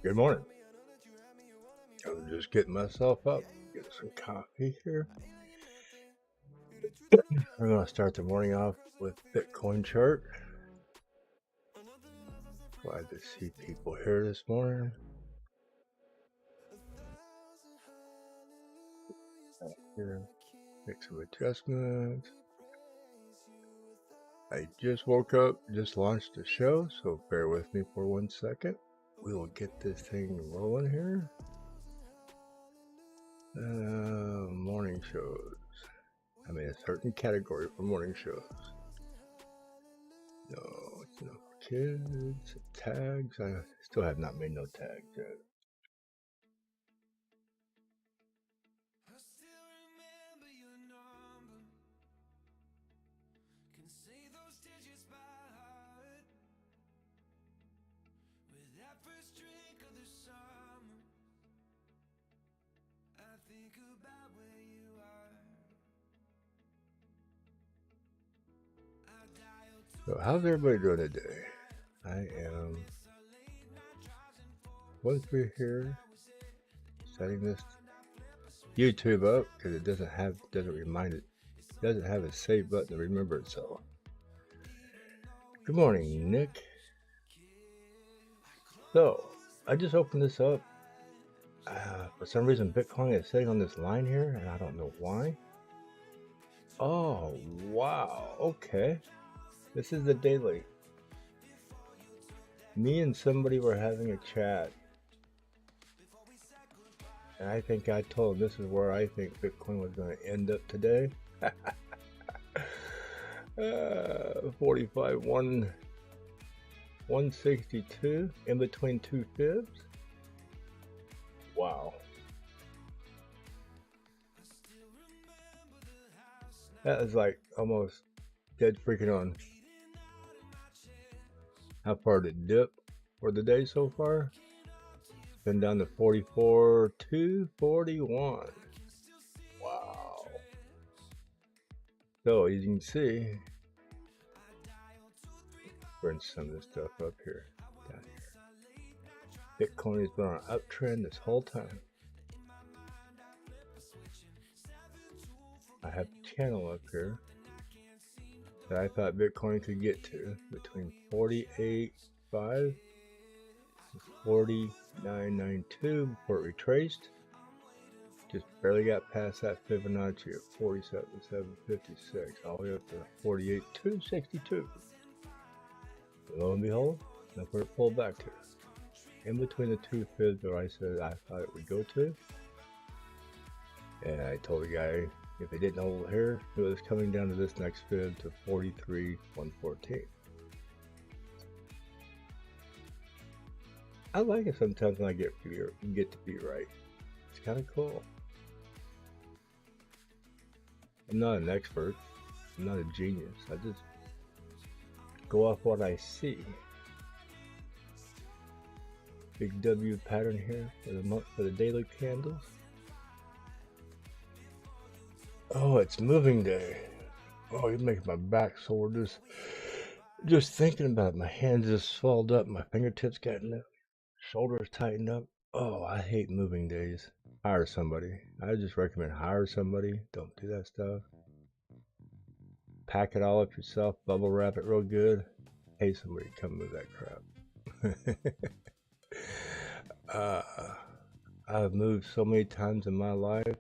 Good morning. I'm just getting myself up, get some coffee here. We're going to start the morning off with Bitcoin chart. Glad to see people here this morning. Here, make some adjustments. I just woke up, just launched the show, so bear with me for 1 second. We will get this thing rolling here. Morning shows. I mean, a certain category for morning shows. No, it's no kids, tags. I still have not made no tags yet. So how's everybody doing today? I am going through here, setting this YouTube up because it doesn't have a save button to remember itself. Good morning, Nick. So I just opened this up. For some reason, Bitcoin is sitting on this line here, and I don't know why. Oh wow! Okay. This is the daily. Me and somebody were having a chat. And I think I told him this is where I think Bitcoin was going to end up today. 45, 162 in between two fibs. Wow. That is like almost dead freaking on. How far did it dip for the day so far? It's been down to 44, 241. Wow. So as you can see, bring some of this stuff up here, down here. Bitcoin has been on an uptrend this whole time. I have a channel up here that I thought Bitcoin could get to between 48.5 and 49.92 before it retraced. Just barely got past that Fibonacci at 47.756 all the way up to 48.262. Lo and behold, that's where it pulled back to. In between the two fibs where I said I thought it would go to. And I told the guy if they didn't hold here, it was coming down to this next fib to 43.114. I like it sometimes when I get to be right. It's kind of cool. I'm not an expert. I'm not a genius. I just go off what I see. Big W pattern here for the month for the daily candles. Oh, it's moving day. Oh, you're making my back sore just thinking about it. My hands just swelled up, my fingertips getting up, shoulders tightened up. Oh, I hate moving days. Hire somebody. I just recommend hire somebody. Don't do that stuff. Pack it all up yourself, bubble wrap it real good. Pay somebody to come move that crap. I've moved so many times in my life.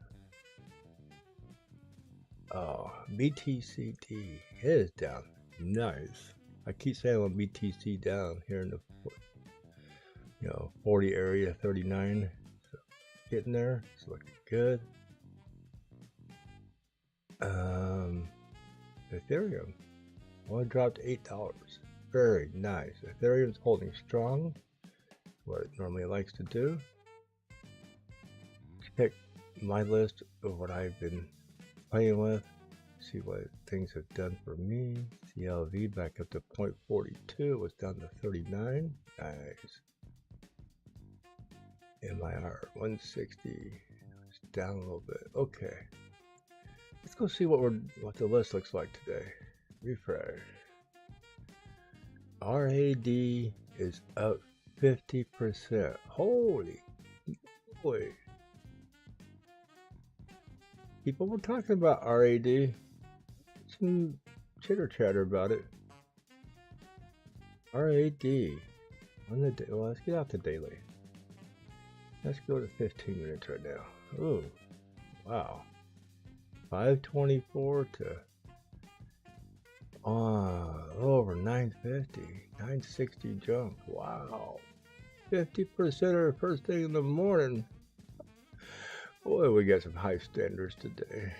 Oh, BTCD is down. Nice. I keep saying on BTC down here in the 40 area, 39. So getting there. It's looking good. Ethereum. Well, it dropped $8. Very nice. Ethereum's holding strong. What it normally likes to do. Check my list of what I've been playing with, see what things have done for me. CLV back up to 0.42, was down to 39. Nice. MIR 160, it's down a little bit. Okay, let's go see what the list looks like today. Refresh. RAD is up 50%. Holy boy. People were talking about RAD. Some chitter chatter about it. RAD. On the well, let's get out the daily. Let's go to 15 minutes right now. Oh, wow. 524 to over 950, 960 jump. Wow, 50% of first thing in the morning. Boy, we got some high standards today.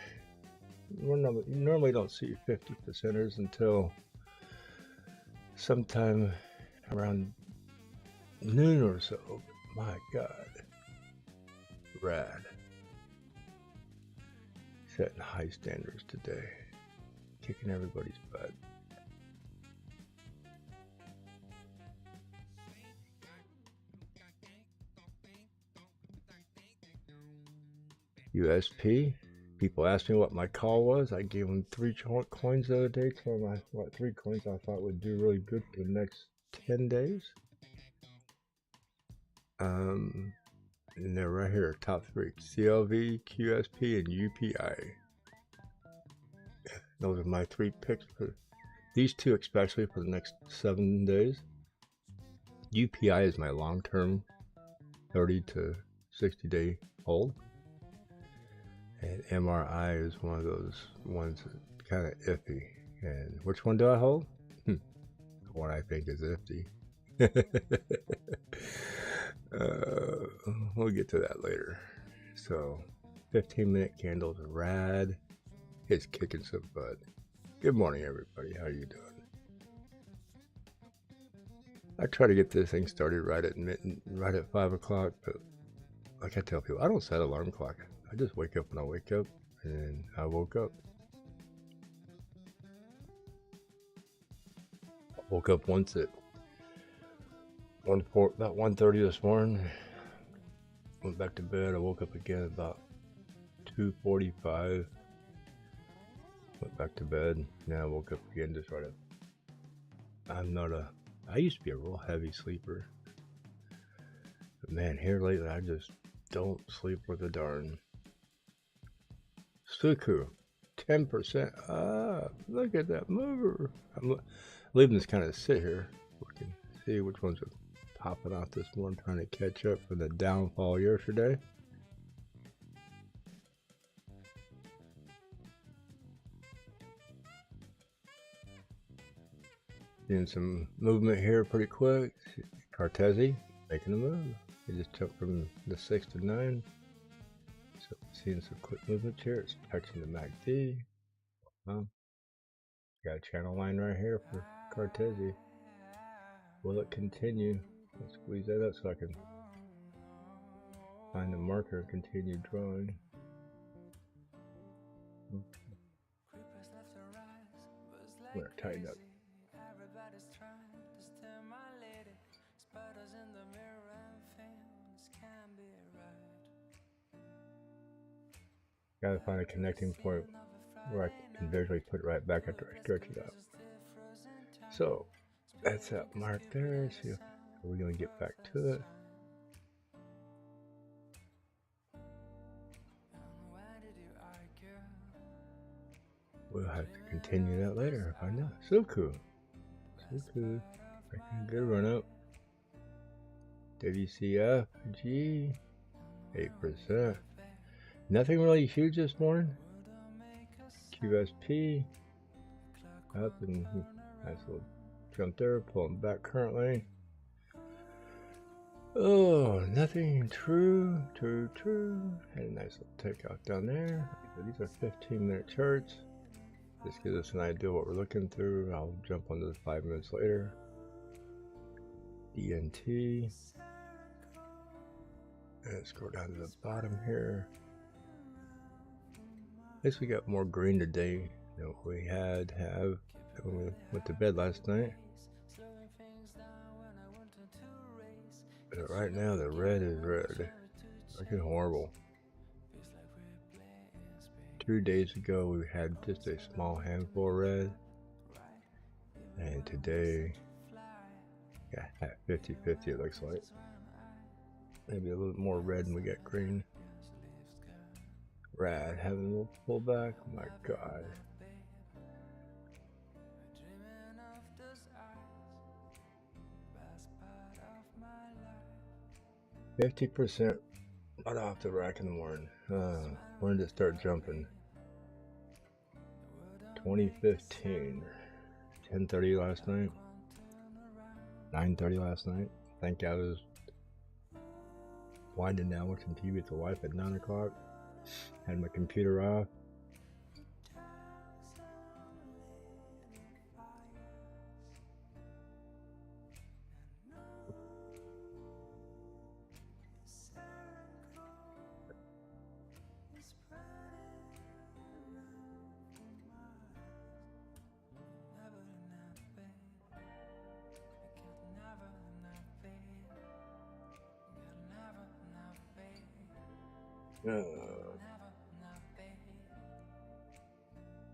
You normally don't see 50%ers until sometime around noon or so. My God, rad. Setting high standards today, kicking everybody's butt. USP. People asked me what my call was. I gave them 3 coins the other day. Told them what 3 coins I thought would do really good for the next 10 days. And they're right here, top 3: CLV, QSP, and UPI. Those are my 3 picks for these 2, especially for the next 7 days. UPI is my long-term 30 to 60 day hold. And MRI is one of those ones that kind of iffy. And which one do I hold? The one I think is iffy. We'll get to that later. So, 15-minute candles, rad. It's kicking some butt. Good morning, everybody. How you doing? I try to get this thing started right at 5 o'clock, but like I tell people, I don't set an alarm clock. I just wake up when I wake up, and I woke up. I woke up once at about 1:30 this morning. Went back to bed. I woke up again about 2:45. Went back to bed. Now I woke up again just right up. I used to be a real heavy sleeper. But man, here lately I just don't sleep worth a darn. Suku, 10%. Look at that mover. I'm leaving this kind of sit here. We can see which ones are popping out this morning, trying to catch up from the downfall yesterday. Seeing some movement here pretty quick. Cartesi making a move. It just jumped from the 6 to 9. So seeing some quick movement here. It's touching the MACD. Got a channel line right here for Cartesi. Will it continue? Let's squeeze that up so I can find the marker and continue drawing. I'm gonna tighten up. Gotta find a connecting point where I can visually put it right back after I stretch it out. So that's that mark there. See if we're gonna get back to it. We'll have to continue that later if I know. So cool. Making a good run up. WCF G 8%. Nothing really huge this morning. QSP up and nice little jump there, pulling back currently. Oh, nothing true. Had a nice little takeout down there. These are 15-minute charts. This gives us an idea what we're looking through. I'll jump onto this 5 minutes later. DNT. Let's go down to the bottom here. At least we got more green today than what we have when we went to bed last night. But right now the red is red. Looking horrible. 2 days ago we had just a small handful of red. And today Yeah, at 50-50 it looks like. Maybe a little more red and we get green. Rad, having a little pullback. Oh my god. 50% right off the rack in the morning. When did it start jumping? 2015. 10:30 last night. 9:30 last night. I think I was winding down watching TV with the wife at 9 o'clock. Had my computer off.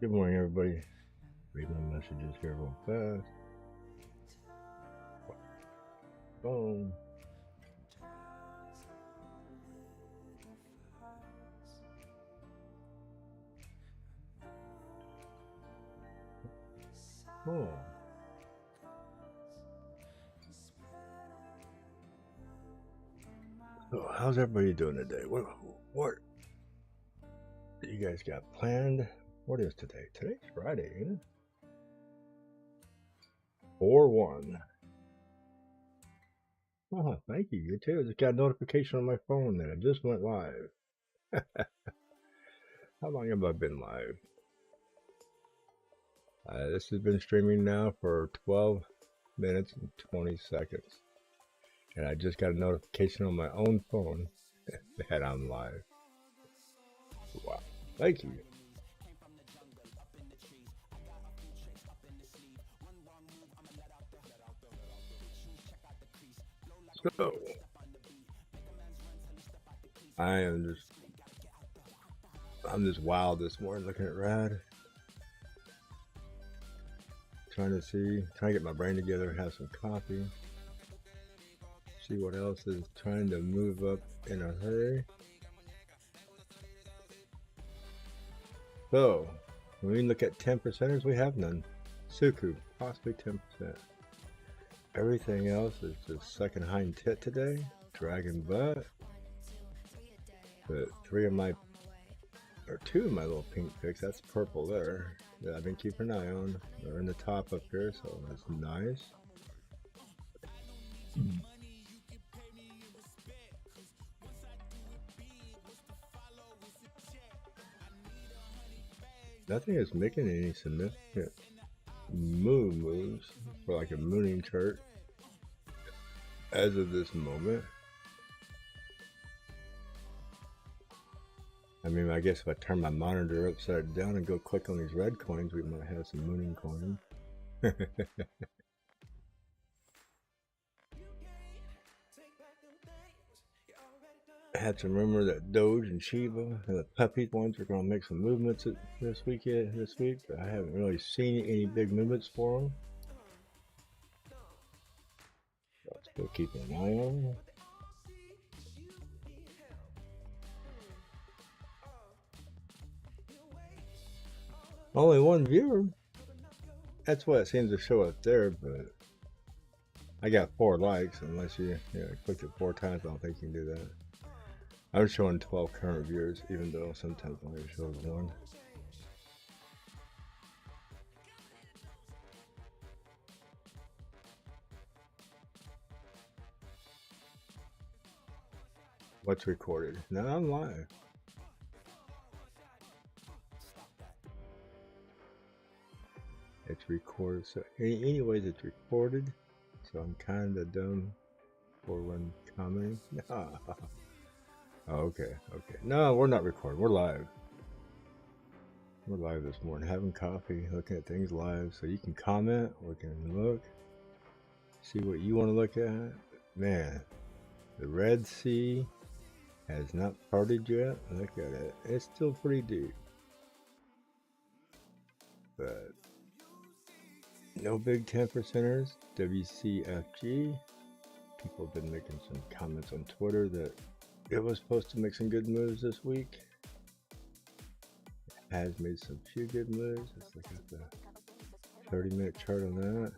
Good morning, everybody. Read my messages here real fast. Boom. Oh. So how's everybody doing today? What you guys got planned? What is today? Today's Friday, ain't it? 4/1. Oh, thank you. You too. I just got a notification on my phone that I just went live. How long have I been live? This has been streaming now for 12 minutes and 20 seconds. And I just got a notification on my own phone that I'm live. Wow. Thank you. So, I'm just wild this morning looking at Rad. Trying to get my brain together, have some coffee. See what else is trying to move up in a hurry. So, when we look at 10%ers, we have none. Suku, possibly 10%. Everything else is just second hind tit today. Dragon butt. But two of my little pink picks, that's purple there, that I've been keeping an eye on. They're in the top up here, so that's nice. Nothing is making any significant moves for like a mooning chart as of this moment. I mean, I guess if I turn my monitor upside down and go click on these red coins, we might have some mooning coins. I had some rumor that Doge and Shiba and the puppy ones are going to make some movements this week, but I haven't really seen any big movements for them. So I'll still keep an eye on them. Only one viewer. That's what it seems to show up there, but I got 4 likes. Unless you clicked it 4 times, I don't think you can do that. I'm showing 12 current viewers, even though sometimes it only shows 1. What's recorded? No, I'm live. It's recorded, so anyways, it's recorded. So I'm kind of dumb for when commenting. Oh, okay. No, we're not recording. We're live. We're live this morning, having coffee, looking at things live. So you can comment, we can look, see what you want to look at. Man, the Red Sea has not parted yet. Look at it. It's still pretty deep. But No big 10%ers. WCFG. People have been making some comments on Twitter that it was supposed to make some good moves this week. It has made some few good moves. Let's look at the 30-minute chart on that.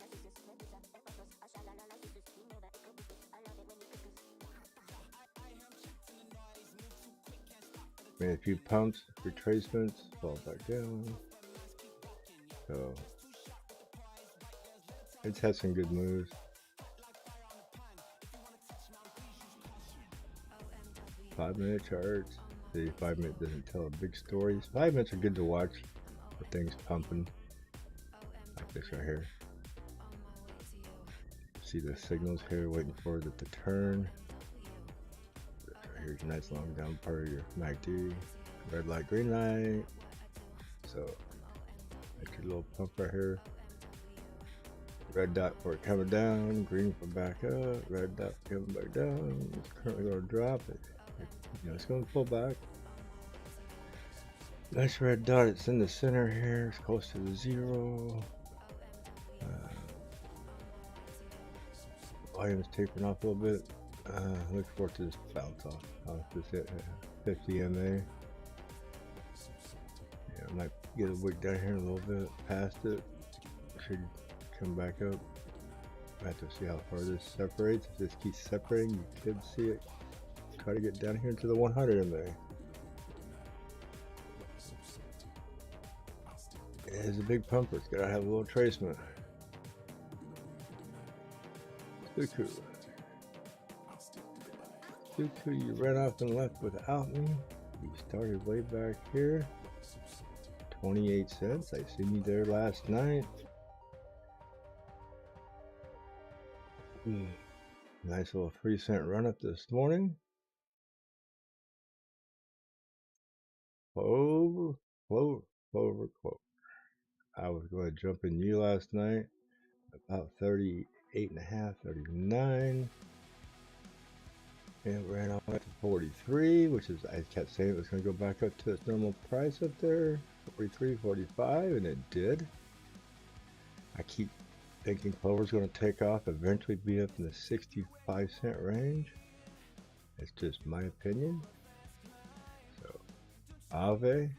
Made a few pumps, retracements, fall back down. So it's had some good moves. Five-minute charts. The 5-minute doesn't tell a big story. 5 minutes are good to watch for things pumping. Like this right here. See the signals here waiting for it to turn. This right here's a nice long down part of your MACD. Red light, green light. So make your little pump right here. Red dot for it coming down, green for back up, red dot coming back down. It's currently going to drop it. It's going to pull back. Nice red dot. It's in the center here. It's close to the zero. Volume's tapering off a little bit. Look forward to this bounce off this 50 MA. Yeah, I might get a wick down here a little bit past it. Should come back up. I have to see how far this separates. If this keeps separating, you could see it try to get down here to the 100 MA. It is a big pumper. It's gotta have a little tracement. Cuckoo, you ran off and left without me. You started way back here. 28 cents. I seen you there last night. Nice little 3-cent run up this morning. Clover. I was going to jump in you last night. About 38.5, 39. And it ran all the way to 43, which is, I kept saying it was going to go back up to its normal price up there. 43, 45, and it did. I keep thinking Clover's going to take off, eventually be up in the 65-cent range. It's just my opinion. So, Ave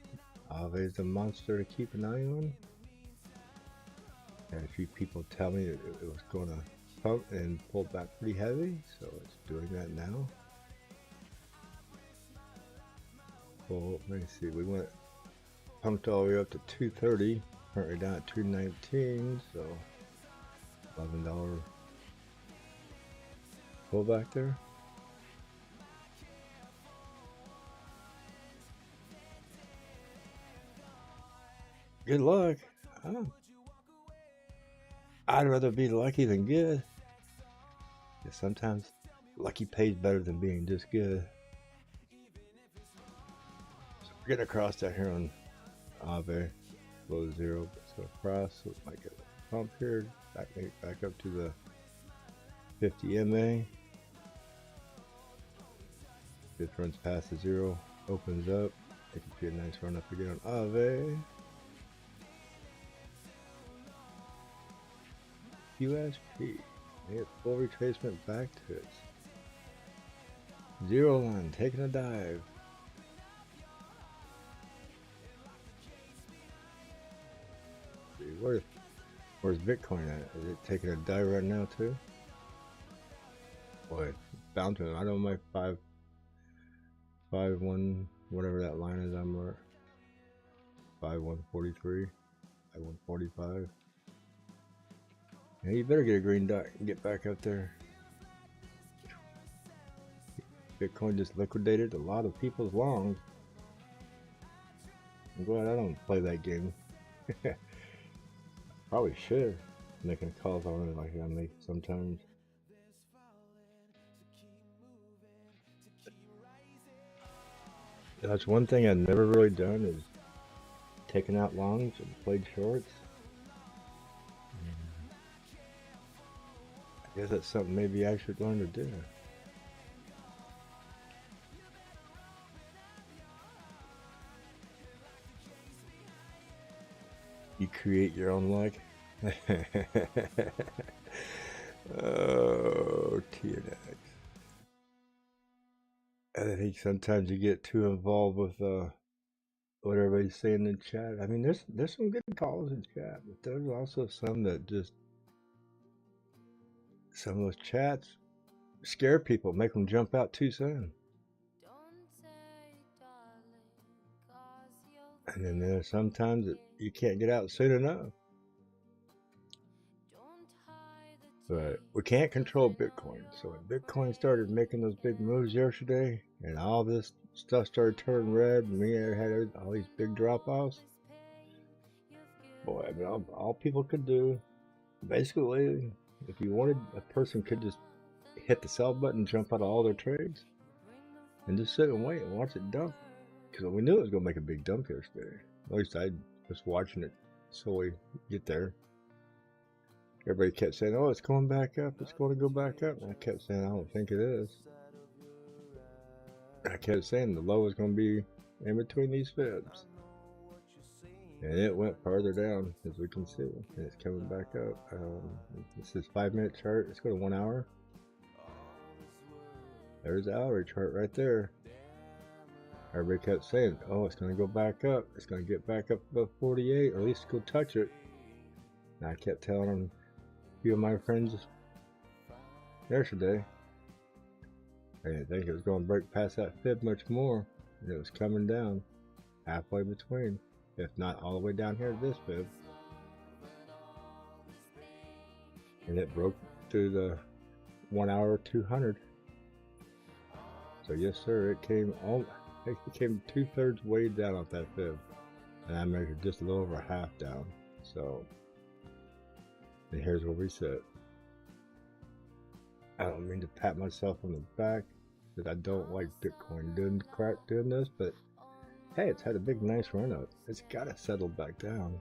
is a monster to keep an eye on. And a few people tell me that it was going to pump and pull back pretty heavy, so it's doing that now. Well, let me see. We went pumped all the way up to 230. Currently down at 219, so $11 pullback there. Good luck. I'd rather be lucky than good. Because sometimes lucky pays better than being just good. So we're getting across that here on Ave, below zero. So across, so it might get a pump here, back up to the 50 MA. This runs past the zero, opens up. It could be a nice run up again on Ave. USP, they get full retracement back to its zero line, taking a dive. See, where's Bitcoin at? Is it taking a dive right now too? Boy, bouncing. I know my 5.1, whatever that line is, I'm at 5.143, 5.145. Yeah, you better get a green dot and get back up there. Bitcoin just liquidated a lot of people's longs. I'm glad I don't play that game. Probably should. Making calls on it like I make sometimes. That's one thing I've never really done is taken out longs and played shorts. I guess that's something maybe I should learn to do. You create your own luck. Oh, TNX. I think sometimes you get too involved with what everybody's saying in chat. I mean, there's some good calls in chat, but there's also some that just, some of those chats scare people, make them jump out too soon. And then there's sometimes that you can't get out soon enough. But we can't control Bitcoin. So when Bitcoin started making those big moves yesterday and all this stuff started turning red and we had all these big drop-offs, boy, I mean, all people could do, basically, if you wanted, a person could just hit the sell button, jump out of all their trades, and just sit and wait and watch it dump. Because we knew it was going to make a big dump yesterday. At least I was watching it slowly get there. Everybody kept saying, oh, it's going back up, it's going to go back up. And I kept saying, I don't think it is. I kept saying the low is going to be in between these fibs. And it went farther down, as we can see. And it's coming back up. This is 5-minute chart. Let's go to 1 hour. There's the hourly chart right there. Everybody kept saying, oh, it's going to go back up. It's going to get back up above 48, or at least go touch it. And I kept telling them, a few of my friends yesterday, I didn't think it was going to break past that fib much more. And it was coming down halfway between, if not all the way down here to this fib. And it broke through the 1 hour 200. So yes sir, it came 2/3 way down off that fib. And I measured just a little over half down. So, and here's where we sit. I don't mean to pat myself on the back, that I don't like Bitcoin doing this, but hey, it's had a big nice run up. It's gotta settle back down.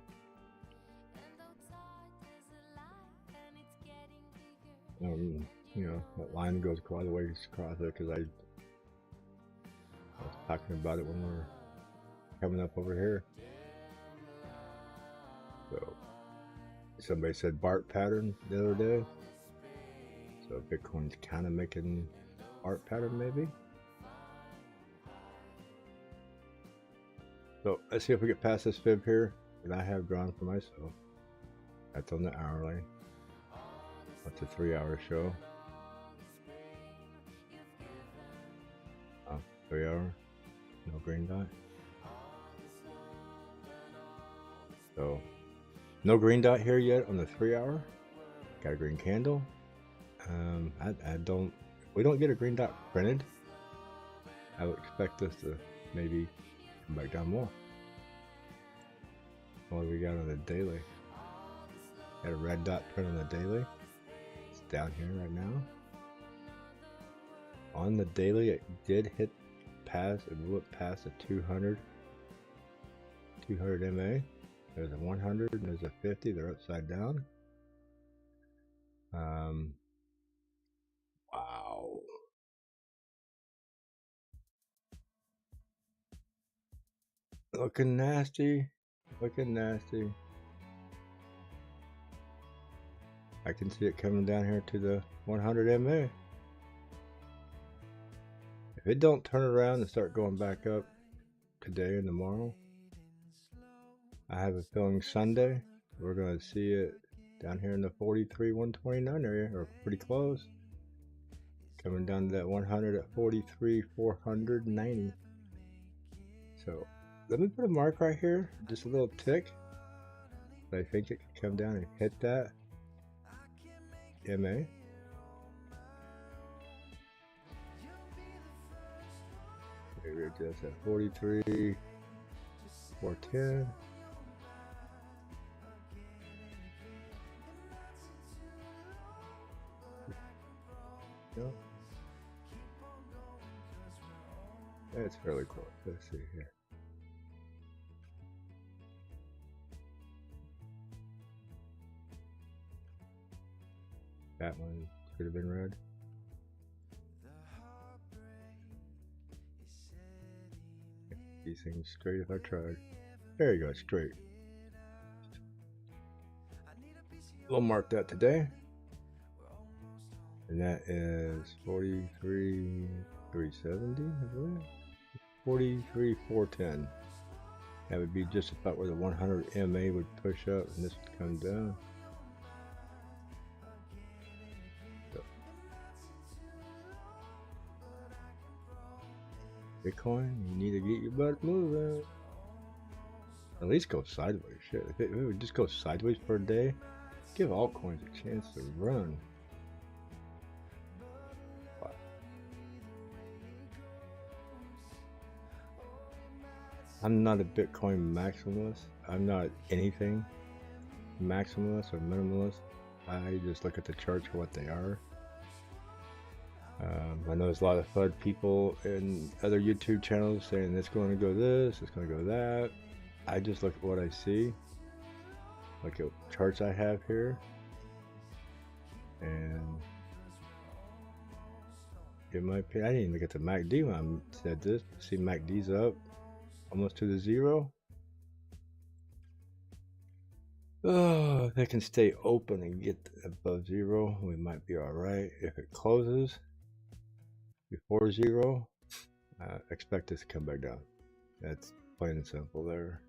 You know, that line goes quite a ways across it, because I was talking about it when we were coming up over here. So somebody said BART pattern the other day. So Bitcoin's kind of making BART pattern maybe. So let's see if we get past this fib here that I have drawn for myself. That's on the hourly. That's a 3-hour show. 3 hour, no green dot. So no green dot here yet on the 3 hour. Got a green candle. We don't get a green dot printed. I would expect this to maybe come back down more. What do we got on the daily? Got a red dot print on the daily. It's down here right now. On the daily, it did hit past, it blew it past the 200 MA. There's a 100 and there's a 50. They're upside down. Wow. Looking nasty. Looking nasty. I can see it coming down here to the 100 MA. If it don't turn around and start going back up today and tomorrow, I have a feeling Sunday we're going to see it down here in the 43,129 area, or pretty close. Coming down to that 100 at 43,490. So let me put a mark right here, just a little tick. I think it can come down and hit that MA. Maybe just at 43,410. No. That's fairly close. Let's see here. That one could have been red. These things straight if I tried. There you go, straight. we'll mark that today. And that is 43,370, I believe. 43,410. That would be just about where the 100 MA would push up, and this would come down. So, Bitcoin, you need to get your butt moving. At least go sideways. Shit, if it would just go sideways for a day, give altcoins a chance to run. I'm not a Bitcoin maximalist. I'm not anything maximalist or minimalist. I just look at the charts for what they are. I know there's a lot of FUD people in other YouTube channels saying it's going to go this, it's going to go that. I just look at what I see. Look at charts I have here. And in my opinion, I didn't even look at the MACD when I said this. See, MACD's up almost to the zero. Oh, if they can stay open and get above zero, we might be all right. If it closes before zero, expect this to come back down. That's plain and simple there.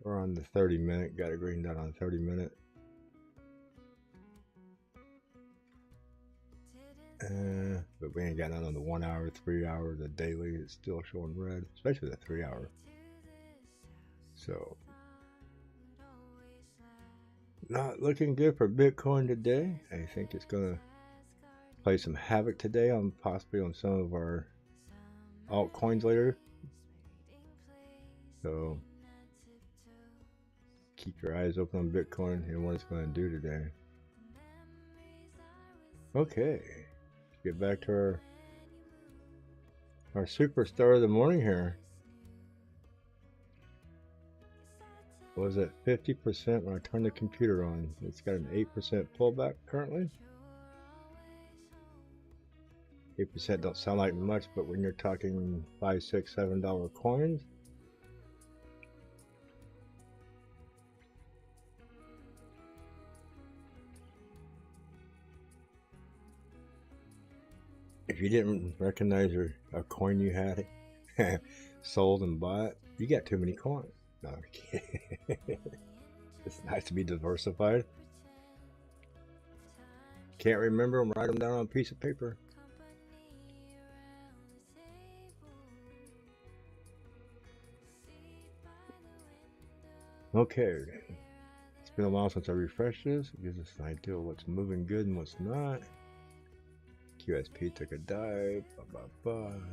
We're on the 30-minute, got a green dot on 30-minute. But we ain't got none on the 1 hour, 3 hour, the daily is still showing red, especially the 3 hour. So, not looking good for Bitcoin today. I think it's gonna play some havoc today on possibly on some of our altcoins later. So, keep your eyes open on Bitcoin and what it's going to do today. Okay, let's get back to our superstar of the morning here. Was at 50% when I turned the computer on. It's got an 8% pullback currently. 8% don't sound like much, but when you're talking $5, $6, $7 coins, if you didn't recognize a coin you had sold and bought, you got too many coins. No, I'm kidding. It's nice to be diversified. Can't remember them, write them down on a piece of paper. Okay, it's been a while since I refreshed this. It gives us an idea of what's moving good and what's not. QSP took a dive.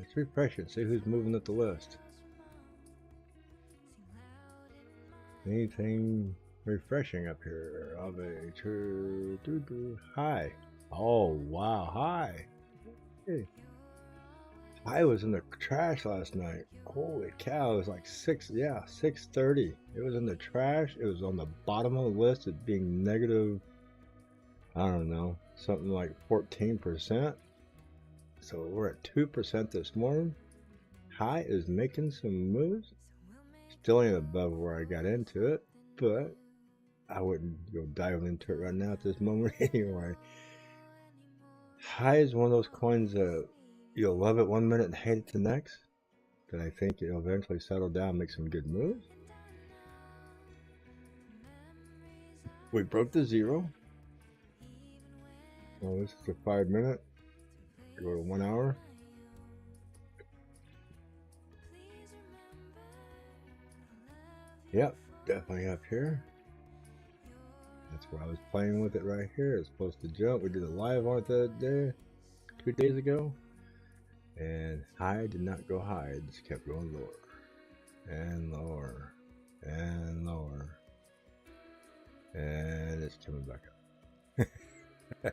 It's refreshing. See who's moving up the list. Anything refreshing up here? Hi. Oh wow, hi. Hey. I was in the trash last night. Holy cow, it was like 6:30. It was in the trash. It was on the bottom of the list as being negative, I don't know, something like 14%. So we're at 2% this morning. High is making some moves. Still ain't above where I got into it, but I wouldn't go diving into it right now at this moment anyway. High is one of those coins that you'll love it 1 minute and hate it the next. But I think it'll eventually settle down and make some good moves. We broke the zero. Well, this is a 5 minute. Go to 1 hour. Yep, definitely up here. That's where I was playing with it right here. It's supposed to jump. We did a live on it the other day, 2 days ago. And high did not go high. It just kept going lower. And lower. And lower. And it's coming back up.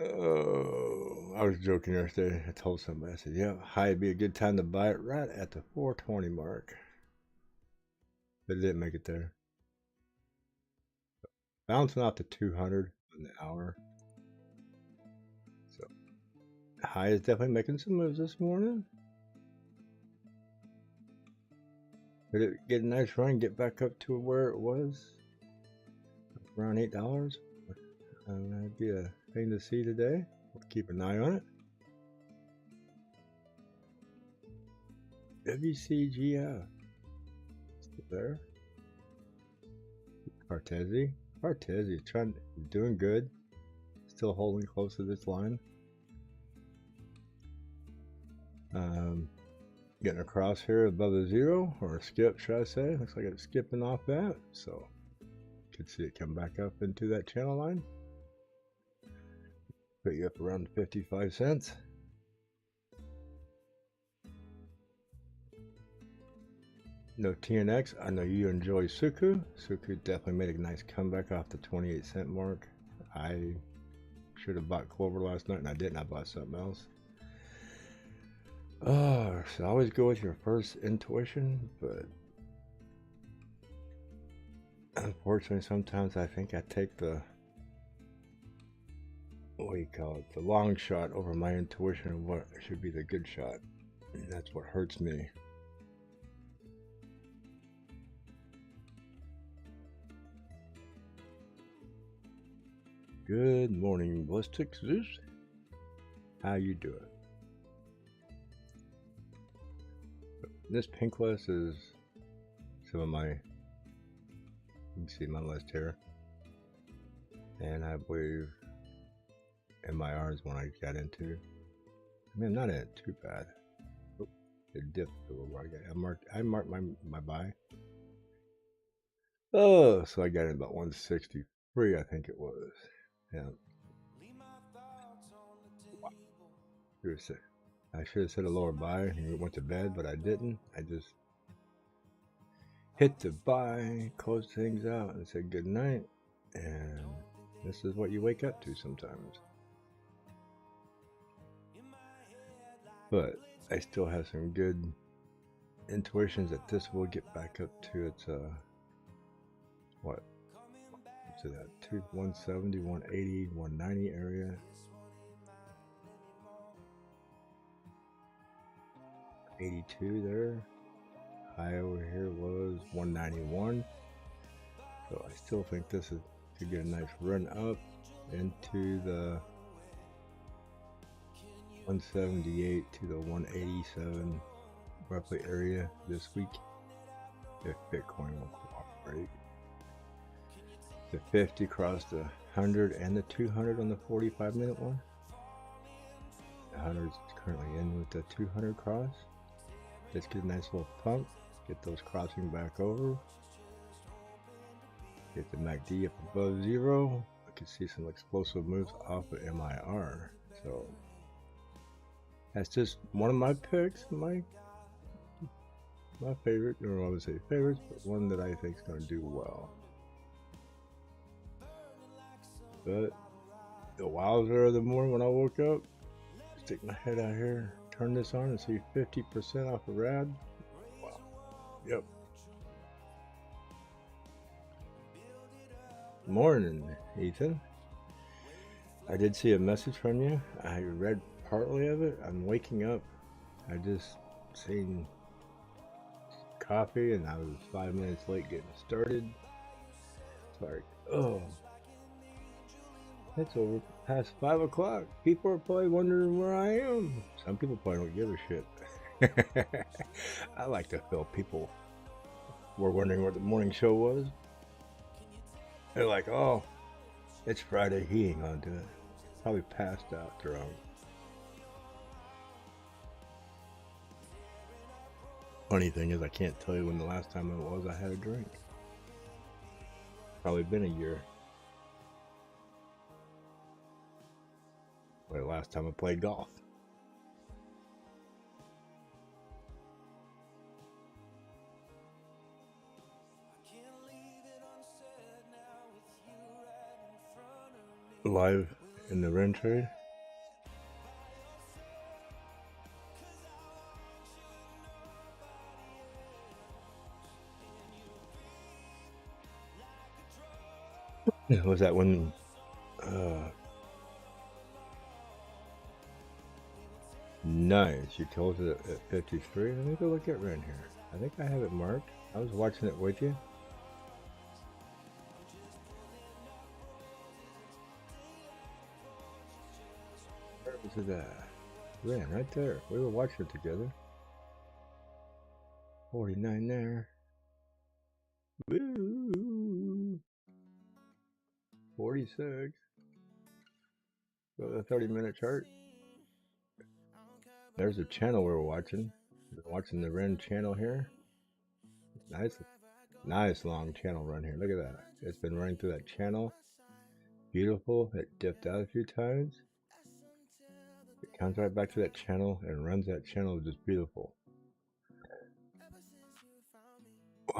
Oh, I was joking yesterday. I told somebody, I said, yeah, high would be a good time to buy it right at the 420 mark. But it didn't make it there. Bouncing off to 200 in the hour. So high is definitely making some moves this morning. Did it get a nice run, get back up to where it was? Around $8? That'd be a thing to see today. We'll keep an eye on it. WCGF. Still there. Cartesi doing good. Still holding close to this line. Getting across here above the zero, or a skip, should I say. Looks like it's skipping off that, so could see it come back up into that channel line. Put you up around 55 cents. No TNX. I know you enjoy Suku. Suku definitely made a nice comeback off the 28-cent mark. I should have bought Clover last night and I didn't. I bought something else. Oh, so always go with your first intuition, but unfortunately sometimes I think I take the, what do you call it, the long shot over my intuition of what should be the good shot. And that's what hurts me. Good morning, Ballistic Zeus. How you doing? This pink list is some of my, you can see my list here. And I believe MIR is one I got into. I mean, I'm not in it too bad. Oh, it dipped a little while. I marked my buy. Oh, so I got in about 163, I think it was. Yeah. I should have said a lower buy and went to bed, but I didn't. I just hit the buy, closed things out, and said good night. And this is what you wake up to sometimes. But I still have some good intuitions that this will get back up to its what? To that 170, 180, 190 area. 82 there. High over here was 191. So I still think this is to get a nice run up into the 178 to the 187 roughly area this week if Bitcoin will cooperate. The 50 crossed the 100 and the 200 on the 45-minute one. The 100 is currently in with the 200 cross. Let's get a nice little pump. Get those crossing back over. Get the MACD up above zero. I can see some explosive moves off of MIR. So that's just one of my picks. My favorite, or I would say favorites, but one that I think is going to do well. But the wowzer of the morning when I woke up, stick my head out here, turn this on and see 50% off a rad. Wow. Yep. Morning, Ethan. I did see a message from you. I read partly of it. I'm waking up. I just seen coffee and I was 5 minutes late getting started. It's like, oh. It's over past 5 o'clock. People are probably wondering where I am. Some people probably don't give a shit. I like to feel people were wondering what the morning show was. They're like, oh, it's Friday. He ain't gonna do it. Probably passed out drunk. Funny thing is, I can't tell you when the last time it was I had a drink. Probably been a year. The last time I played golf. Live in the Ren trade. Was that when nice, you told it at 53. Let me go look at Ren here. I think I have it marked. I was watching it with you. Where was it at? Yeah, right there. We were watching it together. 49 there. Woo! 46. So the 30-minute chart. There's a channel we were watching. We're watching the Ren channel here. Nice long channel run here. Look at that. It's been running through that channel. Beautiful. It dipped out a few times. It comes right back to that channel and runs that channel just beautiful.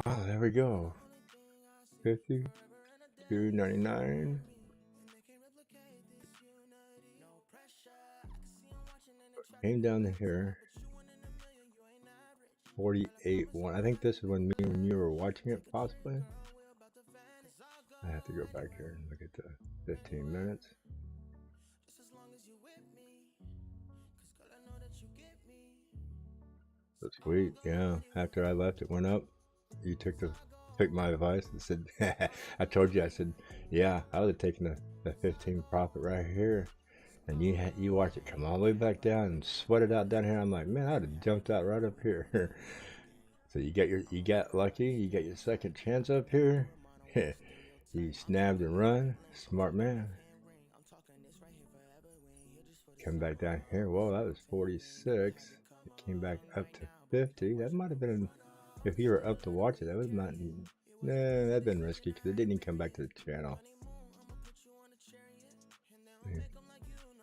Wow, there we go. 50, 299. Came down to here. 48.1. I think this is when me and you were watching it, possibly. I have to go back here and look at the 15 minutes. So sweet, yeah. After I left, it went up. You took my advice and said, I told you, I said, yeah, I would have taken the 15 profit right here. And you watch it come all the way back down and sweat it out down here. I'm like, man, I'd have jumped out right up here. So you got lucky. You got your second chance up here. You snapped and run. Smart man. Come back down here. Whoa, that was 46. It came back up to 50. That might have been, if you were up to watch it, that was not, nah, that'd been risky because it didn't even come back to the channel.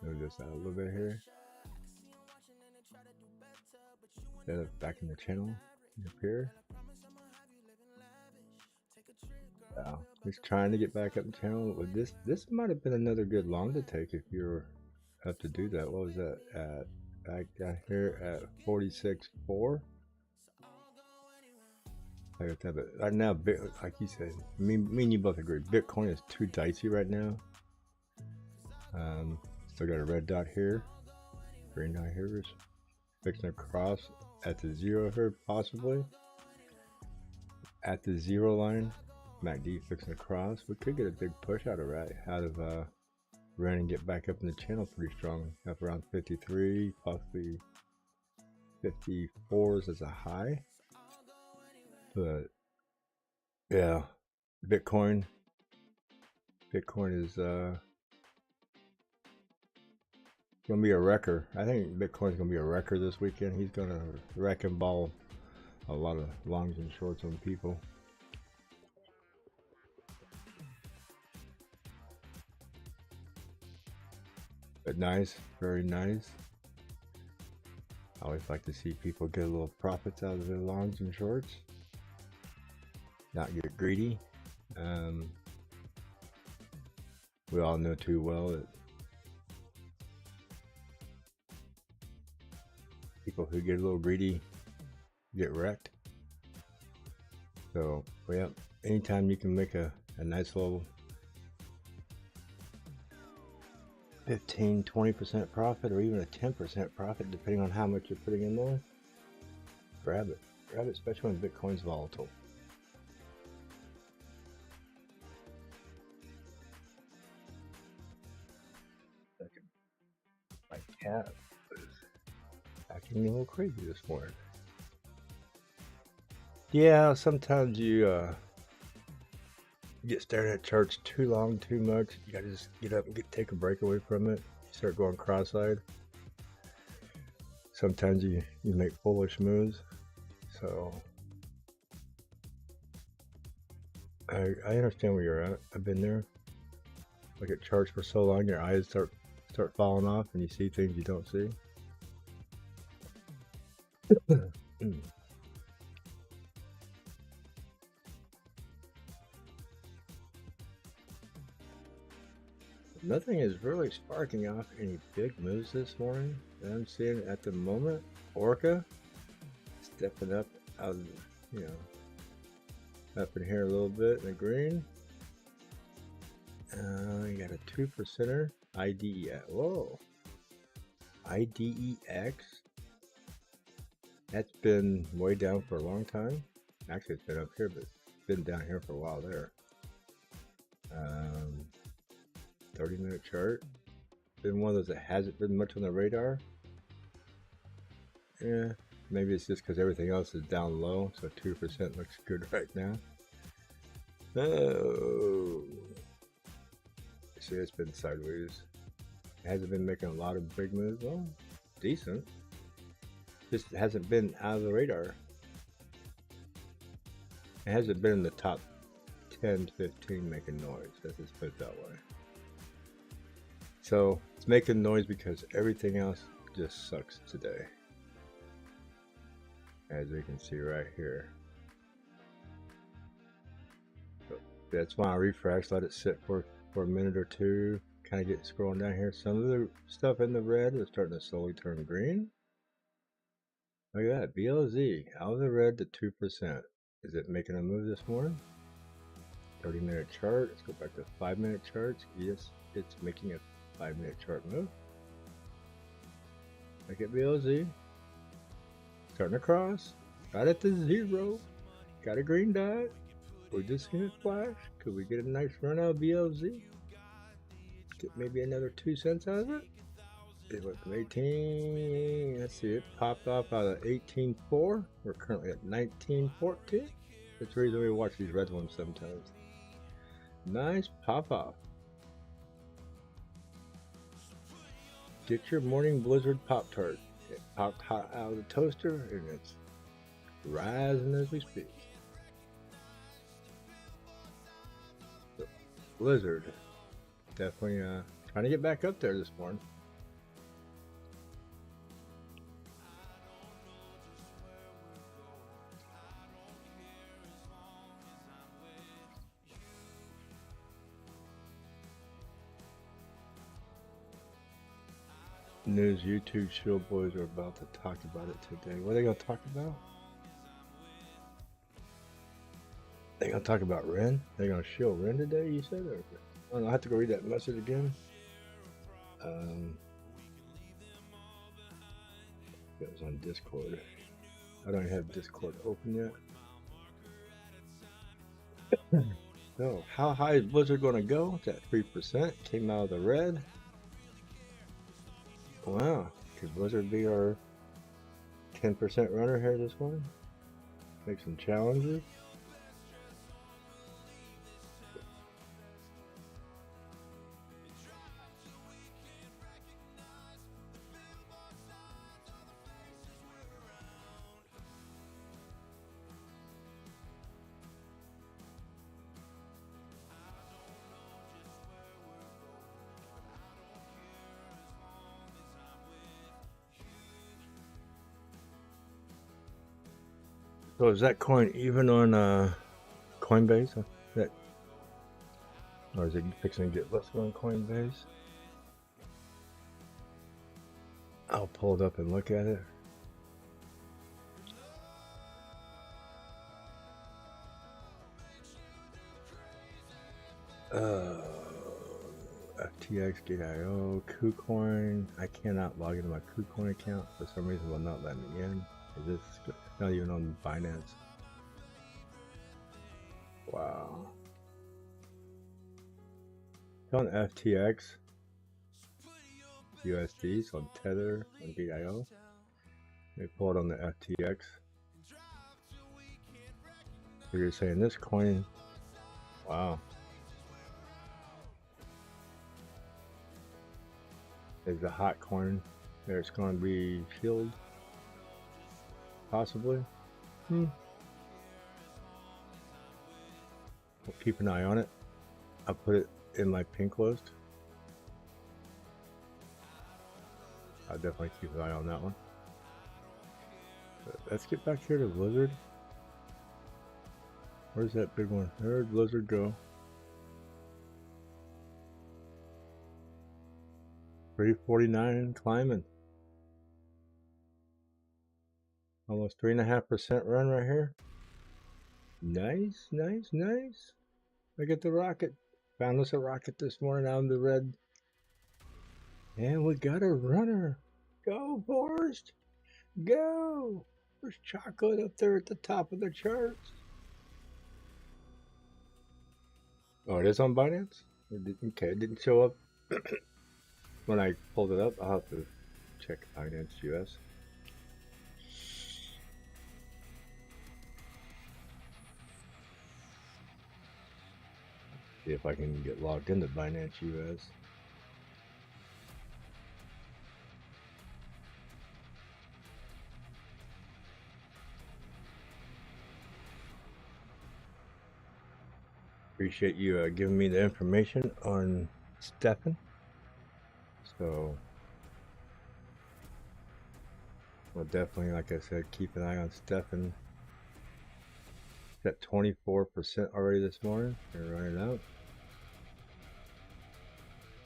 Move this out a little bit here. Then back in the channel up here. Wow, he's trying to get back up the channel. With this might have been another good long to take if you're up to do that. What was that at? Back down here at 46.4. I got that, but right now, like you said, me and you both agree, Bitcoin is too dicey right now. Still got a red dot here, green dot here, fixing a cross at the zero here, possibly at the zero line. MACD fixing a cross. We could get a big push out of Ren and get back up in the channel pretty strong, up around 53, possibly 54s as a high. But yeah, Bitcoin is gonna be a wrecker. I think Bitcoin's gonna be a wrecker this weekend. He's gonna wreck and ball a lot of longs and shorts on people. But nice, very nice. I always like to see people get a little profits out of their longs and shorts. Not get greedy. We all know too well that people who get a little greedy get wrecked. So, yeah, anytime you can make a nice little 15-20% profit, or even a 10% profit, depending on how much you're putting in there, grab it, especially when Bitcoin's volatile. My cat was acting a little crazy this morning. Yeah, sometimes you get staring at charts too long, too much. You gotta just get up and take a break away from it. You start going cross-eyed. Sometimes you make foolish moves. So I understand where you're at. I've been there. Look at charts for so long, your eyes start falling off, and you see things you don't see. Nothing is really sparking off any big moves this morning that I'm seeing at the moment. Orca stepping up out of, up in here a little bit in the green. You got a 2%er. IDEX. Whoa. IDEX. That's been way down for a long time. Actually, it's been up here, but it's been down here for a while there. 30-minute chart. Been one of those that hasn't been much on the radar. Yeah, maybe it's just because everything else is down low, so 2% looks good right now. Oh, see, it's been sideways. It hasn't been making a lot of big moves. Well, decent. Just hasn't been out of the radar. It hasn't been in the top 10, 15 making noise. Let's just put it that way. So it's making noise because everything else just sucks today. As we can see right here. So that's why I refresh, let it sit for a minute or two. Kind of get scrolling down here. Some of the stuff in the red is starting to slowly turn green. Look at that, BLZ out of the red to 2%. Is it making a move this morning? 30-minute chart. Let's go back to 5-minute charts. Yes, it's making a 5-minute chart move. Look at BLZ. Starting to cross. Right at the 0. Got a green dot. We're just gonna flash. Could we get a nice run out of BLZ? Get maybe another 2 cents out of it? It went from 18. Let's see, it popped off out of 18.4. We're currently at 19.14. That's the reason we watch these red ones sometimes. Nice pop off. Get your morning blizzard Pop Tart. It popped hot out of the toaster and it's rising as we speak. So, blizzard. Definitely trying to get back up there this morning. News YouTube shill boys are about to talk about it today. What are they going to talk about? They going to talk about Ren? They're going to shill Ren today, you said? Or, I don't know, I have to go read that message again. It was on Discord. I don't even have Discord open yet. So, how high is Blizzard going to go? It's at 3%. Came out of the red. Wow. Could Blizzard be our 10% runner here this morning? Make some challenges. So is that coin even on CoinBase? That, or is it fixing to get listed on CoinBase? I'll pull it up and look at it. FTX, Gate.io, KuCoin. I cannot log into my KuCoin account. For some reason, it will not let me in. Is this not even on Binance? Wow. It's on FTX, USD, it's on Tether, on Gate.io. Let me pull it on the FTX. So you're saying this coin, wow, is a hot coin. There's going to be shielded, possibly. We'll keep an eye on it. I'll put it in my pink list. I'll definitely keep an eye on that one. But let's get back here to Blizzard. Where's that big one? Where'd Blizzard go? 349 climbing. Almost 3.5% run right here. Nice, nice, nice. Look at the rocket. Found us a rocket this morning out in the red. And we got a runner. Go, Forrest. Go. There's chocolate up there at the top of the charts. Oh, it is on Binance? Okay, it didn't show up when I pulled it up. I'll have to check Binance US. See if I can get logged into Binance US. Appreciate you giving me the information on Stefan. So we'll definitely, like I said, keep an eye on Stefan. It's at 24% already this morning. They're running out.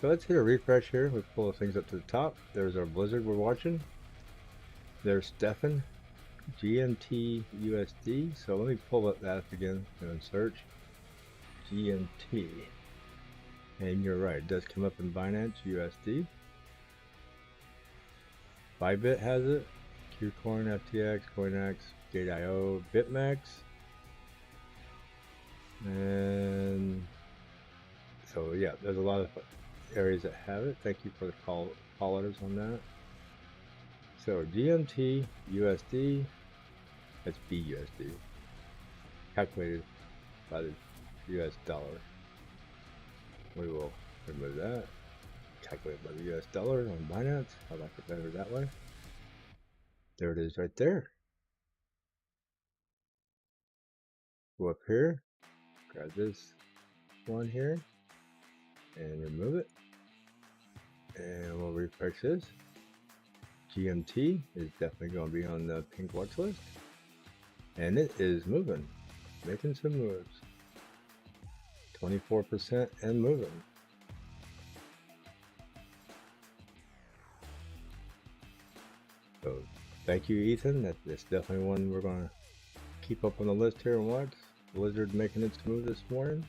So let's hit a refresh here. We pull things up to the top. There's our Blizzard we're watching. There's Stefan, GMT USD. So let me pull up that again and search GMT. And you're right, it does come up in Binance USD. Bybit has it. Qcoin, FTX, CoinEx, Gate.io, BitMEX. And so yeah, there's a lot of areas that have it. Thank you for the call letters on that. So GMT USD, that's BUSD, calculated by the US dollar. We will remove that. Calculated by the US dollar on Binance. I like it better that way. There it is right there. Go up here, grab this one here, and remove it. And we'll refresh this. GMT is definitely going to be on the pink watch list. And it is moving, making some moves. 24% and moving. So thank you, Ethan. That's definitely one we're going to keep up on the list here and watch. Blizzard making its move this morning.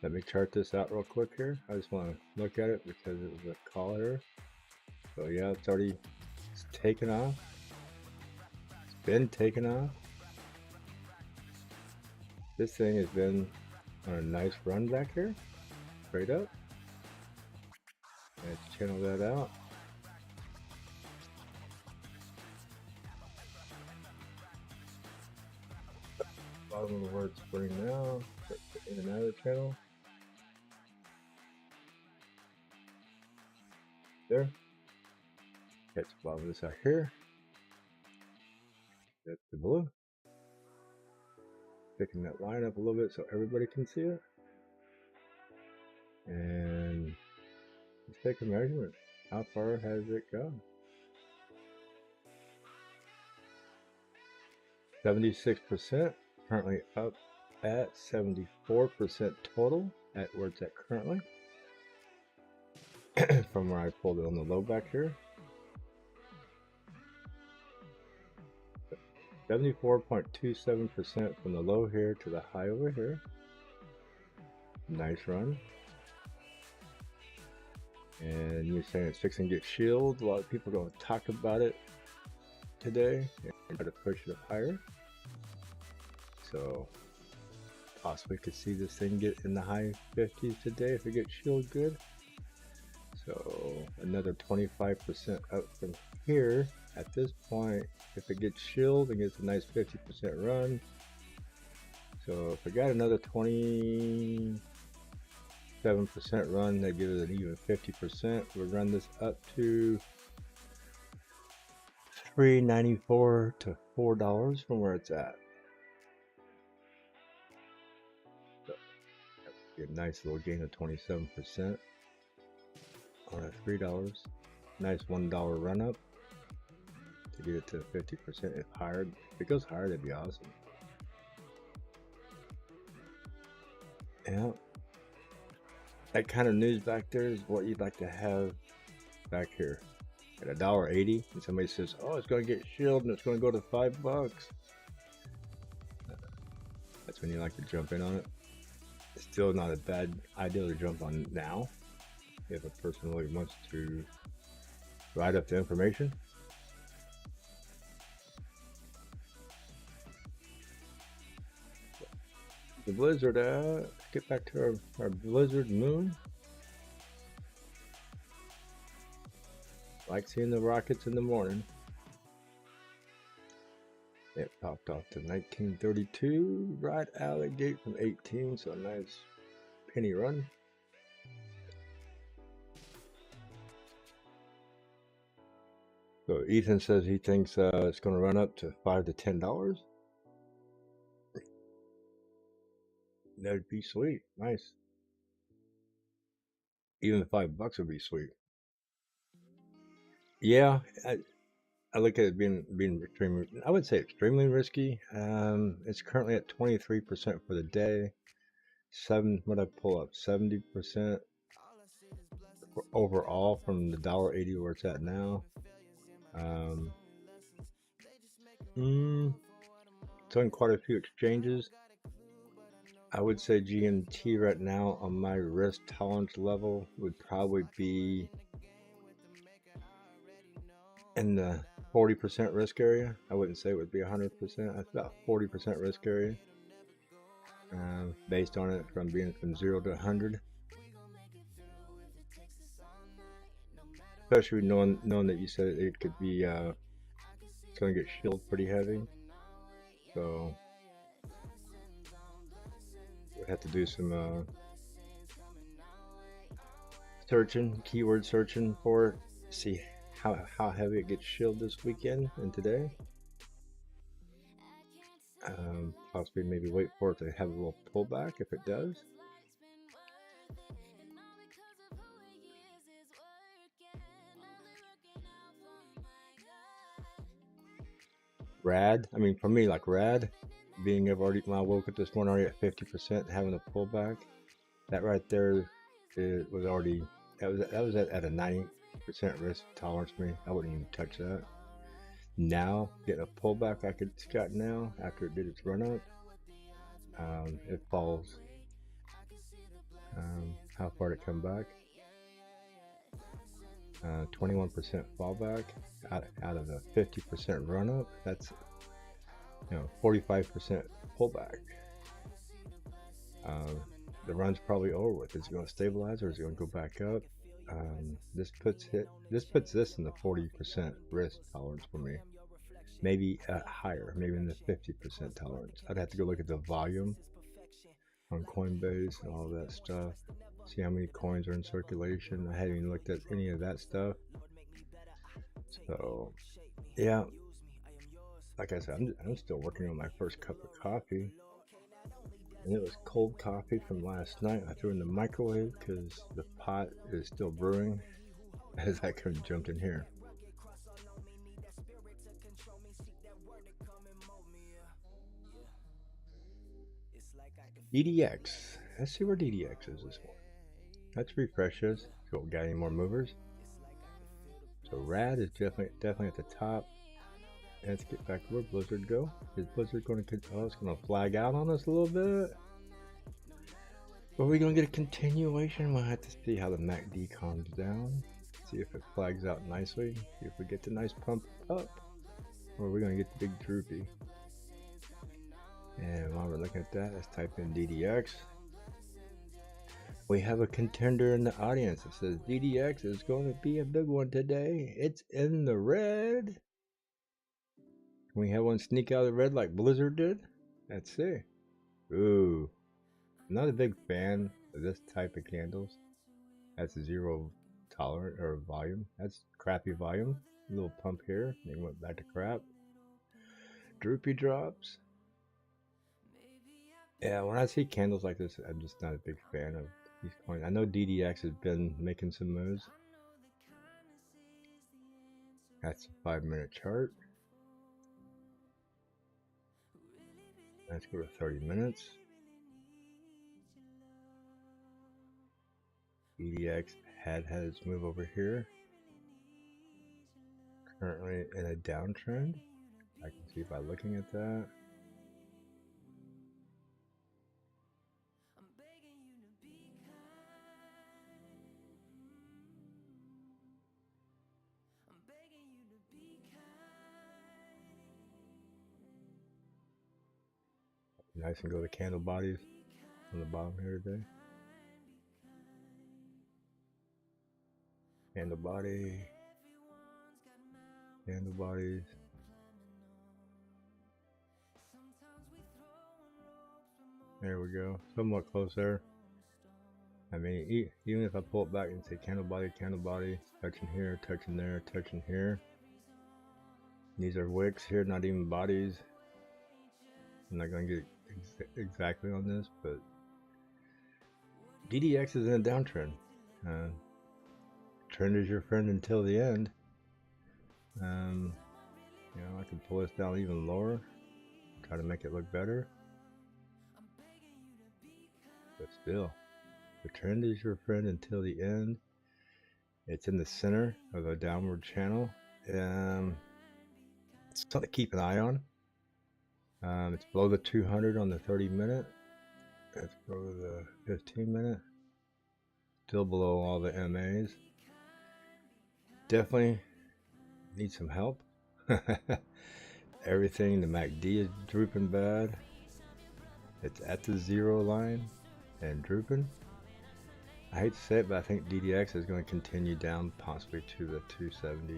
Let me chart this out real quick here. I just want to look at it because it was a call error. So yeah, it's taken off. It's been taken off. This thing has been on a nice run back here, straight up. Let's channel that out. Bottom of the word spring now. In and out of the channel. There. Catch the bottom of this out here. That's the blue. Picking that line up a little bit so everybody can see it. And let's take a measurement. How far has it gone? 76%, currently up at 74% total at where it's at currently. From where I pulled it on the low back here. 74.27% from the low here to the high over here. Nice run. And you're saying it's fixing to get shielded. A lot of people are going to talk about it today and try to push it up higher. So possibly could see this thing get in the high 50s today if it gets shielded good. So another 25% up from here at this point if it gets shielded and gets a nice 50% run. So if we got another 27% run, that gives it an even 50%. We'll run this up to $3.94 to $4 from where it's at. So that would be a nice little gain of 27% on a $3. Nice $1 run up to get it to 50% if higher. If it goes higher, that'd be awesome. Yeah, that kind of news back there is what you'd like to have back here at $1.80, and somebody says, "Oh, it's going to get shielded and it's going to go to $5." That's when you like to jump in on it. It's still not a bad idea to jump on now if a person really wants to write up the information. the blizzard at? Let's get back to our blizzard moon. Like seeing the rockets in the morning. It popped off to 1932, right out of the gate from 18, so a nice penny run. So Ethan says he thinks it's going to run up to $5 to $10. That'd be sweet, nice. Even $5 would be sweet. Yeah, I look at it being extremely, I would say extremely risky. It's currently at 23% for the day. What I pull up, 70% overall from the $1.80 where it's at now. It's on quite a few exchanges. I would say GMT right now on my risk tolerance level would probably be in the 40% risk area. I wouldn't say it would be 100%. That's about 40% risk area. Based on it from being from 0 to 100. Especially knowing that you said it could be it's going to get shielded pretty heavy. So we'll have to do some searching, keyword searching for it, see how heavy it gets shielded this weekend and today. Possibly maybe wait for it to have a little pullback if it does. Rad, I mean for me, like Rad, being already, when I woke up this morning already at 50%, having a pullback, that right there, it was already, that was at a 90% risk tolerance for me. I wouldn't even touch that. Now, getting a pullback like it's got now, after it did its run up, it falls. How far did it come back? 21% fallback out of a 50% run up. That's 45% pullback. The run's probably over with. Is it going to stabilize or is it going to go back up? This puts this in the 40% risk tolerance for me. Maybe higher, maybe in the 50% tolerance. I'd have to go look at the volume on CoinBase and all that stuff. See how many coins are in circulation. I haven't even looked at any of that stuff. So, yeah, like I said, I'm still working on my first cup of coffee. And it was cold coffee from last night. I threw it in the microwave because the pot is still brewing as I couldn't jump in here. DDX. Let's see where DDX is this one. Let's refresh this. See if we got any more movers. So Rad is definitely at the top. And let's get back to where Blizzard go. Is Blizzard going to? Oh, it's going to flag out on us a little bit. But we're going to get a continuation. We'll have to see how the MACD calms down. See if it flags out nicely. See if we get the nice pump up. Or we're going to get the big droopy. And while we're looking at that, let's type in DDX. We have a contender in the audience that says DDX is going to be a big one today. It's in the red. Can we have one sneak out of the red like Blizzard did? Let's see. Ooh. I'm not a big fan of this type of candles. That's zero tolerant or volume. That's crappy volume. A little pump here. Then went back to crap. Droopy drops. Yeah, when I see candles like this, I'm just not a big fan of these coins. I know DDX has been making some moves. That's a 5-minute chart. Let's go to 30 minutes. DDX had its move over here. Currently in a downtrend. I can see by looking at that. Nice and go to candle bodies. on the bottom here today. Handle body, handle bodies. There we go, somewhat close there. I mean, even if I pull it back and say candle body, touching here, touching there, touching here. These are wicks here, not even bodies. I'm not going to get exactly on this, but DDX is in a downtrend. Trend is your friend until the end. You know, I can pull this down even lower, try to make it look better. But still, the trend is your friend until the end. It's in the center of the downward channel. It's something to keep an eye on. It's below the 200 on the 30-minute. Let's go to the 15-minute. Still below all the MAs. Definitely need some help. Everything, the MACD is drooping bad. It's at the 0 line and drooping. I hate to say it, but I think DDX is going to continue down possibly to the 270,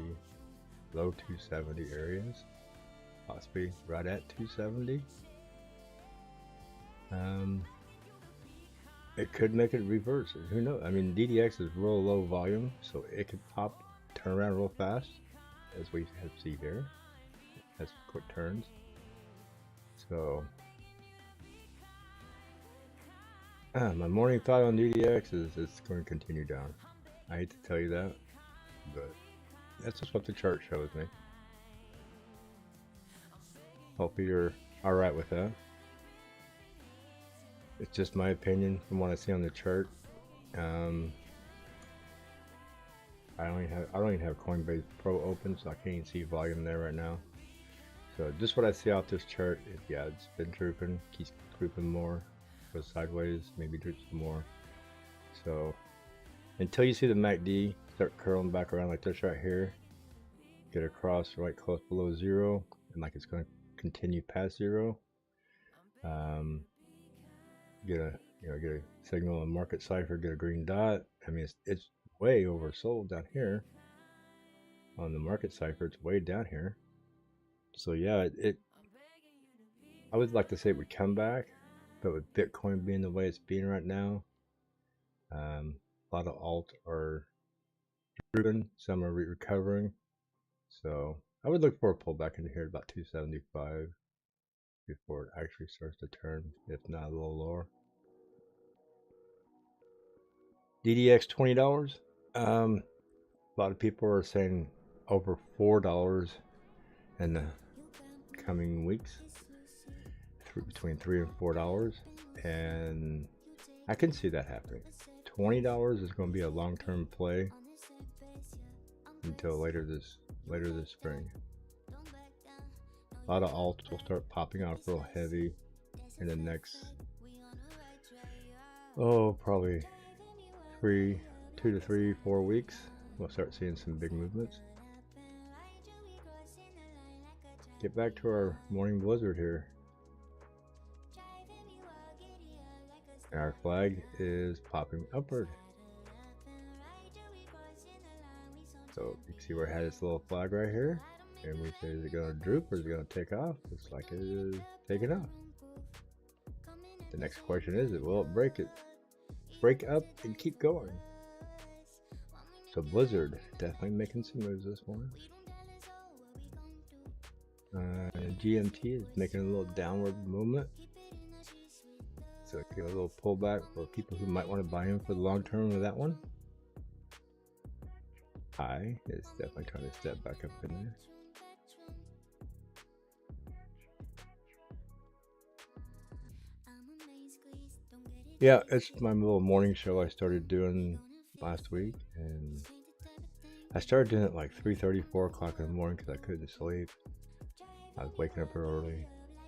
low 270 areas. Possibly right at 270. It could make it reverse. Who knows? I mean, DDX is real low volume, so it could pop, turn around real fast, as we see here. It has quick turns. So, my morning thought on DDX is it's going to continue down. I hate to tell you that, but that's just what the chart shows me. Hope you're alright with that. It's just my opinion from what I see on the chart. I don't even have CoinBase Pro open, so I can't even see volume there right now. So just what I see off this chart, yeah, it's been drooping, keeps drooping more, goes sideways, maybe droops some more. So until you see the MACD start curling back around like this right here, get across right close below 0, and like it's going to continue past 0. Get a signal on market cipher, get a green dot. I mean, it's way oversold down here on the market cipher. It's way down here. So yeah, I would like to say it would come back, but with Bitcoin being the way it's being right now, a lot of alt are driven, some are recovering. So I would look for a pullback into here at about 275 before it actually starts to turn, if not a little lower. DDX $20. A lot of people are saying over $4 in the coming weeks, between $3 and $4, and I can see that happening. $20 is going to be a long-term play until later this spring. A lot of alts will start popping off real heavy in the next, probably 2 to 3, 4 weeks. We'll start seeing some big movements. Get back to our morning blizzard here. And our flag is popping upward. So you can see where it had this little flag right here. And we say, is it going to droop or is it going to take off? Looks like it is taking off. The next question is, will it break it? Break up and keep going. So Blizzard definitely making some moves this morning. GMT is making a little downward movement. So get a little pullback for people who might want to buy in for the long term with that one. High is definitely trying to step back up in there. Yeah, it's my little morning show I started doing last week, and I started doing it like 3:30, 4 o'clock in the morning because I couldn't sleep. I was waking up early.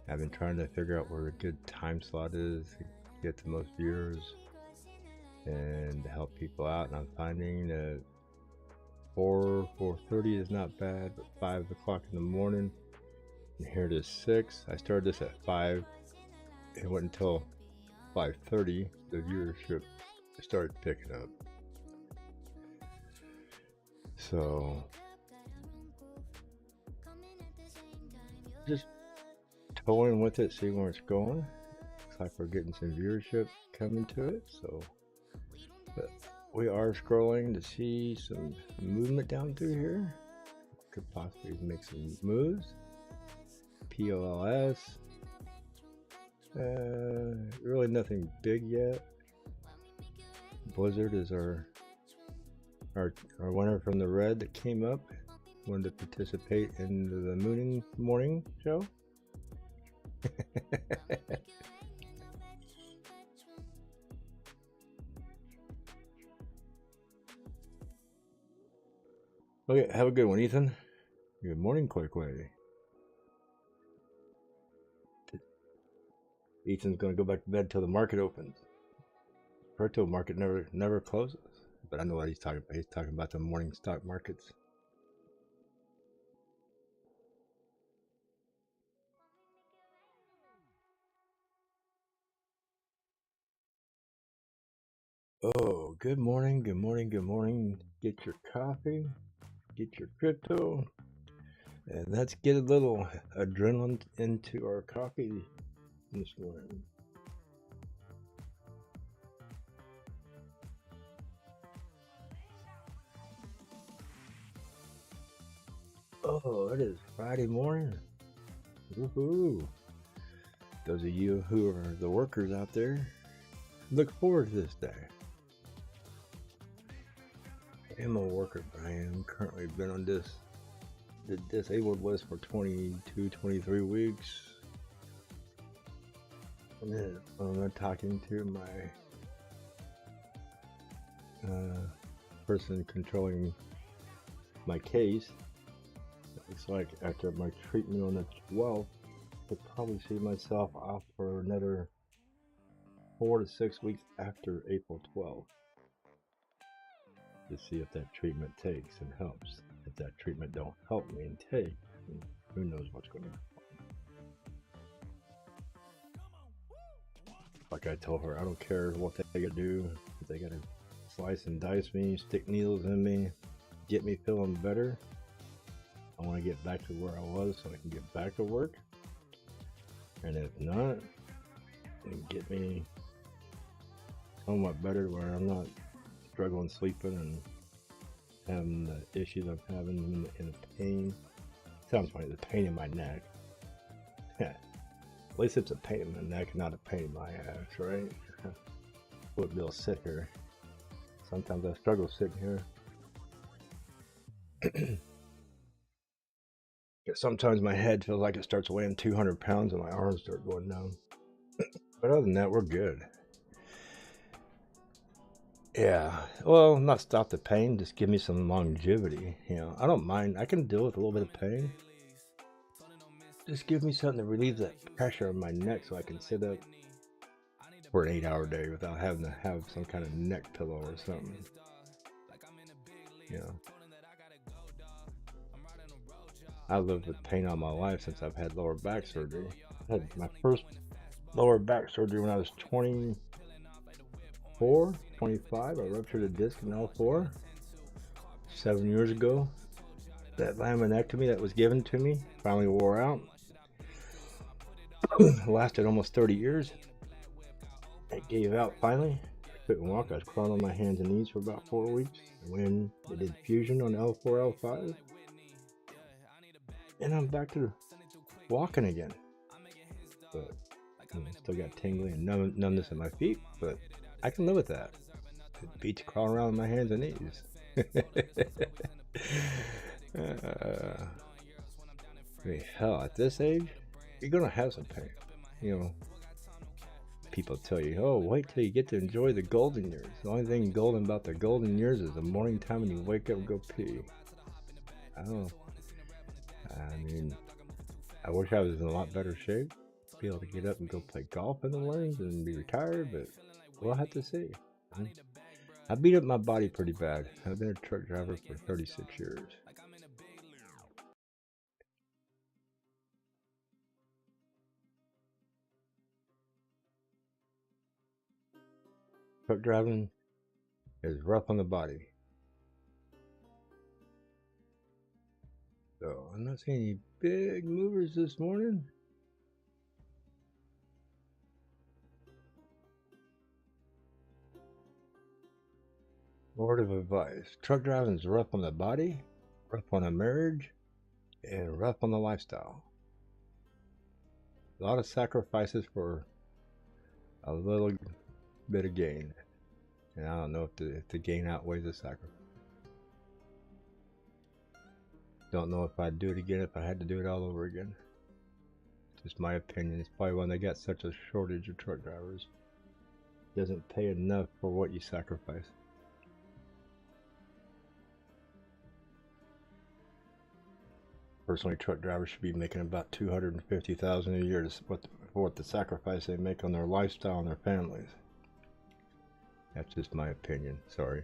I've been trying to figure out where a good time slot is to get the most viewers and to help people out, and I'm finding that 4:30 is not bad, but 5 o'clock in the morning, and here it is 6. I started this at 5. It went until 5:30, the viewership started picking up. So just toying with it, seeing where it's going. Looks like we're getting some viewership coming to it. So, but we are scrolling to see some movement down through here. Could possibly make some moves. POLS. Really nothing big yet. Blizzard is our winner from the red that came up. Wanted to participate in the morning show. Okay, have a good one, Ethan. Good morning, Quay. Ethan's gonna go back to bed till the market opens. Crypto market never closes. But I know what he's talking about. He's talking about the morning stock markets. Oh, good morning, good morning, good morning. Get your coffee, get your crypto, and let's get a little adrenaline into our coffee this morning. Oh, it is Friday morning. Woohoo! Those of you who are the workers out there, look forward to this day. I am a worker, but I am currently been on the disabled list for 23 weeks. And then I'm talking to my person controlling my case. It's like after my treatment on the 12th, I'll probably see myself off for another 4 to 6 weeks after April 12th to see if that treatment takes and helps. If that treatment don't help me and take, who knows what's going to happen. Like I told her, I don't care what they gotta do. If they gotta slice and dice me, stick needles in me, get me feeling better. I want to get back to where I was so I can get back to work. And if not, then get me somewhat better where I'm not struggling sleeping and having the issues I'm having in the pain. Sounds funny, the pain in my neck. At least it's a pain in my neck, not a pain in my ass, right? Wouldn't be able to sit here. Sometimes I struggle sitting here. Sometimes my head feels like it starts weighing 200 pounds and my arms start going down. But other than that, we're good. Yeah, well, not stop the pain, just give me some longevity. You know, I don't mind. I can deal with a little bit of pain. Just give me something to relieve that pressure on my neck so I can sit up for an 8-hour day without having to have some kind of neck pillow or something. You know, I've lived with pain all my life since I've had lower back surgery. I had my first lower back surgery when I was 25. I ruptured a disc in L4 7 years ago. That laminectomy that was given to me finally wore out. It lasted almost 30 years. It gave out finally. I couldn't walk. I was crawling on my hands and knees for about 4 weeks. When they did fusion on L4, L5. And I'm back to walking again. But still got tingling and numbness in my feet, but I can live with that. It beats crawling around with my hands and knees. I mean, hell, at this age, you're gonna have some pain. You know, people tell you, oh, wait till you get to enjoy the golden years. The only thing golden about the golden years is the morning time when you wake up and go pee. I don't know. I mean, I wish I was in a lot better shape. Be able to get up and go play golf in the mornings and be retired, but we'll have to see. I beat up my body pretty bad. I've been a truck driver for 36 years. Truck driving is rough on the body. So I'm not seeing any big movers this morning. Word of advice: truck driving is rough on the body, rough on a marriage, and rough on the lifestyle. A lot of sacrifices for a little bit of gain. And I don't know if the gain outweighs the sacrifice. Don't know if I'd do it again if I had to do it all over again. Just my opinion. It's probably when they got such a shortage of truck drivers. It doesn't pay enough for what you sacrifice. Personally, truck drivers should be making about $250,000 a year for what the sacrifice they make on their lifestyle and their families. That's just my opinion. Sorry.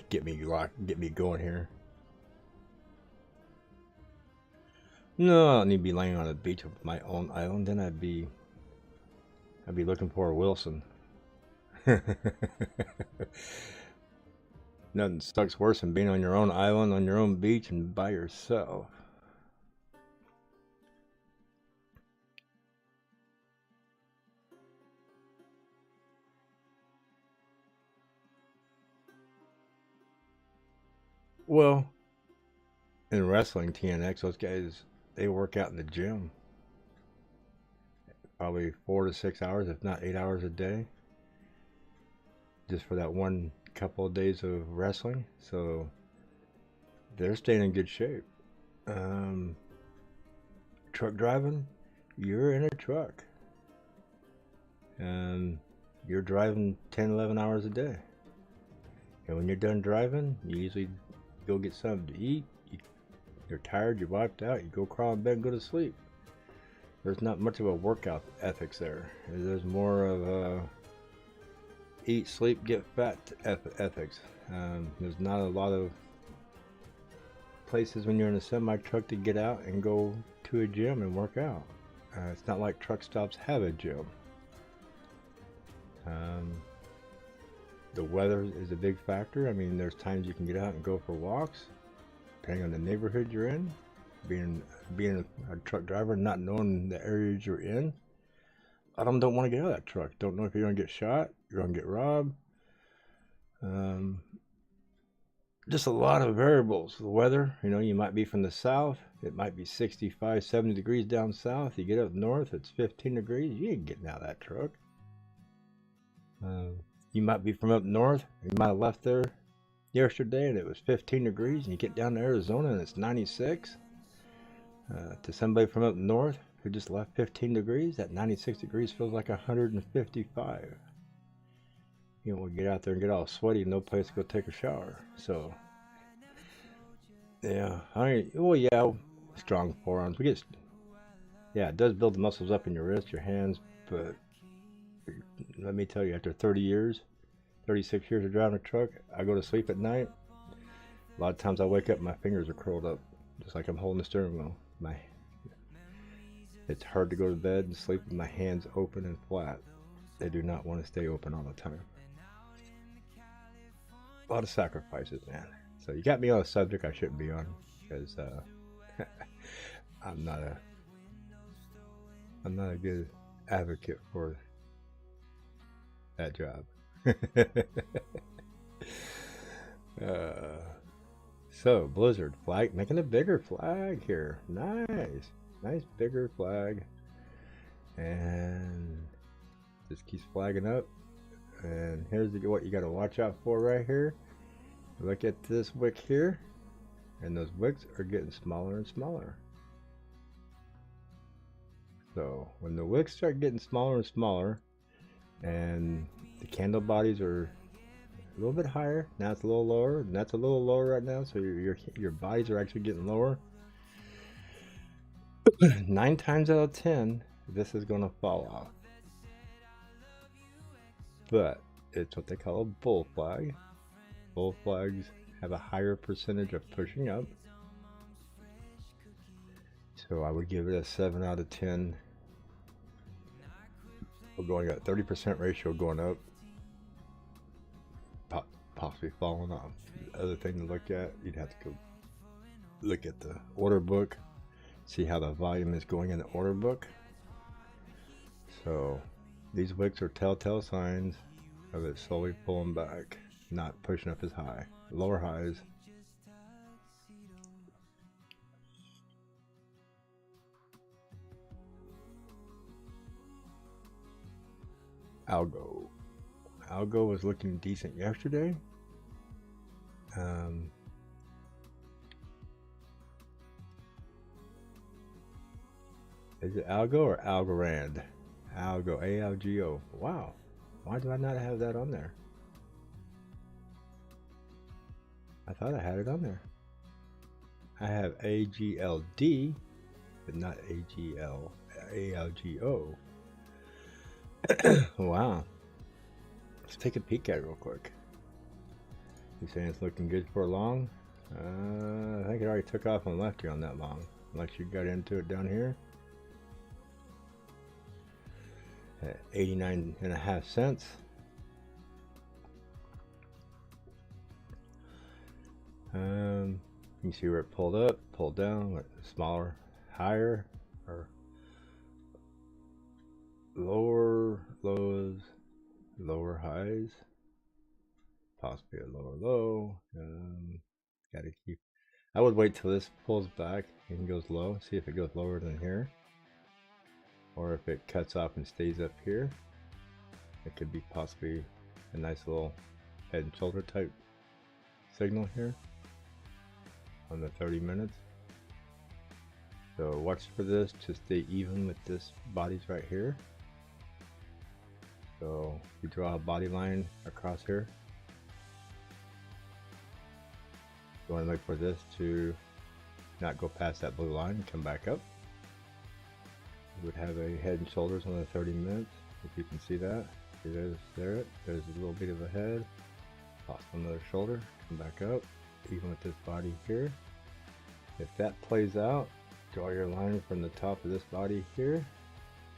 Get me going here. No, I don't need to be laying on the beach of my own island. Then I'd be looking for a Wilson. Nothing sucks worse than being on your own island, on your own beach, and by yourself. Well, in wrestling, TNX, those guys, they work out in the gym. Probably 4 to 6 hours, if not 8 hours a day. Just for that one couple of days of wrestling. So they're staying in good shape. Truck driving, you're in a truck. You're driving 10, 11 hours a day. And when you're done driving, you usually go get something to eat. You're tired, you're wiped out, you go crawl in bed and go to sleep. There's not much of a workout ethics there. There's more of eat, sleep, get fat ethics. There's not a lot of places when you're in a semi-truck to get out and go to a gym and work out. It's not like truck stops have a gym. The weather is a big factor. I mean, there's times you can get out and go for walks, depending on the neighborhood you're in. Being a truck driver, not knowing the areas you're in, a lot of them don't want to get out of that truck. Don't know if you're going to get shot, you're going to get robbed. Just a lot of variables. The weather, you might be from the south. It might be 65, 70 degrees down south. You get up north, it's 15 degrees. You ain't getting out of that truck. You might be from up north. You might have left there yesterday and it was 15 degrees. And you get down to Arizona and it's 96. To somebody from up north who just left 15 degrees, that 96 degrees feels like 155. We get out there and get all sweaty and no place to go take a shower. So, yeah, strong forearms. It does build the muscles up in your wrist, your hands, but let me tell you, after 36 years of driving a truck, I go to sleep at night. A lot of times I wake up and my fingers are curled up, just like I'm holding the steering wheel. It's hard to go to bed and sleep with my hands open and flat. They do not want to stay open all the time. A lot of sacrifices, man. So you got me on a subject I shouldn't be on, because I'm not a good advocate for that job. So Blizzard flag, making a bigger flag here. Nice bigger flag, and just keeps flagging up. And here's what you got to watch out for right here. Look at this wick here, and those wicks are getting smaller and smaller. So when the wicks start getting smaller and smaller, and the candle bodies are a little bit higher, now it's a little lower, and that's a little lower right now, so your bodies are actually getting lower. 9 times out of 10, this is going to fall off. But it's what they call a bull flag. Bull flags have a higher percentage of pushing up. So I would give it a 7 out of 10 We're going at 30% ratio going up, possibly falling off. The other thing to look at, you'd have to go look at the order book, see how the volume is going in the order book. So these wicks are telltale signs of it slowly pulling back, not pushing up as high. Lower highs. Algo was looking decent yesterday. Is it Algo or Algorand? Algo, A-L-G-O. Wow. Why do I not have that on there? I thought I had it on there. I have A-G-L-D, but not A-G-L-A-L-G-O. Wow. Let's take a peek at it real quick. You saying it's looking good for a long? I think it already took off and left you on that long. Unless you got into it down here. At 89.5 cents. You can see where it pulled up, pulled down, went smaller, higher, or lower lows, lower highs, possibly a lower low. Gotta keep. I would wait till this pulls back and goes low, see if it goes lower than here, or if it cuts off and stays up here. It could be possibly a nice little head and shoulder type signal here on the 30 minutes. So watch for this to stay even with this bodies right here. So you draw a body line across here. You want to look for this to not go past that blue line and come back up. You would have a head and shoulders on the 30 minutes, if you can see that. See, there's a little bit of a head, toss another shoulder, come back up, even with this body here. If that plays out, draw your line from the top of this body here,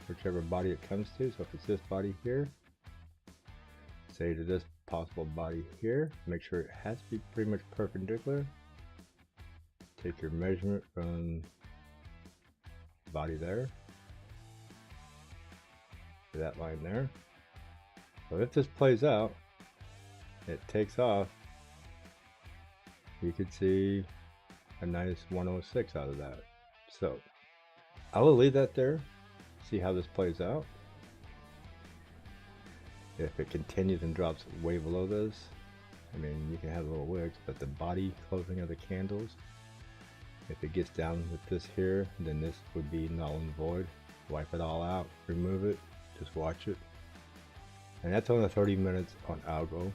whichever body it comes to. So if it's this body here, say to this possible body here, make sure it has to be pretty much perpendicular. Take your measurement from the body there to that line there. So if this plays out, it takes off, you could see a nice 106 out of that. So I will leave that there, see how this plays out. If it continues and drops way below this, I mean, you can have little wicks, but the body closing of the candles, if it gets down with this here, then this would be null and void. Wipe it all out, remove it, just watch it. And that's on the 30 minutes on Algo.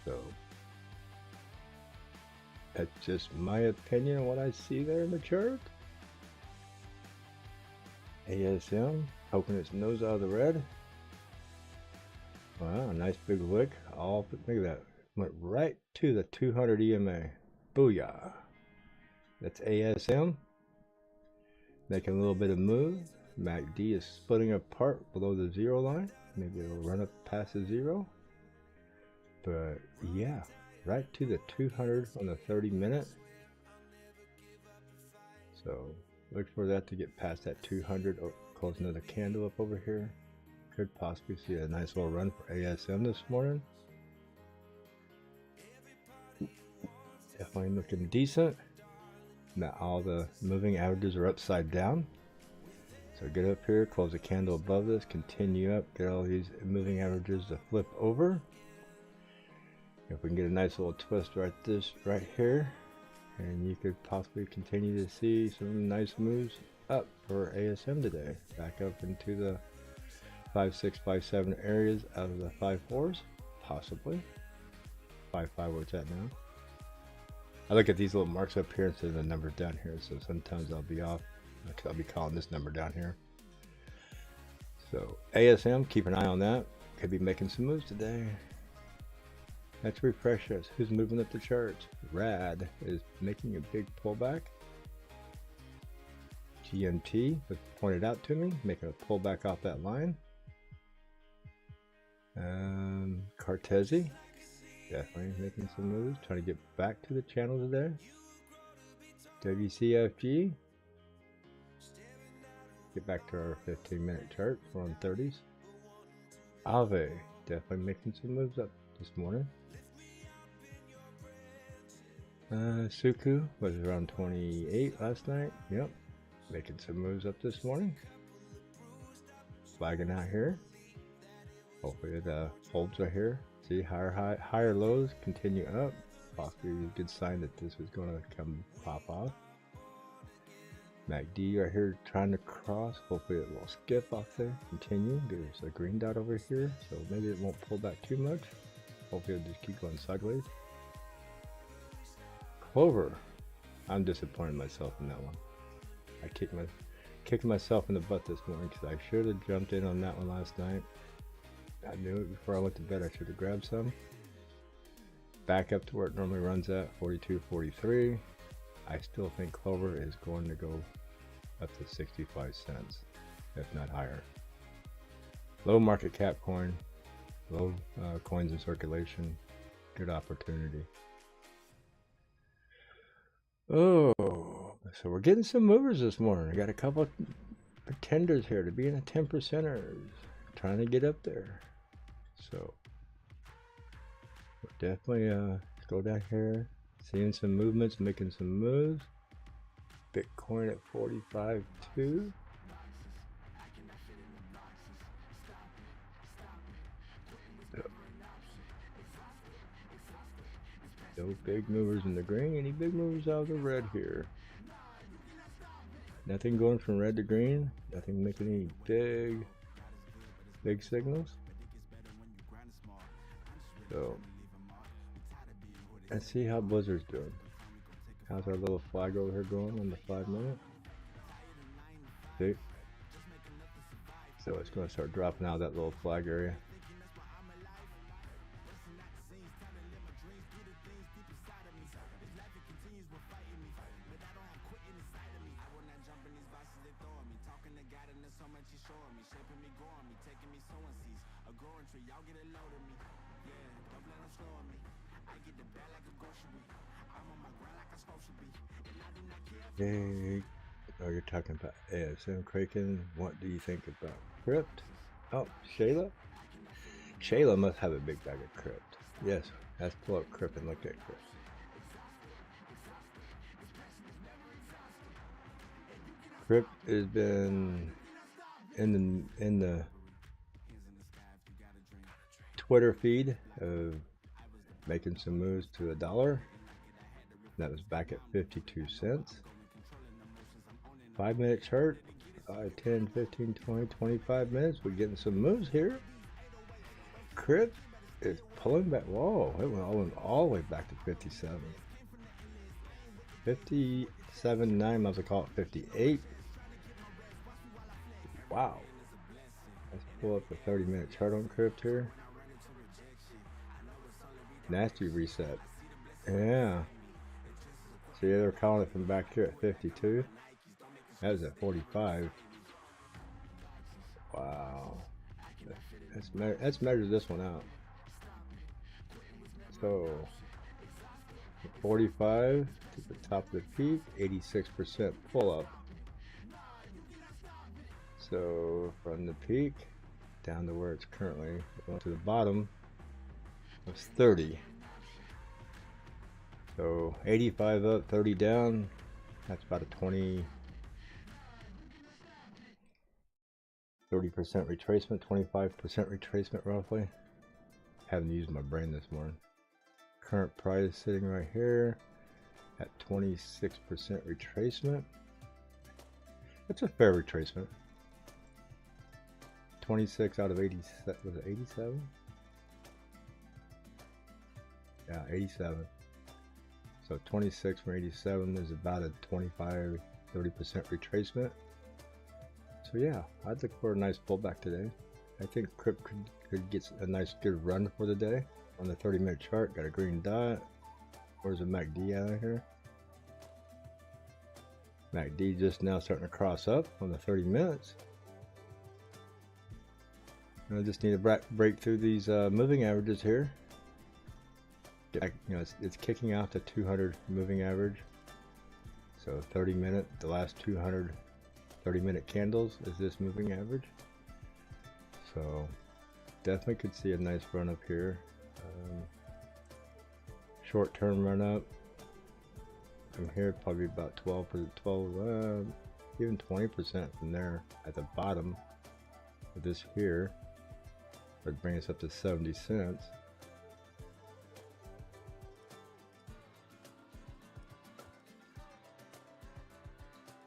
So that's just my opinion on what I see there in the chart. ASM poking its nose out of the red. Wow, nice big wick. Look at that. Went right to the 200 EMA. Booyah. That's ASM. Making a little bit of move. MACD is splitting apart below the zero line. Maybe it'll run up past the zero. But yeah, right to the 200 on the 30 minute. So look for that to get past that 200, or close another candle up over here. Could possibly see a nice little run for ASM this morning. Definitely looking decent. Now all the moving averages are upside down. So get up here, close the candle above this, continue up, get all these moving averages to flip over. If we can get a nice little twist right here, and you could possibly continue to see some nice moves up for ASM today. Back up into the 5.6, 5.7 areas out of the 5.4s, possibly. 5.5 where it's at now. I look at these little marks up here instead of the numbers down here, so sometimes I'll be off. I'll be calling this number down here. So ASM, keep an eye on that. Could be making some moves today. Let's refresh this. Who's moving up the charts? Rad is making a big pullback. GMT was pointed out to me, making a pullback off that line. Cartesi, definitely making some moves, trying to get back to the channel today. WCFG, get back to our 15-minute chart. We're on 30s. Ave, definitely making some moves up this morning. Suku was around 28 last night. Yep, making some moves up this morning. Flagging out here. Hopefully it holds right here. See, higher lows continue up. Possibly a good sign that this was going to come pop off. MACD right here trying to cross. Hopefully it will skip off there. Continue. There's a green dot over here, so maybe it won't pull back too much. Hopefully it'll just keep going sideways. Clover. I'm disappointed in myself in that one. I kicked myself in the butt this morning because I should have jumped in on that one last night. I knew it before I went to bed. I should have grabbed some. Back up to where it normally runs at, 42.43. I still think Clover is going to go up to 65 cents, if not higher. Low market cap coin, low coins in circulation, good opportunity. Oh, so we're getting some movers this morning. I got a couple of pretenders here to be in the 10%ers, trying to get up there. So we're definitely let's go down here, seeing some movements, making some moves. Bitcoin at 45.2. No big movers in the green. Any big movers out of the red here? Nothing going from red to green. Nothing making any big signals. So let's see how Blizzard's doing. How's our little flag over here going on the 5-minute? See? So it's going to start dropping out of that little flag area. Hey, oh, you're talking about ASM Kraken. What do you think about Crypt? Oh, Shayla? Shayla must have a big bag of Crypt. Yes, let's pull up Crypt and look at Crypt. Crypt has been in the Twitter feed of making some moves to $1. That was back at 52 cents. 5-minute chart, 5, 10, 15, 20, 25 minutes. We're getting some moves here. Crypt is pulling back. Whoa, it went all the way back to 57. 57.9, I was gonna call it 58. Wow. Let's pull up the 30-minute chart on Crypt here. Nasty reset. Yeah. See, they're calling it from back here at 52. That was at 45. Wow. Let's measure this one out. So, 45 to the top of the peak, 86% pull up. So, from the peak down to where it's currently, going to the bottom, was 30. So 85 up, 30 down. That's about a 30% retracement, 25% retracement roughly. Haven't used my brain this morning. Current price sitting right here at 26% retracement. That's a fair retracement. 26 out of 87. Was it 87? Yeah, 87. So 26 from 87 is about a 25-30% retracement. So yeah, I'd look for a nice pullback today. I think Crypt could get a nice good run for the day. On the 30-minute chart, got a green dot. Where's the MACD out of here? MACD just now starting to cross up on the 30 minutes. I just need to break through these moving averages here. You know, it's kicking out the 200 moving average. So 30-minute, the last 200 30-minute candles is this moving average. So definitely could see a nice run up here. Short-term run up from here, probably about 12, even 20% from there at the bottom of this here. Would bring us up to 70 cents.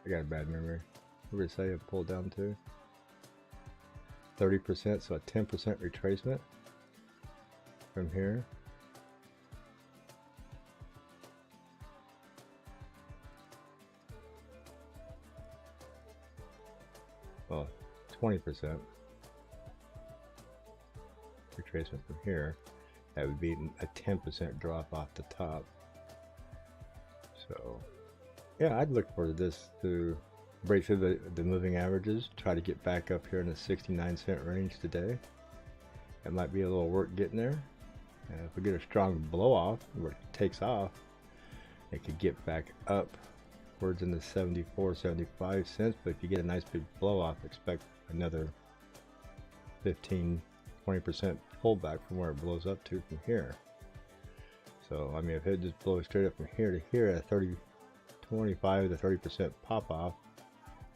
I got a bad memory. What did I say I pulled down to? 30%, so a 10% retracement from here. Well, 20% retracement from here. That would be a 10% drop off the top. So yeah, I'd look for this to break through the moving averages, try to get back up here in the 69-cent range today. It might be a little work getting there. If we get a strong blow off where it takes off, it could get back up towards in the 74, 75 cents. But if you get a nice big blow off, expect another 15, 20% pullback from where it blows up to from here. So I mean, if it just blows straight up from here to here at 25 to 30% pop off,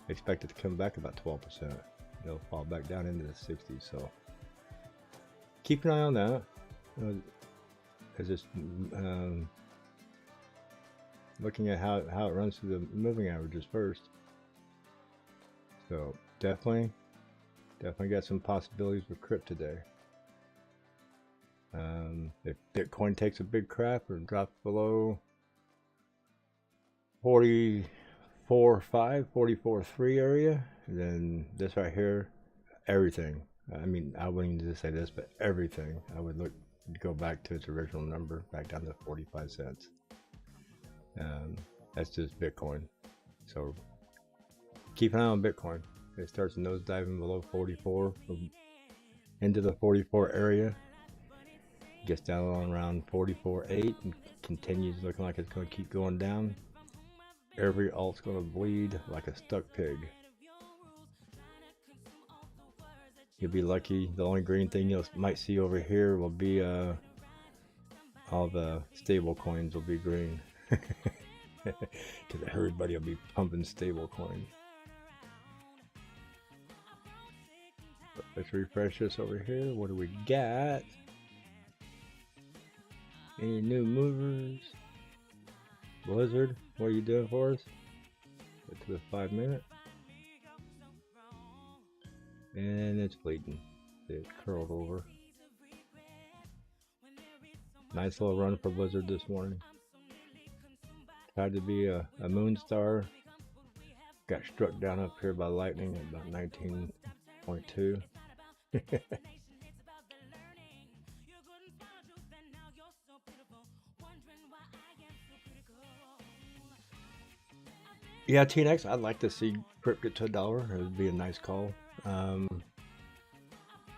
expect it to come back about 12%. It'll fall back down into the 60s. So keep an eye on that. It's just looking at how it runs through the moving averages first. So definitely got some possibilities with crypto today. If Bitcoin takes a big crap or drops below 44.5, 44.3 area, then this right here, everything. I mean, I wouldn't even just say this, but everything. I would look to go back to its original number, back down to 45 cents. That's just Bitcoin. So keep an eye on Bitcoin. If it starts nosediving below 44, into the 44 area, gets down on around 44.8 and continues looking like it's going to keep going down. Every alt's going to bleed like a stuck pig. You'll be lucky. The only green thing you might see over here will be all the stable coins will be green. Because everybody will be pumping stable coins. Let's refresh this over here. What do we got? Any new movers? Blizzard, what are you doing for us? Get to the 5 minute. And it's bleeding. It curled over. Nice little run for Blizzard this morning. Tried to be a moon star. Got struck down up here by lightning at about 19.2. Yeah, TNX, I'd like to see crypto to $1. It would be a nice call.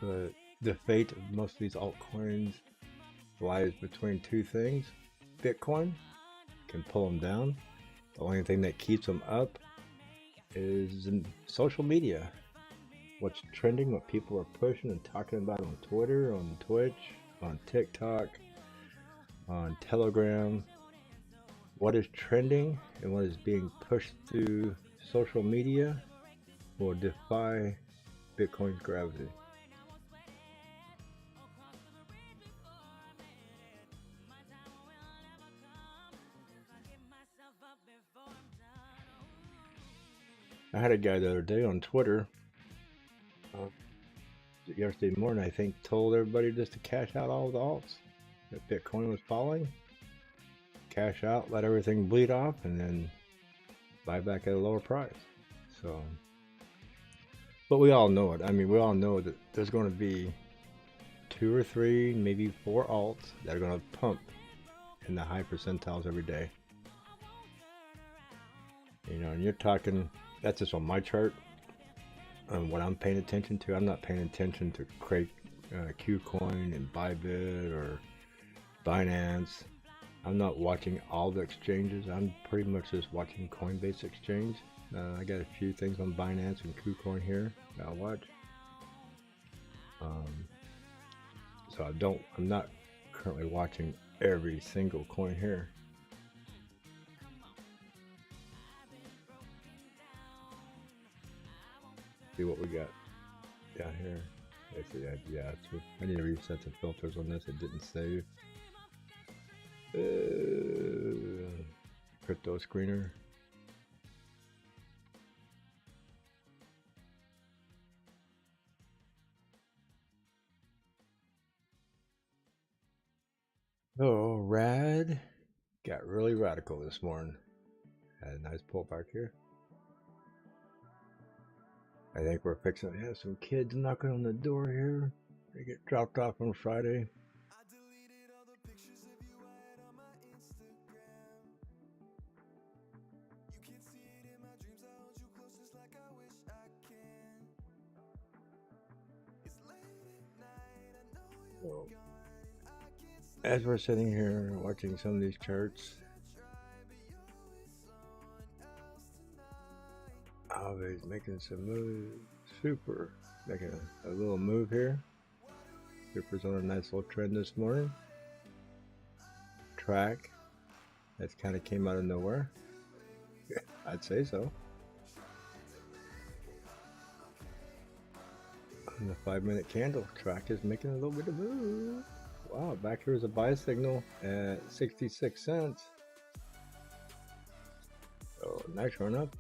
But the fate of most of these altcoins lies between two things. Bitcoin can pull them down. The only thing that keeps them up is in social media. What's trending, what people are pushing and talking about on Twitter, on Twitch, on TikTok, on Telegram. What is trending and what is being pushed through social media will defy Bitcoin's gravity. I had a guy the other day on Twitter, yesterday morning, I think, told everybody just to cash out all the alts. That Bitcoin was falling. Cash out, let everything bleed off, and then buy back at a lower price. So, but we all know it. I mean, we all know that there's going to be 2 or 3, maybe 4 alts that are going to pump in the high percentiles every day. You know, and you're talking, that's just on my chart. And what I'm paying attention to, I'm not paying attention to Qcoin and Bybit or Binance. I'm not watching all the exchanges. I'm pretty much just watching CoinBase Exchange. I got a few things on Binance and KuCoin here that I'll watch. So I'm not currently watching every single coin here. See what we got down here. Let's see, yeah, I need to reset the filters on this. It didn't save. Crypto screener. Oh, rad. Got really radical this morning. Had a nice pullback here. I think we're fixing to have some kids knocking on the door here. They get dropped off on Friday. So, as we're sitting here watching some of these charts, Always making some moves. Super making a little move here. Super's on a nice little trend this morning. Track. That's kind of came out of nowhere. I'd say so. On the 5-minute candle, track is making a little bit of move. Wow, back here is a buy signal at 66 cents. Oh, nice run up.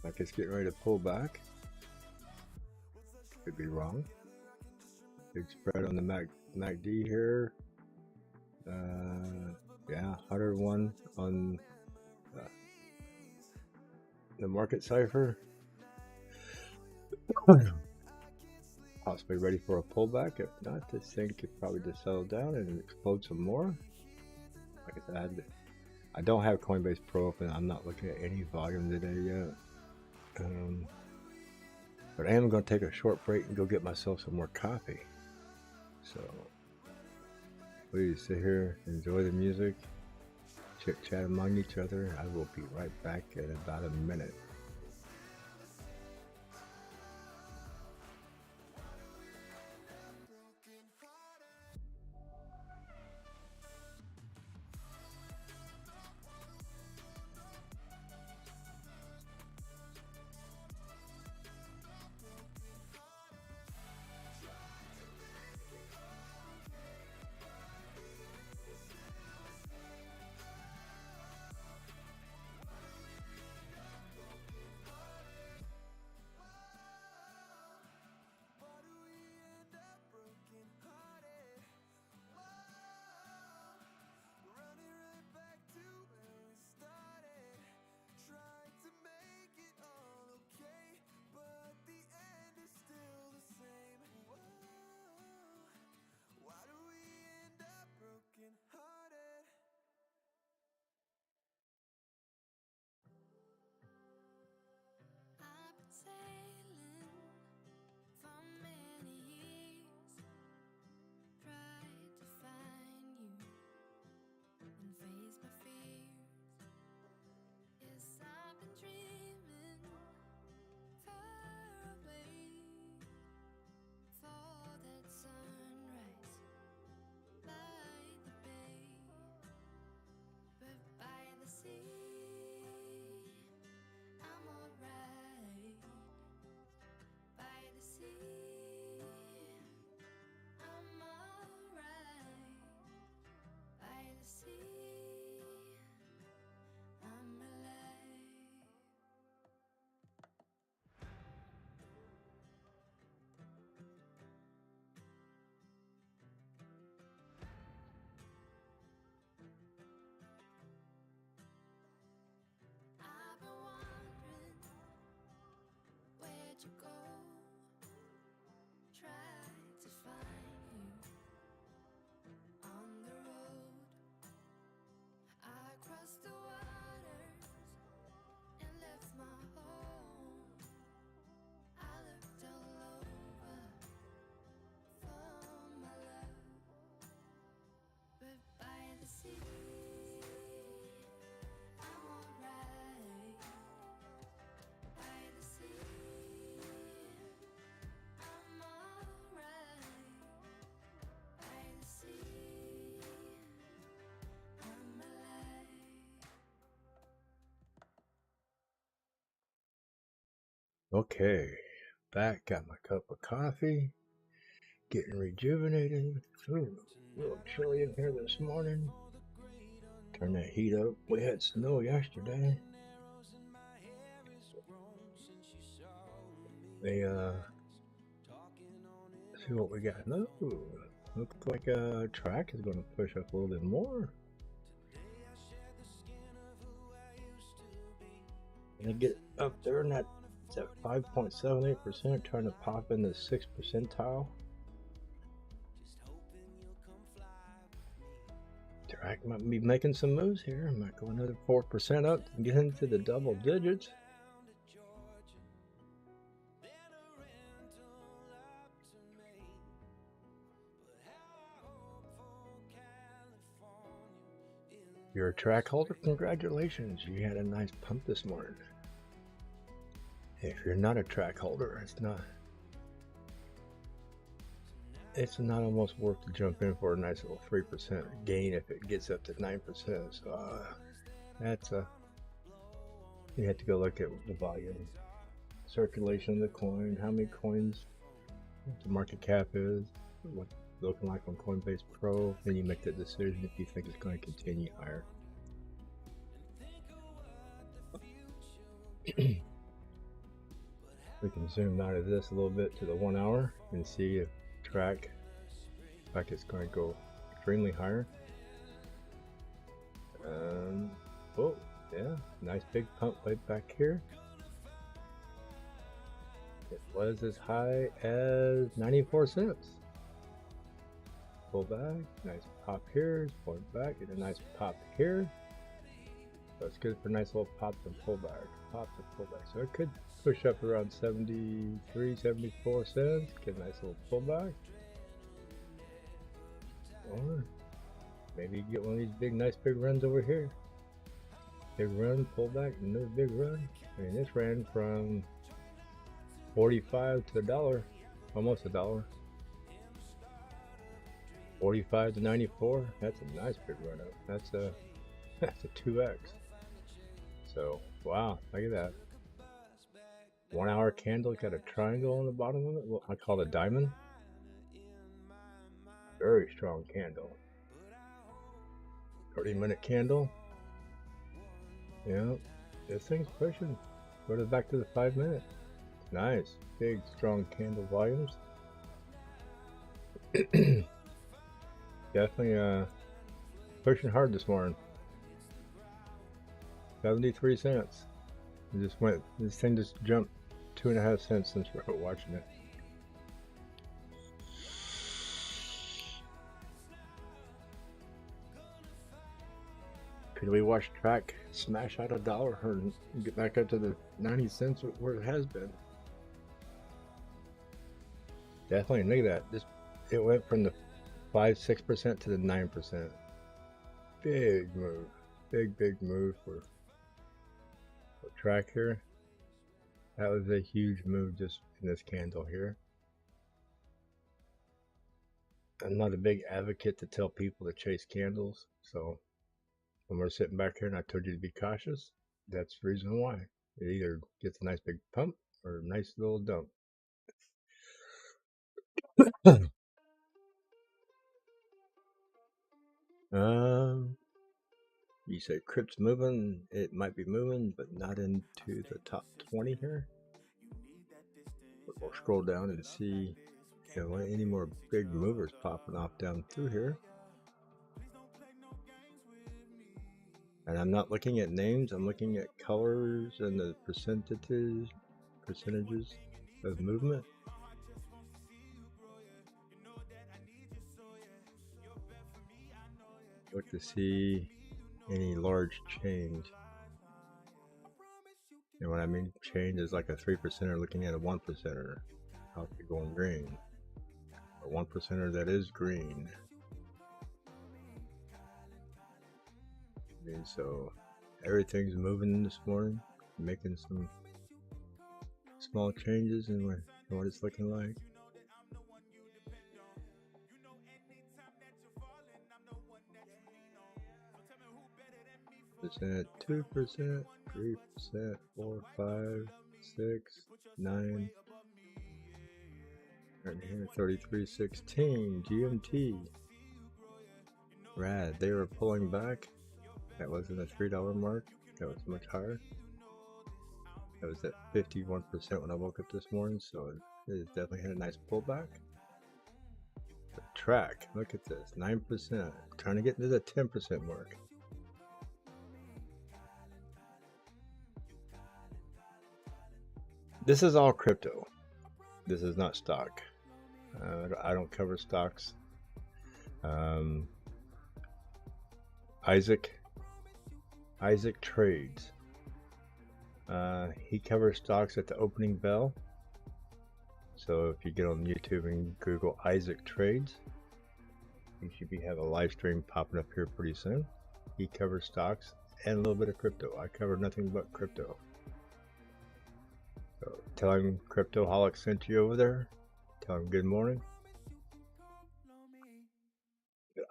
Like it's getting ready to pull back. Could be wrong. Big spread on the MACD here. Yeah, 101 on the market cipher. Possibly ready for a pullback. If not, this thing could probably just settle down and explode some more. Like I said, I don't have Coinbase Pro open. I'm not looking at any volume today yet. But I am going to take a short break and go get myself some more coffee. So please sit here, enjoy the music, chit chat among each other. I will be right back in about a minute. Okay, back, got my cup of coffee, getting rejuvenated. Ooh, a little chilly in here this morning. Turn that heat up. We had snow yesterday. They see what we got. No, looks like track is going to push up a little bit more. And they get up there, and it's at 5.78%, trying to pop in the 6th percentile. Track might be making some moves here. Might go another 4% up and get into the double digits. You're a track holder, congratulations. You had a nice pump this morning. If you're not a track holder, it's not almost worth to jump in for a nice little 3% gain if it gets up to 9%. So that's you have to go look at the volume, circulation of the coin, how many coins, what the market cap is, what it's looking like on CoinBase Pro. Then you make that decision if you think it's going to continue higher. We can zoom out of this a little bit to the 1 hour and see if track like it's going to go extremely higher. Oh yeah, nice big pump right back here. It was as high as 94 cents. Pull back, nice pop here, pull back, get a nice pop here. So it's good for nice little pops and pullback, pops and pullback. So it could push up around 73, 74 cents, get a nice little pullback. Or maybe you get one of these big, nice big runs over here. Big run, pullback, another big run. I mean, this ran from 45 to $1, almost $1. 45 to 94. That's a nice big run up. That's a 2x. So wow, look at that. 1 hour candle, got a triangle on the bottom of it. What I call a diamond. Very strong candle. 30-minute candle. Yeah, this thing's pushing. Go back to the 5-minute. Nice, big, strong candle volumes. Definitely pushing hard this morning. 73 cents. It just went. This thing just jumped 2.5 cents since we're watching it. Could we watch track smash out $1 or get back up to the 90 cents where it has been? Definitely, look at that. It went from the 5-6% to the 9%. Big move, big move for track here. That was a huge move just in this candle here. I'm not a big advocate to tell people to chase candles, so when we're sitting back here and I told you to be cautious, that's the reason why. It either gets a nice big pump or a nice little dump. You say crypt's moving, it might be moving, but not into the top 20 here. But we'll scroll down and see any more big movers popping off down through here. And I'm not looking at names, I'm looking at colors and the percentages of movement. Look to see any large change. And when I mean change is like a 3%er looking at a 1%er. How you're going green. A 1%er that is green. And so everything's moving this morning, making some small changes in what it's looking like. Percent, 2%, 3%, 4, 5. 6, 9, right here, 33.16 GMT. Rad. They were pulling back. That wasn't a $3 mark. That was much higher. That was at 51% when I woke up this morning, so it definitely had a nice pullback. The track, look at this, 9%. Trying to get into the 10% mark. This is all crypto. This is not stock. I don't cover stocks. Isaac trades. He covers stocks at the opening bell. So if you get on YouTube and Google Isaac Trades, you should have a live stream popping up here pretty soon. He covers stocks and a little bit of crypto. I cover nothing but crypto. So tell him Cryptoholics sent you over there. Tell him good morning.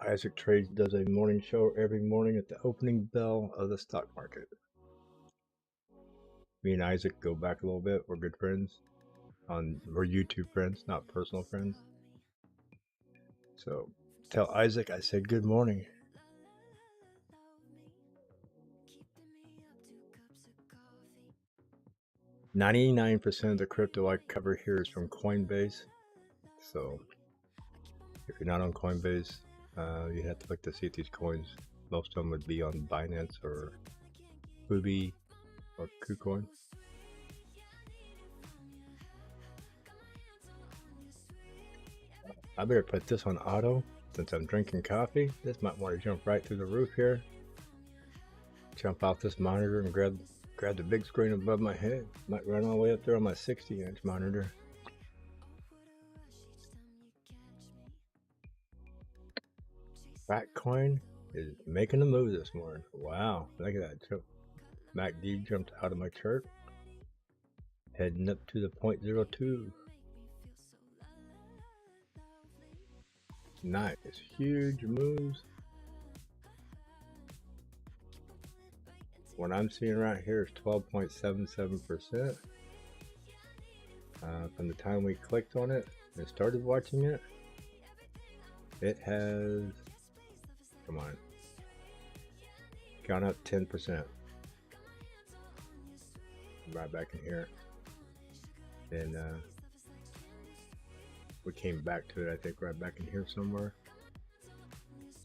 Isaac Trades does a morning show every morning at the opening bell of the stock market. Me and Isaac go back a little bit. We're good friends. We're YouTube friends, not personal friends. So tell Isaac I said good morning. .99% of the crypto I cover here is from CoinBase. So if you're not on CoinBase, you have to look to see if these coins, most of them would be on Binance or Huobi or KuCoin. I better put this on auto since I'm drinking coffee. This might want to jump right through the roof here. Jump off this monitor and grab the big screen above my head. Might run all the way up there on my 60-inch monitor. Bitcoin is making a move this morning. Wow, look at that. MACD jumped out of my chart. Heading up to the 0.02. Nice, huge moves. What I'm seeing right here is 12.77%. From the time we clicked on it and started watching it, it has, come on, gone up 10%. Right back in here. And we came back to it, I think, right back in here somewhere.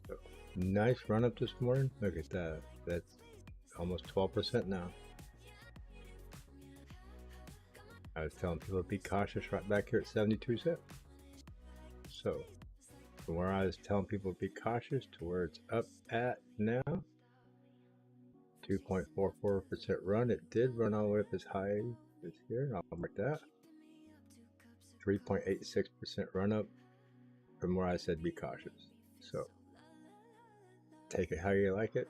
So, nice run up this morning. Look at that. That's almost 12% now. I was telling people to be cautious right back here at 72 cents. So, from where I was telling people to be cautious to where it's up at now, 2.44% run. It did run all the way up as high as here. I'll mark that. 3.86% run up from where I said be cautious. So take it how you like it.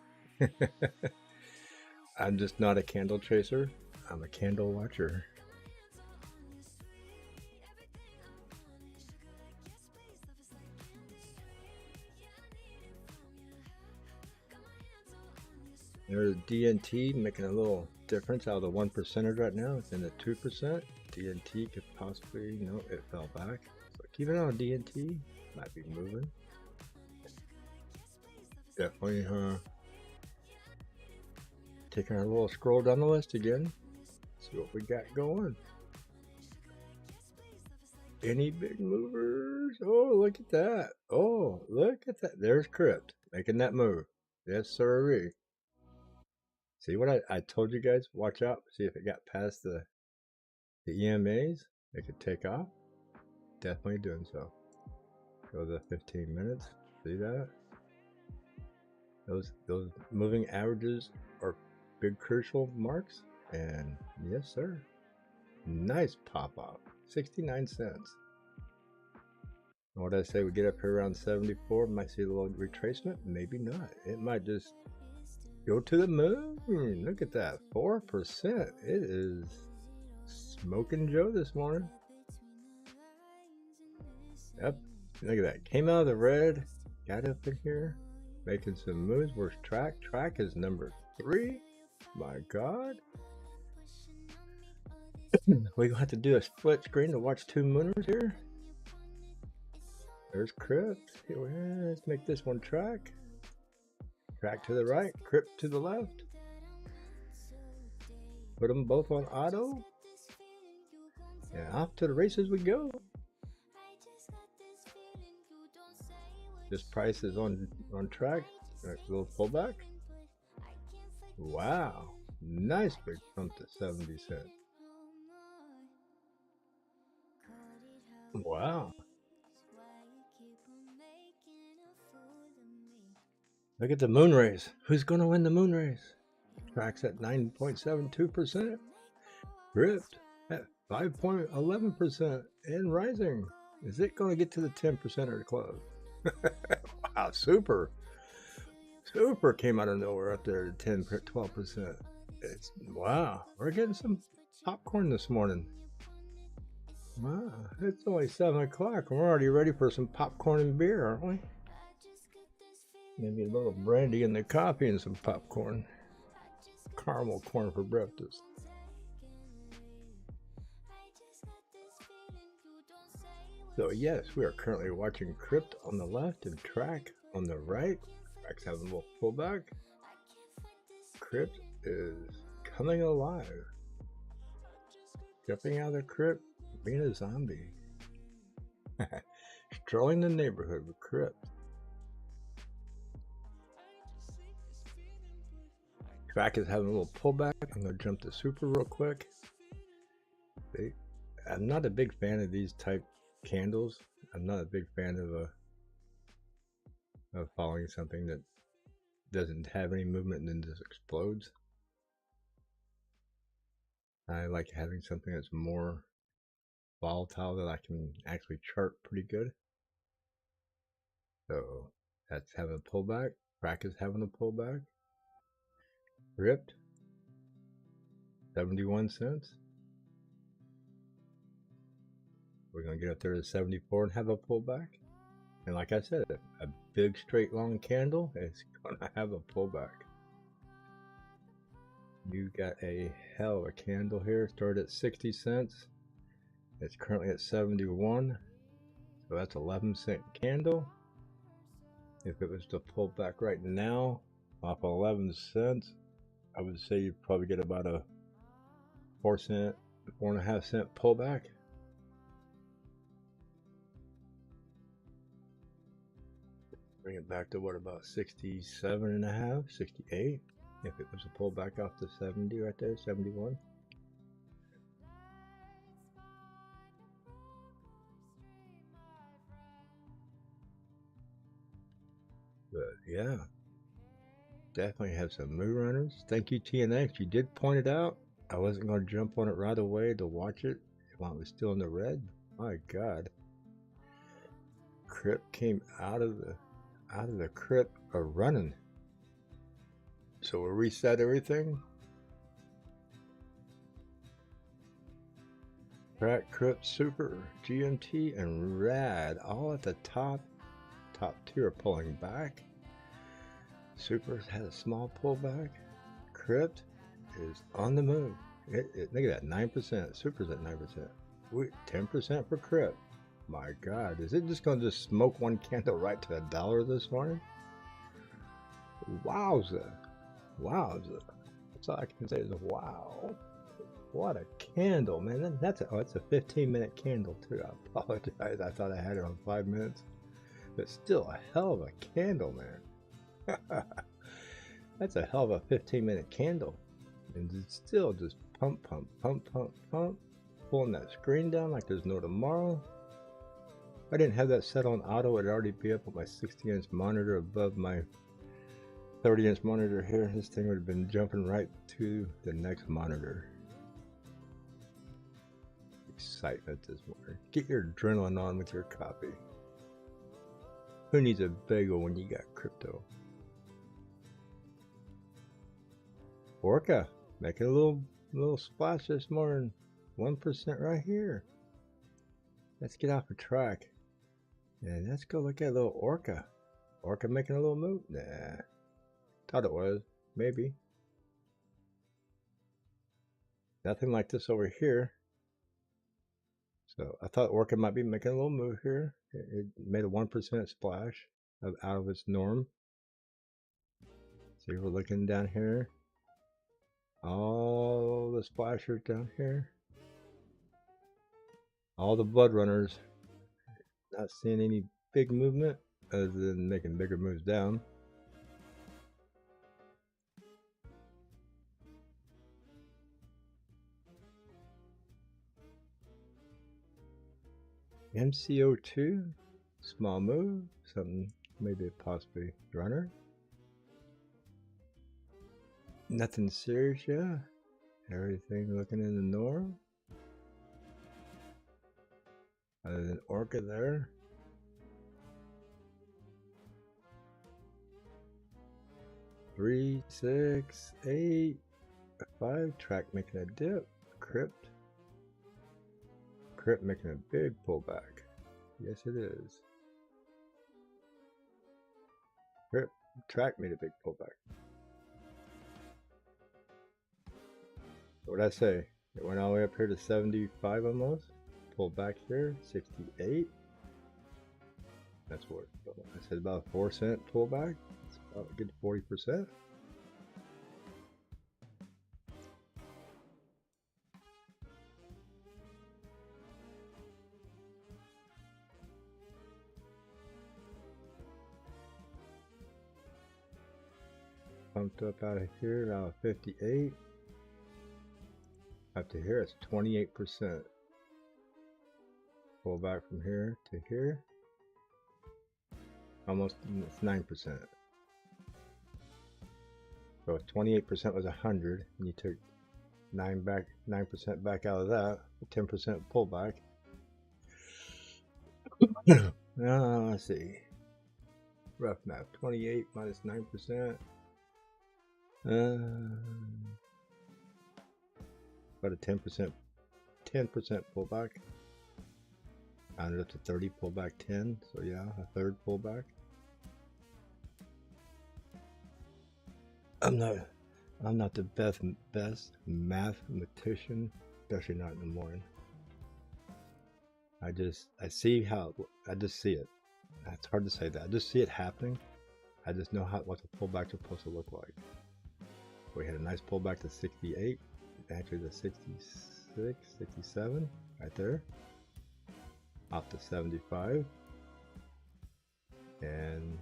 I'm just not a candle chaser. I'm a candle watcher. There's DNT making a little difference out of the 1%ers right now. It's in the 2%. DNT could possibly, no, it fell back. So keep an eye on DNT. Might be moving. Definitely taking our little scroll down the list again. See what we got going. Any big movers? Oh, look at that. Oh, look at that. There's Crypt making that move. Yes, sir. See what I told you guys? Watch out. See if it got past the EMAs. It could take off. Definitely doing so. Go to the 15 minutes. See that? Those moving averages are big crucial marks. And yes, sir. Nice pop off. 69 cents. And what I say, we get up here around 74. Might see a little retracement. Maybe not. It might just go to the moon. Look at that. 4%. It is smoking Joe this morning. Yep. Look at that. Came out of the red. Got up in here. Making some moves. Where's track? Track is number 3. My God. We're gonna have to do a split screen to watch two mooners here. There's Crypt. Let's make this one track. Track to the right, Crypt to the left. Put them both on auto. And off to the races we go. This price is on track. A little pullback. Wow. Nice big jump to 70 cents. Wow. Look at the moon race. Who's going to win the moon race? Track's at 9.72%. Crypt at 5.11% and rising. Is it going to get to the 10% or close? Wow, super came out of nowhere up there at 10, 12%. Wow, we're getting some popcorn this morning. Wow, it's only 7 o'clock and we're already ready for some popcorn and beer, aren't we? Maybe a little brandy in the coffee and some popcorn. Caramel corn for breakfast. So yes, we are currently watching Crypt on the left and Track on the right. Track's having a little pullback. Crypt is coming alive. Jumping out of the Crypt, being a zombie. Strolling the neighborhood with Crypt. Track is having a little pullback. I'm going to jump to Super real quick. I'm not a big fan of these type candles. I'm not a big fan of following something that doesn't have any movement and then just explodes. I like having something that's more volatile that I can actually chart pretty good. So that's having a pullback. Track is having a pullback. Ripped 71 cents. We're going to get up there to 74 and have a pullback. And like I said, a big straight long candle is going to have a pullback. You got a hell of a candle here. Started at 60 cents. It's currently at 71. So that's 11-cent candle. If it was to pull back right now off 11 cents, I would say you'd probably get about a 4.5 cent pullback. Bring it back to what, about 67.5, 68? If it was a pullback off the 70 right there, 71. But yeah, definitely have some moon runners. Thank you, TNX. You did point it out. I wasn't going to jump on it right away to watch it while it was still in the red. My God. Crypt came out of the crypt running. So we'll reset everything. Track, Crypt, Super, GMT, and Rad all at the top. Top two are pulling back. Super's had a small pullback. Crypt is on the move. Look at that, 9%. Super's at 9%. 10% for Crypt. My God, is it just going to just smoke one candle right to $1 this morning? Wowza. Wowza. That's all I can say is wow. What a candle, man. That's a 15-minute candle too. I apologize. I thought I had it on 5 minutes. But still a hell of a candle, man. That's a hell of a 15-minute candle. And it's still just pump, pump, pump, pump, pump. Pulling that screen down like there's no tomorrow. If I didn't have that set on auto, it'd already be up with my 60-inch monitor above my 30-inch monitor here. This thing would have been jumping right to the next monitor. Excitement this morning. Get your adrenaline on with your coffee. Who needs a bagel when you got crypto? Orca making a little splash this morning. 1% right here. Let's get off the track. And let's go look at a little Orca. Orca making a little move? Nah. Thought it was. Maybe. Nothing like this over here. So I thought Orca might be making a little move here. It made a 1% splash out of its norm. See, we're looking down here. All the splashers down here. All the blood runners. Not seeing any big movement other than making bigger moves down. MCO2, small move, something maybe possibly runner. Nothing serious, yeah. Everything looking in the norm. Other than Orca there. Three, 6, 8, 5. Track making a dip. Crypt making a big pullback. Yes, it is. Track made a big pullback. What did I say? It went all the way up here to 75 almost. Pulled back here, 68. That's what I said, about a 4-cent pullback. It's about a good 40%. Pumped up out of here, now 58. Up to here, it's 28%. Pull back from here to here. Almost, it's 9%. So if 28% was 100, and you took 9% back out of that, 10% pullback. Let's see. Rough math, 28 minus 9%. About a 10% pullback. Rounded up to 30, pullback 10. So yeah, a third pullback. I'm not the best mathematician, especially not in the morning. I just see it. It's hard to say that. I just see it happening. I just know what the pullbacks are supposed to look like. We had a nice pullback to 68, actually to 66, 67, right there. Off to 75. And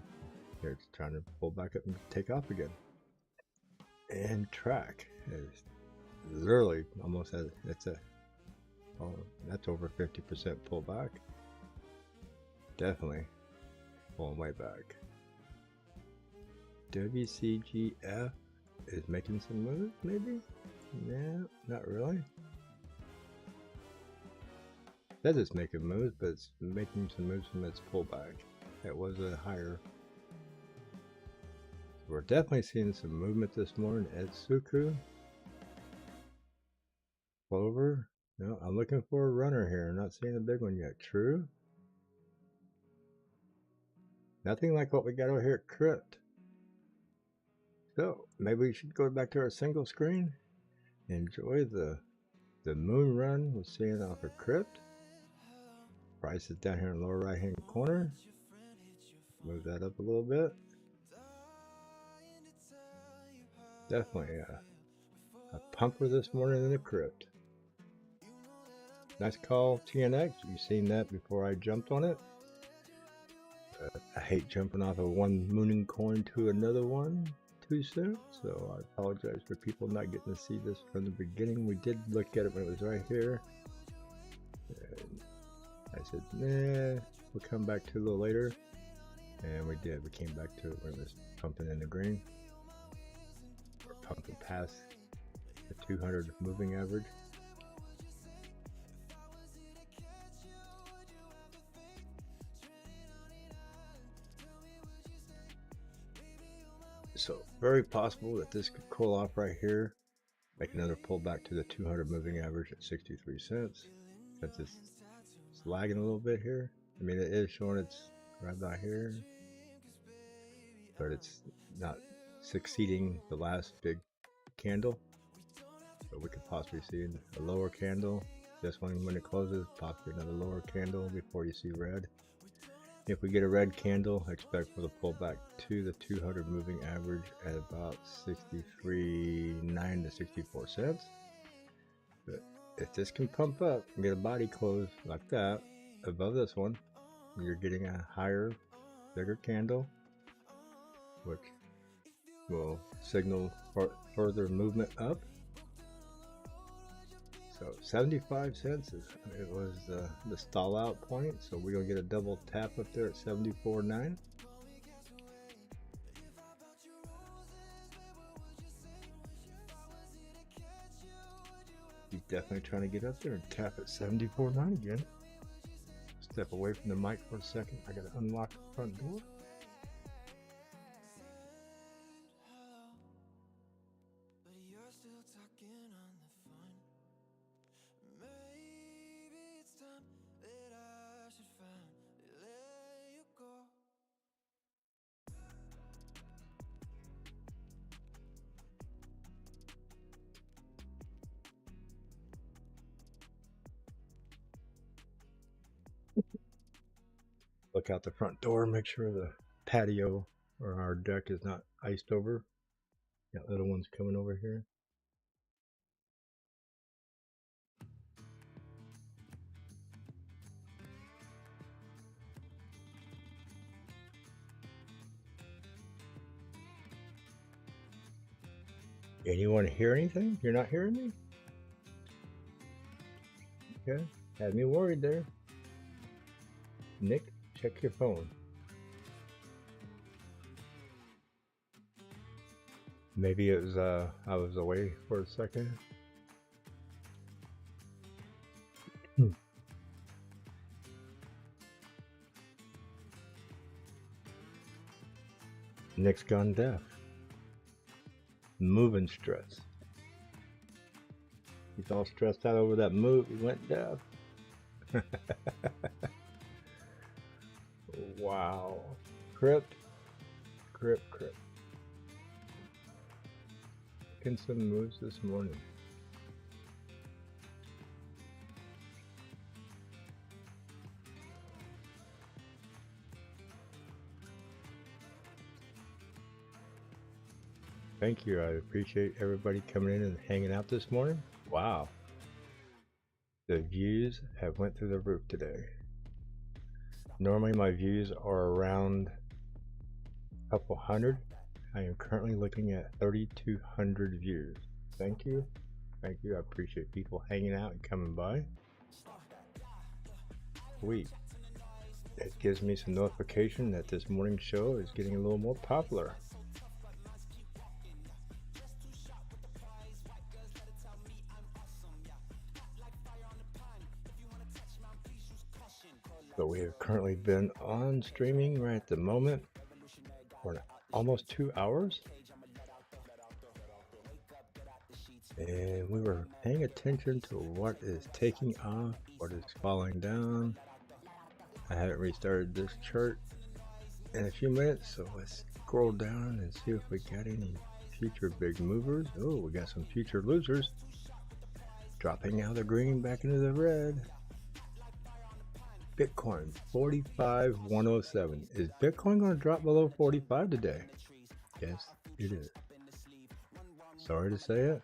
here it's trying to pull back up and take off again. And track is literally almost that's over 50% pullback. Definitely pulling way back. WCGF is making some moves, maybe? No, not really. It says it's making moves, but it's making some moves from its pullback. It was a higher. We're definitely seeing some movement this morning. Etsuku. Clover. No, I'm looking for a runner here. I'm not seeing a big one yet. True. Nothing like what we got over here at Crypt. So maybe we should go back to our single screen. Enjoy the moon run we're seeing off of Crypt. Price is down here in the lower right hand corner. Move that up a little bit. Definitely a pumper this morning in the Crypt. Nice call, TNX. You've seen that before I jumped on it. I hate jumping off of one mooning coin to another one too soon, so I apologize for people not getting to see this from the beginning. We did look at it when it was right here. And I said, nah, we'll come back to it a little later. And we did. We came back to it when it was pumping in the green. We're pumping past the 200 moving average. So very possible that this could cool off right here, make another pullback to the 200 moving average at 63 cents. Since it's lagging a little bit here. I mean, it is showing it's right about here, but it's not succeeding the last big candle. So we could possibly see a lower candle This one, when it closes, pops another lower candle before you see red. If we get a red candle, expect for the pullback to the 200 moving average at about 63.9 to 64 cents. But if this can pump up and get a body close like that above this one, you're getting a higher, bigger candle, which will signal further movement up. So 75 cents it was the stall out point, so we're gonna get a double tap up there at 74.9. He's definitely trying to get up there and tap at 74.9 again. Step away from the mic for a second. I gotta unlock the front door. Look out the front door, make sure the patio or our deck is not iced over. Got little ones coming over here. Anyone hear anything? You're not hearing me? Okay, had me worried there. Nick, check your phone. Maybe it was I was away for a second. Nick's gone deaf. Moving stress. He's all stressed out over that move. He went deaf. Wow. Crypt. Making some moves this morning. Thank you. I appreciate everybody coming in and hanging out this morning. Wow. The views have went through the roof today. Normally my views are around a couple hundred. I am currently looking at 3,200 views. Thank you. Thank you. I appreciate people hanging out and coming by. Sweet. It gives me some notification that this morning's show is getting a little more popular. So we have currently been on streaming right at the moment for almost 2 hours. And we were paying attention to what is taking off, what is falling down. I haven't restarted this chart in a few minutes, so let's scroll down and see if we got any future big movers. Oh, we got some future losers. Dropping out of the green back into the red. Bitcoin 45,107. Is Bitcoin going to drop below 45 today? Yes, it is. Sorry to say it,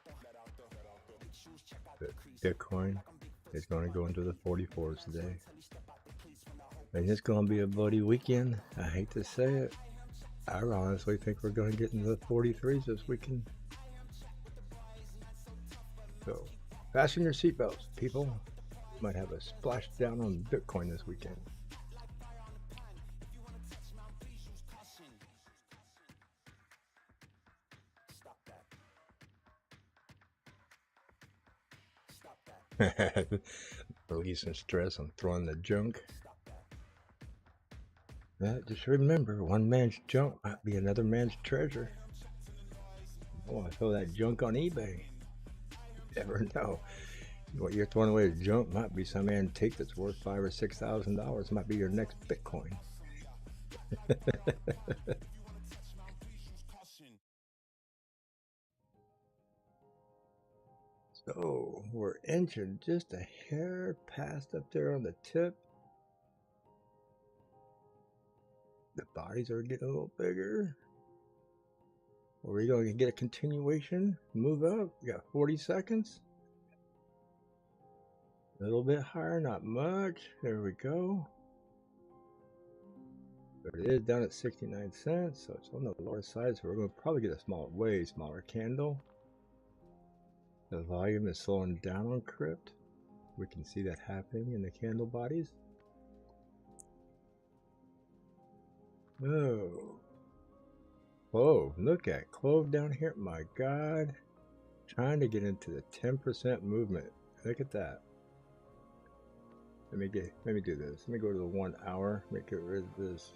but Bitcoin is going to go into the 44s today. And it's going to be a bloody weekend. I hate to say it. I honestly think we're going to get into the 43s this weekend. So, fasten your seatbelts, people. Might have a splash down on Bitcoin this weekend. Releasing stress, I'm throwing the junk. Just remember, one man's junk might be another man's treasure. Oh, I throw that junk on eBay. You never know. What you're throwing away as junk might be some antique that's worth $5,000 or $6,000. Might be your next Bitcoin. So we're inching just a hair past up there on the tip. The bodies are getting a little bigger. Are we going to get a continuation? Move up. We got 40 seconds. A little bit higher, not much. There we go. But it is down at 69 cents, so it's on the lower side. So we're going to probably get a way smaller candle. The volume is slowing down on Crypt. We can see that happening in the candle bodies. Oh. Whoa, look at Clove down here. My God. Trying to get into the 10% movement. Look at that. Let me do this. Let me go to the 1 hour. Let me get rid of this.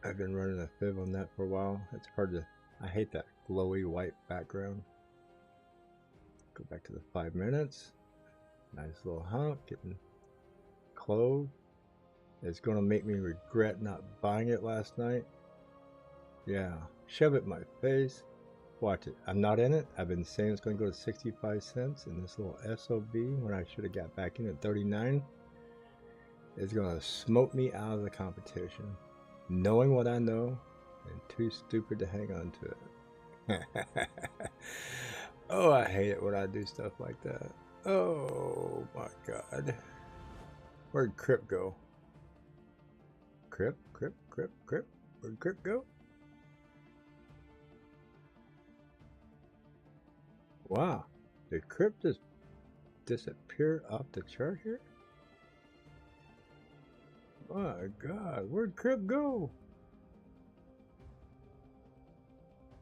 I've been running a fib on that for a while. It's hard to, I hate that glowy white background. Go back to the 5 minutes. Nice little hump, getting Clove. It's going to make me regret not buying it last night. Yeah, shove it in my face. Watch it. I'm not in it. I've been saying it's going to go to 65 cents in this little SOB when I should have got back in at 39. It's going to smoke me out of the competition. Knowing what I know and too stupid to hang on to it. Oh, I hate it when I do stuff like that. Oh my God. Where'd Crypt go? Crypt. Where'd Crypt go? Wow. Did Crypt just disappear off the chart here? My God, where'd Crypt go?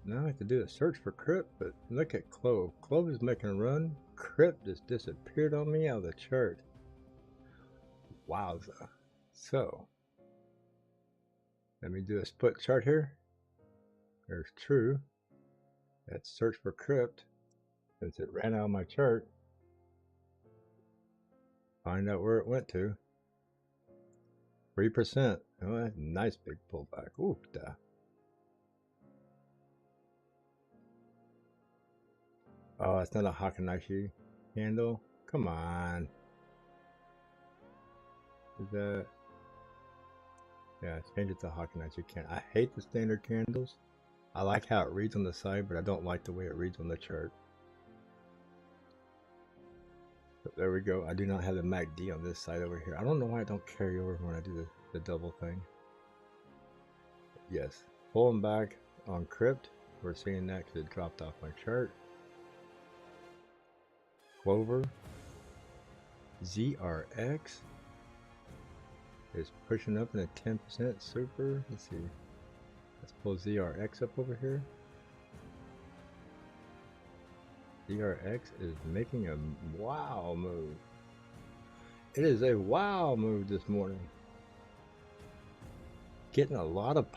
Now I have to do a search for Crypt, but look at Clove. Clove is making a run. Crypt just disappeared on me out of the chart. Wowza. So, let me do a split chart here. There's true. Let's search for Crypt. Since it ran out of my chart. Find out where it went to. 3%. Oh, that's a nice big pullback. Ooh, da. Oh, it's not a Hakanaishi candle. Come on. Is that? Yeah, change it to Hakanaishi candle. I hate the standard candles. I like how it reads on the side, but I don't like the way it reads on the chart. But there we go. I do not have the MACD on this side over here. I don't know why I don't carry over when I do the double thing. Yes, pulling back on Crypt. We're seeing that because it dropped off my chart. Clover. ZRX is pushing up in a 10% super. Let's see. Let's pull ZRX up over here. ZRX is making a wow move. It is a wow move this morning. Getting a lot of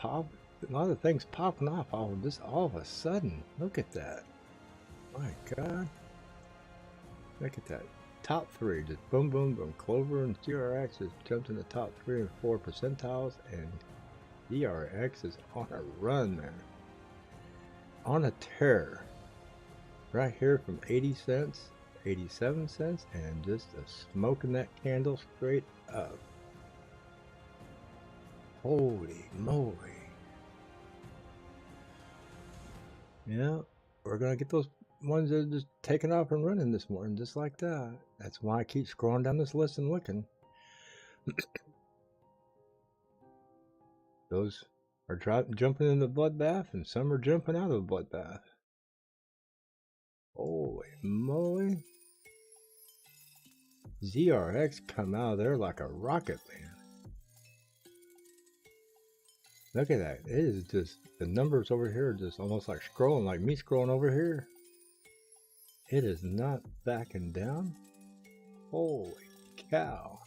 things popping off all of this all of a sudden. Look at that. My God. Look at that. Top three, just boom, boom, boom. Clover and ZRX has jumped in the top 3 and 4 percentiles, and ZRX is on a run, man. On a tear. Right here from 80 cents, 87 cents, and just smoking that candle straight up. Holy moly. Yeah, we're going to get those ones that are just taking off and running this morning, just like that. That's why I keep scrolling down this list and looking. Those are jumping in the bloodbath, and some are jumping out of the bloodbath. Holy moly. ZRX come out of there like a rocket, man. Look at that. It is just, the numbers over here are just almost like scrolling, like me scrolling over here. It is not backing down. Holy cow.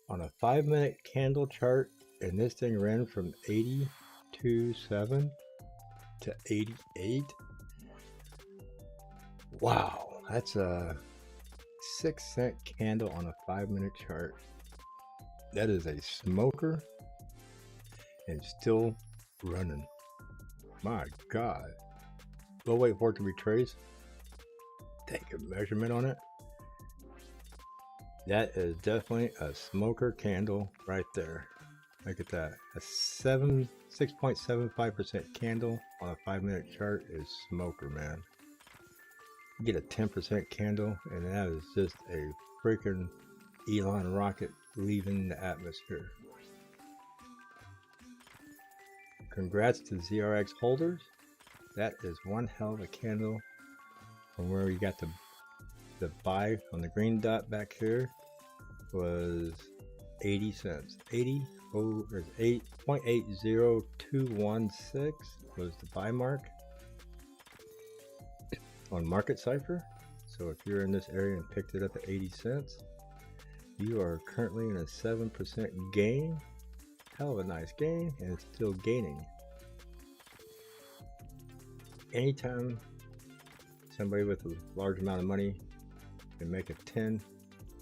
On a 5-minute candle chart, and this thing ran from 82.7 to 88. Wow, that's a 6-cent candle on a 5-minute chart. That is a smoker and still running. My God. We'll wait for it to retrace. Take a measurement on it. That is definitely a smoker candle right there. Look at that. A 6.75% candle on a 5-minute chart is smoker, man. You get a 10% candle, and that is just a freaking Elon rocket leaving the atmosphere. Congrats to ZRX holders. That is one hell of a candle from where we got the buy on the green dot back here was 80 cents. 8.80216 was the buy mark on Market Cipher. So if you're in this area and picked it up at 80 cents, you are currently in a 7% gain. Hell of a nice gain, and it's still gaining. Anytime somebody with a large amount of money can make a 10,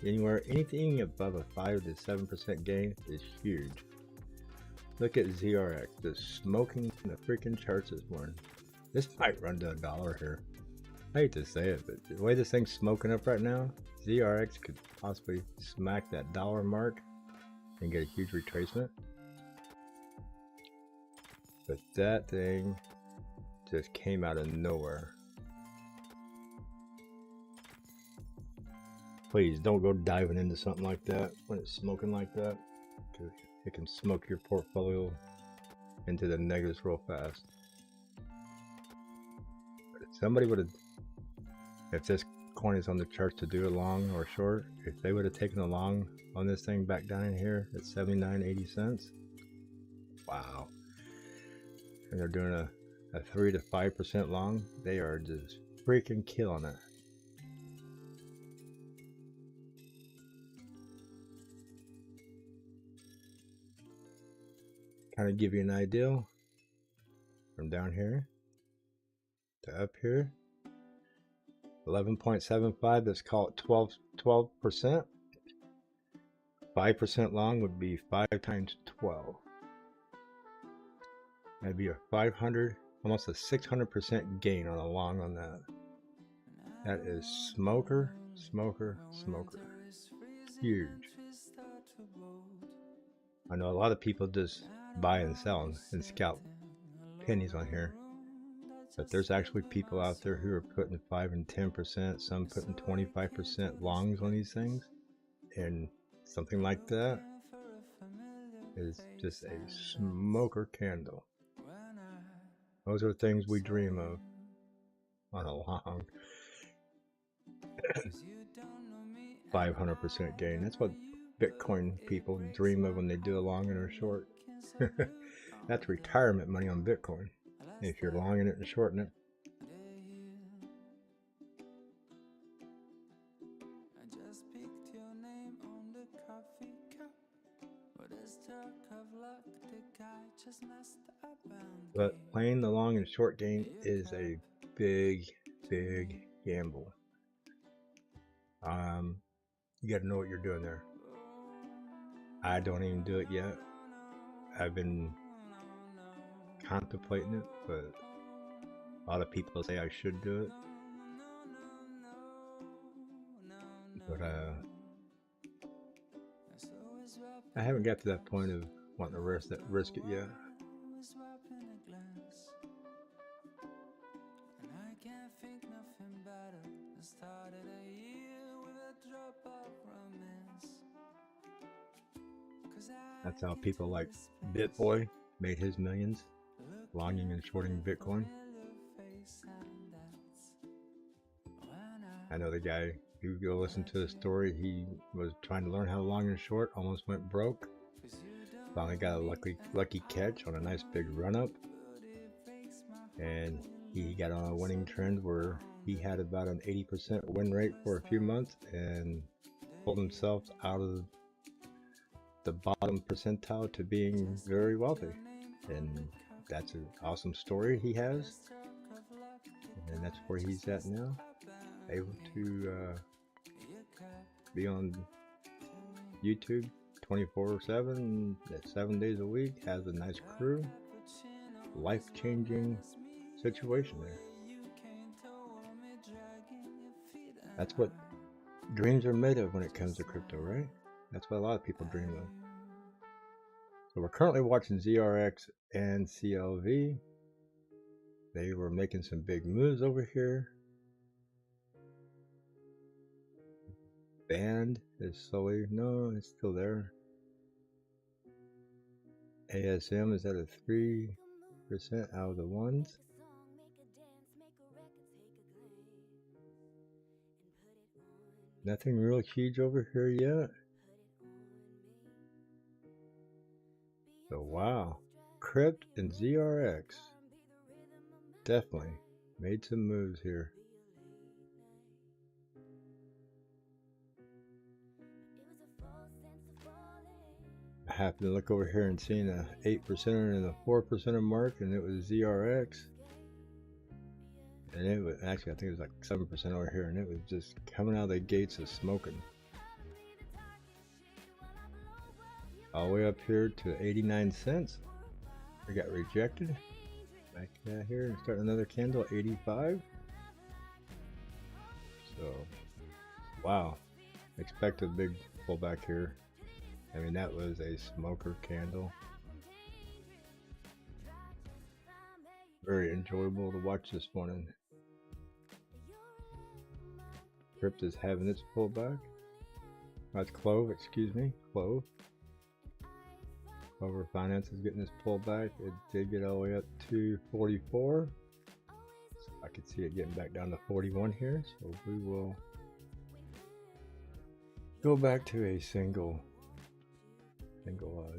anything above a 5 to 7% gain is huge. Look at ZRX, just smoking the freaking charts this morning. This might run to $1 here. I hate to say it, but the way this thing's smoking up right now, ZRX could possibly smack that $1 mark and get a huge retracement. But that thing just came out of nowhere. Please don't go diving into something like that when it's smoking like that, because it can smoke your portfolio into the negatives real fast. But if somebody would have, if this coin is on the charts to do a long or short, if they would have taken a long on this thing back down in here at 79.80 cents, wow. And they're doing a 3 to 5% long, they are just freaking killing it. Kind of give you an idea from down here to up here. 11.75, let's call it 12%. 5% long would be 5 times 12. That'd be a 500, almost a 600% gain on a long on that. That is smoker, smoker, smoker. Huge. I know a lot of people just buy and sell and scalp pennies on here. But there's actually people out there who are putting 5 and 10%, some putting 25% longs on these things. And something like that is just a smoker candle. Those are things we dream of on a long 500% gain. That's what Bitcoin people dream of when they do a long and a short. That's retirement money on Bitcoin. If you're longing it and shorting it. But playing the long and short game is a big gamble. You got to know what you're doing there. I don't even do it yet. I've been contemplating it, but a lot of people say I should do it. But I haven't got to that point of wanting to risk it yet. That's how people like BitBoy made his millions, longing and shorting Bitcoin. I know the guy, if you go listen to the story, he was trying to learn how to long and short, almost went broke. Finally got a lucky catch on a nice big run up. And he got on a winning trend where he had about an 80% win rate for a few months and pulled himself out of the bottom percentile to being very wealthy. And that's an awesome story he has. And that's where he's at now. Able to be on YouTube 24/7, 7 days a week, has a nice crew. Life-changing situation there. That's what dreams are made of when it comes to crypto, right? That's what a lot of people dream of. So we're currently watching ZRX and CLV. They were making some big moves over here. Band is slowly, no, it's still there. ASM is at a 3% out of the ones. Nothing real huge over here yet. So wow, Crypt and ZRX definitely made some moves here. I happened to look over here and seen a 8%er and a 4%er mark, and it was ZRX. And it was actually, I think it was like 7% over here, and it was just coming out of the gates of smoking. All the way up here to 89 cents. We got rejected. Back here and start another candle at 85. So, wow. Expect a big pullback here. I mean, that was a smoker candle. Very enjoyable to watch this morning. Crypt is having its pullback. That's Clove, excuse me, Clove. Clover Finance is getting this pullback. It did get all the way up to 44. So I could see it getting back down to 41 here. So we will go back to a single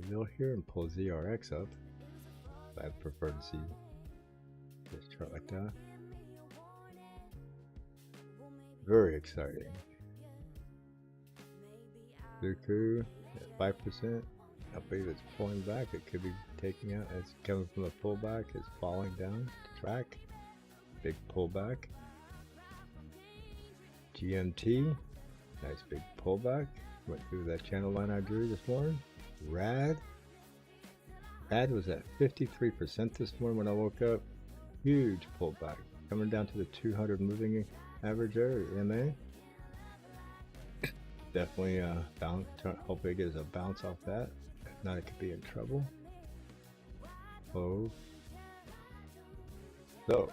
mill here and pull ZRX up. I'd prefer to see this chart like that. Very exciting. Zuku at 5%. I believe it's pulling back. It could be taking out. It's coming from a pullback. It's falling down to track. Big pullback. GMT. Nice big pullback. Went through that channel line I drew this morning. Rad was at 53% this morning when I woke up. Huge pullback. Coming down to the 200 moving average area, MA. Definitely hopefully it gets a bounce off that. If not, it could be in trouble. Oh. So,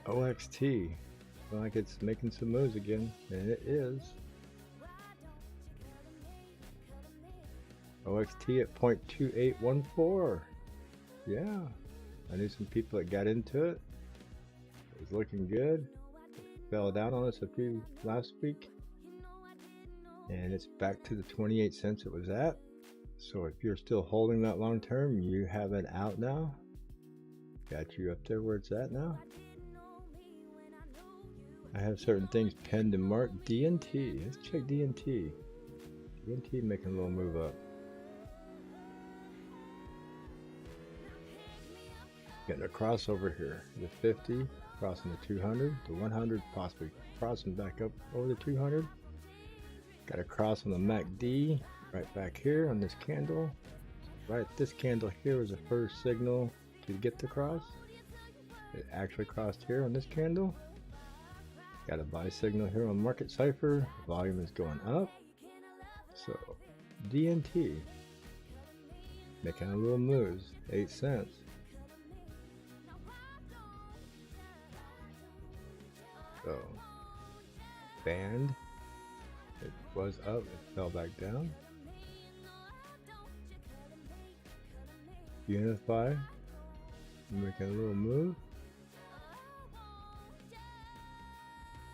OXT. Looks like it's making some moves again, and it is. OXT at 0.2814. Yeah, I knew some people that got into it. It was looking good. Fell down on us a few last week, and it's back to the 28 cents it was at. So if you're still holding that long term, you have it out now. Got you up there where it's at now. I have certain things penned and marked. DNT. Let's check DNT. DNT making a little move up. Getting a crossover here. The 50 crossing the 200. The 100 possibly crossing back up over the 200. Got a cross on the MACD right back here on this candle. Right, this candle here was the first signal to get the cross. It actually crossed here on this candle. Got a buy signal here on Market Cipher. Volume is going up. So DNT making a little moves. 8 cents. So band. It was up, it fell back down. Unify, making a little move.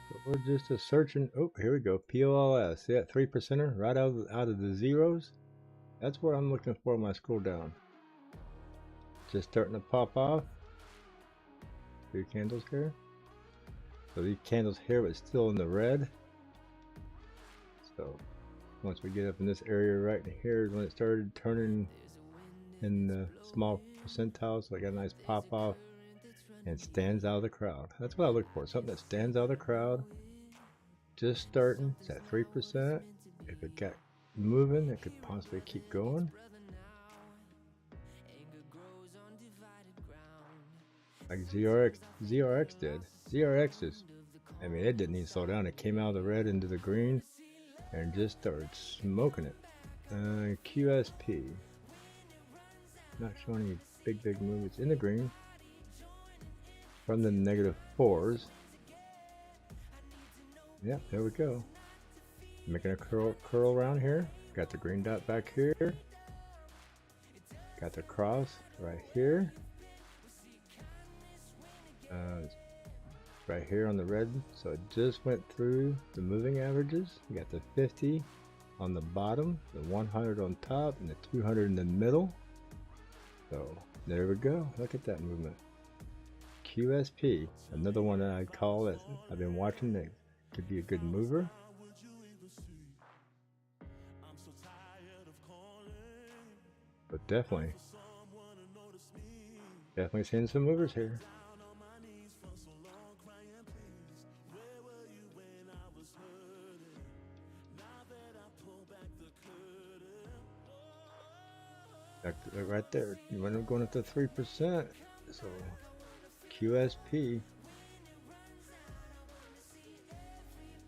So we're just a searching. Oh, here we go. POLS. See that 3%er right out of the zeros? That's what I'm looking for when I scroll down. Just starting to pop off. 3 candles here. So these candles here was still in the red. So once we get up in this area right in here is when it started turning in the small percentiles. So I got a nice pop off and stands out of the crowd. That's what I look for. Something that stands out of the crowd. Just starting. It's at 3%. If it got moving, it could possibly keep going. Like ZRX did. ZRX is I mean, it didn't even slow down. It came out of the red into the green and just started smoking it. QSP. Not showing any big movements in the green from the -4s. Yeah, there we go. Making a curl around here. Got the green dot back here. Got the cross right here. Right here on the red. So it just went through the moving averages. You got the 50 on the bottom, the 100 on top, and the 200 in the middle. So there we go. Look at that movement. QSP, another one that I'd call it. I've been watching that could be a good mover. But definitely seeing some movers here. Right there, you want them going up to 3%. So QSP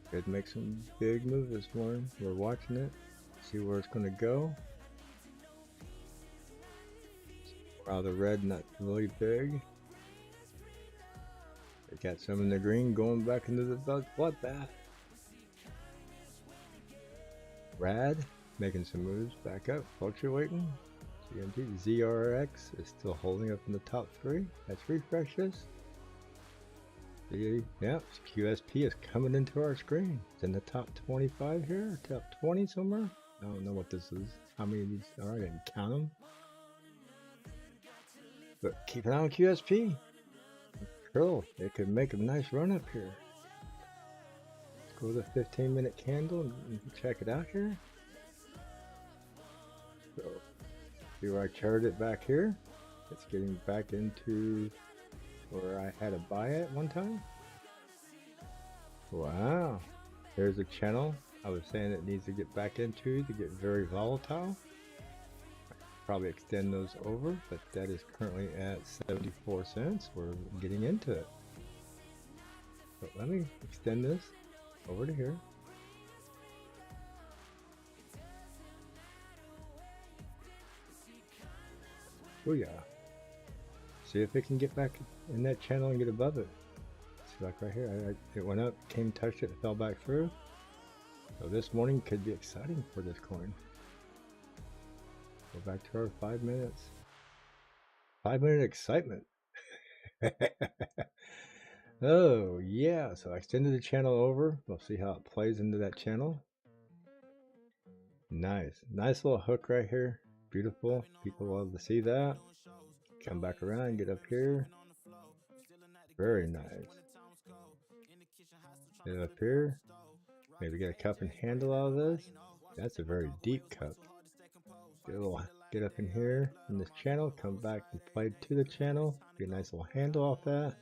could make some big moves this morning. We're watching it, see where it's going to go. Wow, the red not really big. They got some in the green going back into the bloodbath. Rad making some moves back up, fluctuating. CMT ZRX is still holding up in the top 3. Let's refresh this. Yeah, QSP is coming into our screen. It's in the top 25 here, top 20 somewhere. I don't know what this is. How many of these are? I didn't count them. But keep an eye on QSP. Cool. It could make a nice run up here. Let's go to the 15-minute candle and check it out here. So, see where I charted it back here? It's getting back into where I had a buy at one time. Wow. There's a channel I was saying it needs to get back into to get very volatile. Probably extend those over, but that is currently at 74 cents. We're getting into it. So let me extend this over to here. Oh yeah. See if it can get back in that channel and get above it. See, like right here, it went up, came, touched it, fell back through. So this morning could be exciting for this coin. Go back to our 5 minutes. 5-minute excitement. Oh yeah, so I extended the channel over. We'll see how it plays into that channel. Nice little hook right here. Beautiful. People love to see that. Come back around, get up here. Very nice. Get up here. Maybe get a cup and handle out of this. That's a very deep cup. Get up in here in this channel, come back and play to the channel. Get a nice little handle off that.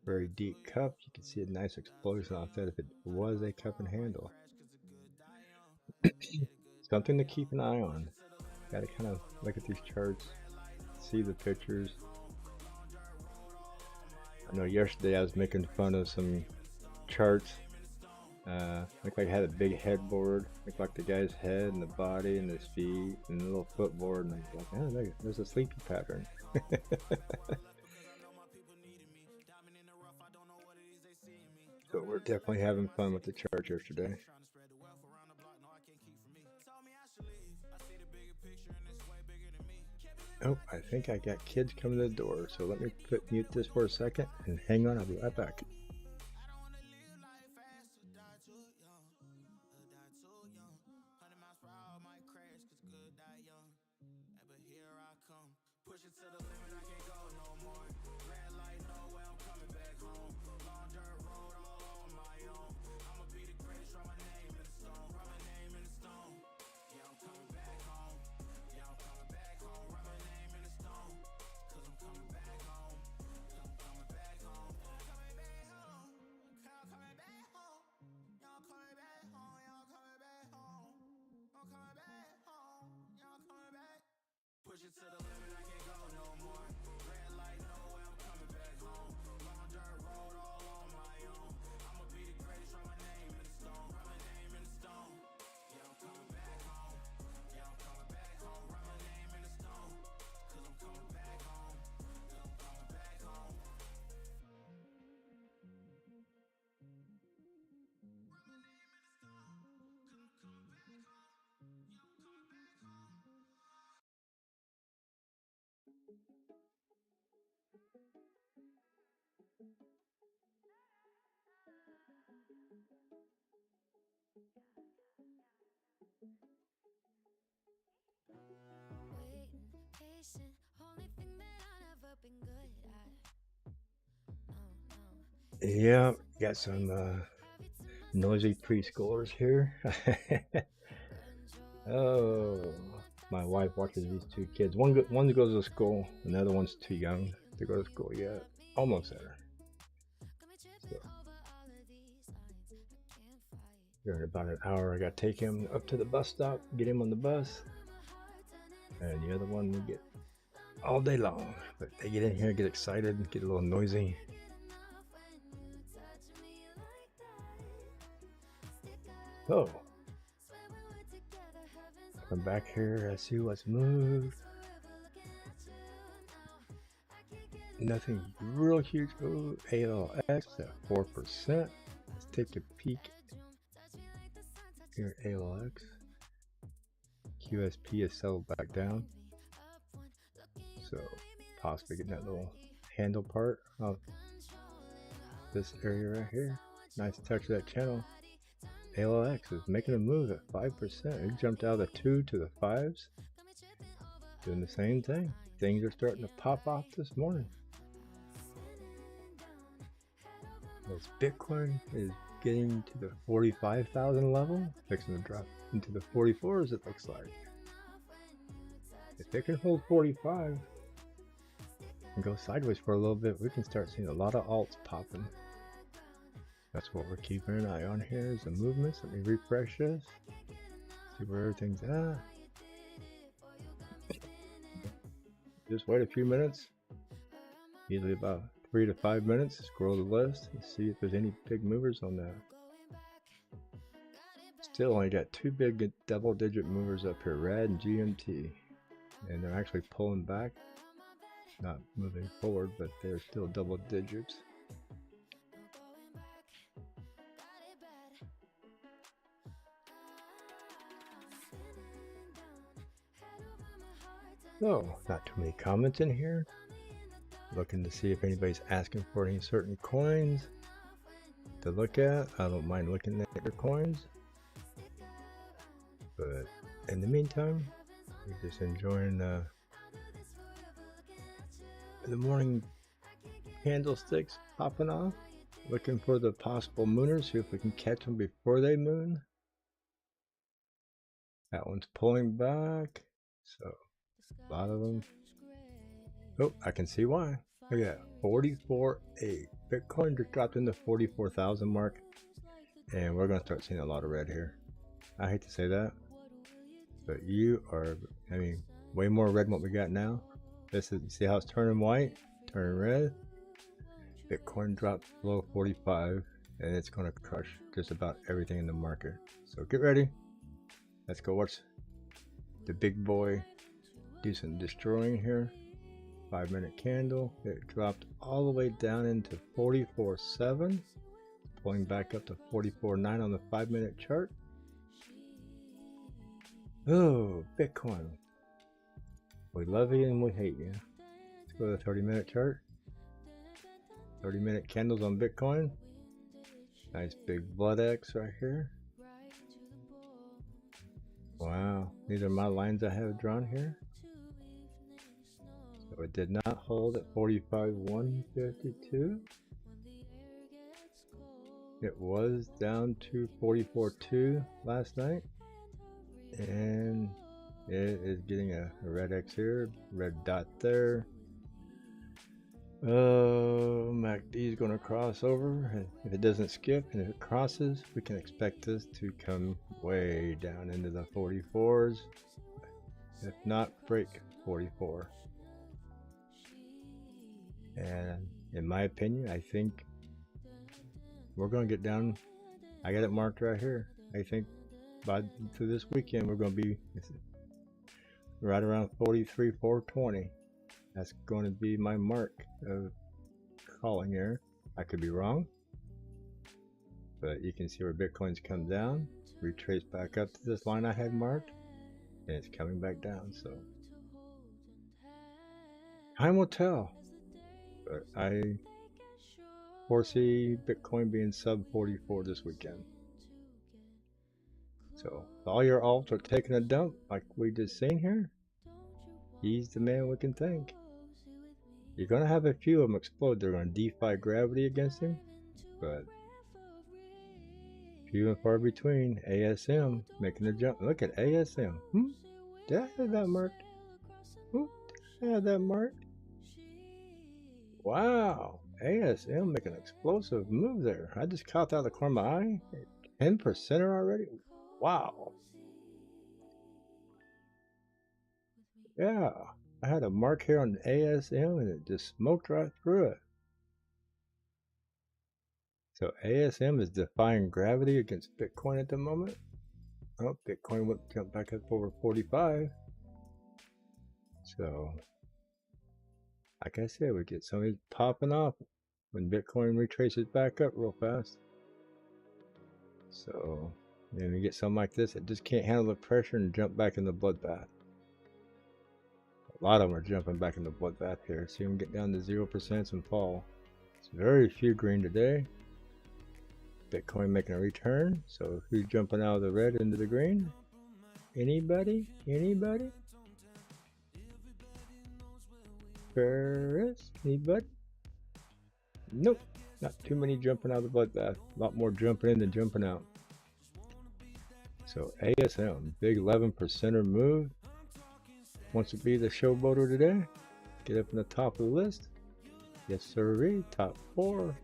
Very deep cup. You can see a nice explosion off that if it was a cup and handle. Something to keep an eye on. Got to kind of look at these charts, see the pictures. I know yesterday I was making fun of some charts. Looked like it had a big headboard. Looked like the guy's head and the body and his feet and a little footboard. And I was like, oh, there's a sleepy pattern. So we're definitely having fun with the chart yesterday. Oh, I think I got kids coming to the door. So let me mute this for a second and hang on. I'll be right back. Yeah, got some noisy preschoolers here. Oh, my wife watches these two kids. One goes to school, and the other one's too young to go to school yet. Almost there. So, here in about an hour, I gotta take him up to the bus stop, get him on the bus, and the other one we get all day long. But they get in here, get excited, get a little noisy. Oh, come back here, I see what's moved. Nothing real huge. Oh, ALX at 4%. Let's take a peek here at ALX. QSP is settled back down. So possibly getting that little handle part of this area right here. Nice touch of that channel. ALX is making a move at 5%. It jumped out of the 2 to the 5s. Doing the same thing. Things are starting to pop off this morning. As Bitcoin is getting to the 45,000 level, fixing to drop into the 44s, it looks like. If they can hold 45 and go sideways for a little bit, we can start seeing a lot of alts popping. That's what we're keeping an eye on here, is the movements. Let me refresh this, see where everything's at. Just wait a few minutes, usually about 3 to 5 minutes, scroll the list and see if there's any big movers on that. Still only got 2 big double-digit movers up here, RAD and GMT, and they're actually pulling back, not moving forward, but they're still double digits. So, not too many comments in here. Looking to see if anybody's asking for any certain coins to look at. I don't mind looking at your coins, but in the meantime, we're just enjoying the morning candlesticks popping off. Looking for the possible mooners, see if we can catch them before they moon. That one's pulling back, so a lot of them. Oh, I can see why. Look at that, 44.8. Bitcoin just dropped in the 44,000 mark, and we're going to start seeing a lot of red here. I hate to say that, but you are, I mean, way more red than what we got now. This is, see how it's turning white, turning red. Bitcoin dropped below 45, and it's going to crush just about everything in the market. So get ready. Let's go watch the big boy do some destroying here. 5-minute candle. It dropped all the way down into 44.7, pulling back up to 44.9 on the 5-minute chart. Oh, Bitcoin. We love you and we hate you. Let's go to the 30-minute chart. 30-minute candles on Bitcoin. Nice big blood X right here. Wow, these are my lines I have drawn here. So it did not hold at 45.152. It was down to 44.2 last night, and it is getting a red X here, red dot there. MACD is going to cross over, and if it doesn't skip and if it crosses, we can expect this to come way down into the 44s, if not break 44. And in my opinion, I think we're going to get down. I got it marked right here. I think through this weekend we're going to be right around 43,420. That's going to be my mark of calling here. I could be wrong, but you can see where Bitcoin's come down, retrace back up to this line I had marked, and it's coming back down. So time will tell. But I foresee Bitcoin being sub 44 this weekend. So if all your alts are taking a dump like we just seen here, he's the man we can thank. You're going to have a few of them explode. They're going to defy gravity against him, but few and far between. ASM making a jump. Look at ASM. Did I have that marked? Did I have that marked? Wow. ASM making an explosive move there. I just caught that out of the corner of my eye. 10% already? Wow. Yeah. I had a mark here on the ASM and it just smoked right through it. So ASM is defying gravity against Bitcoin at the moment. Oh, Bitcoin went jump back up over 45. So, like I said, we get some of these popping off when Bitcoin retraces back up real fast. So, then we get something like this, it just can't handle the pressure and jump back in the bloodbath. A lot of them are jumping back in the bloodbath here. See them get down to 0% and fall. It's very few green today. Bitcoin making a return. So who's jumping out of the red into the green? Anybody? Anybody? Ferris? Anybody? Nope. Not too many jumping out of the bloodbath. A lot more jumping in than jumping out. So ASM, big 11%er move. Wants to be the showboater today. Get up in the top of the list. Yes, sir. Top 4.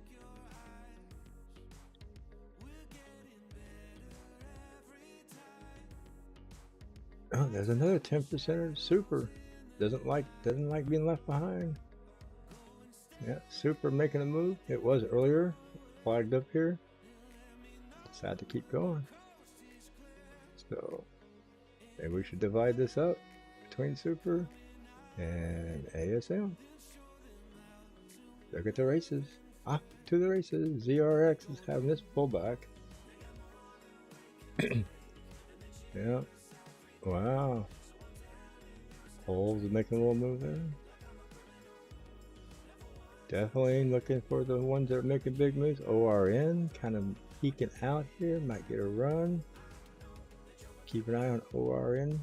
Oh, there's another 10%er. Super. Doesn't like being left behind. Yeah, super making a move. It was earlier. Flagged up here. Decided to keep going. So maybe we should divide this up between super and ASM. Look at the races. Off to the races. ZRX is having this pullback. Yeah. Wow. Holes is making a little move there. Definitely looking for the ones that are making big moves. ORN kind of peeking out here. Might get a run. Keep an eye on ORN.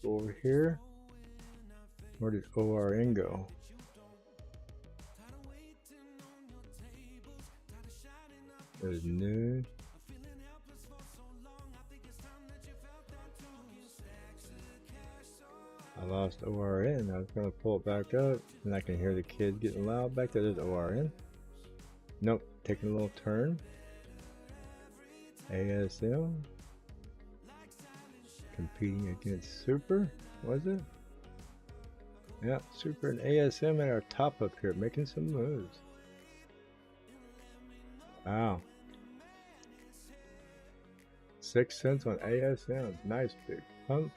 Over here. Where did ORN go? There's new. I lost ORN. I was going to pull it back up and I can hear the kids getting loud back there. There's ORN. Nope. Taking a little turn. ASM. Competing against super. Was it? Yeah, super and ASM at our top up here, making some moves. Wow. 6 cents on ASM. Nice big pump.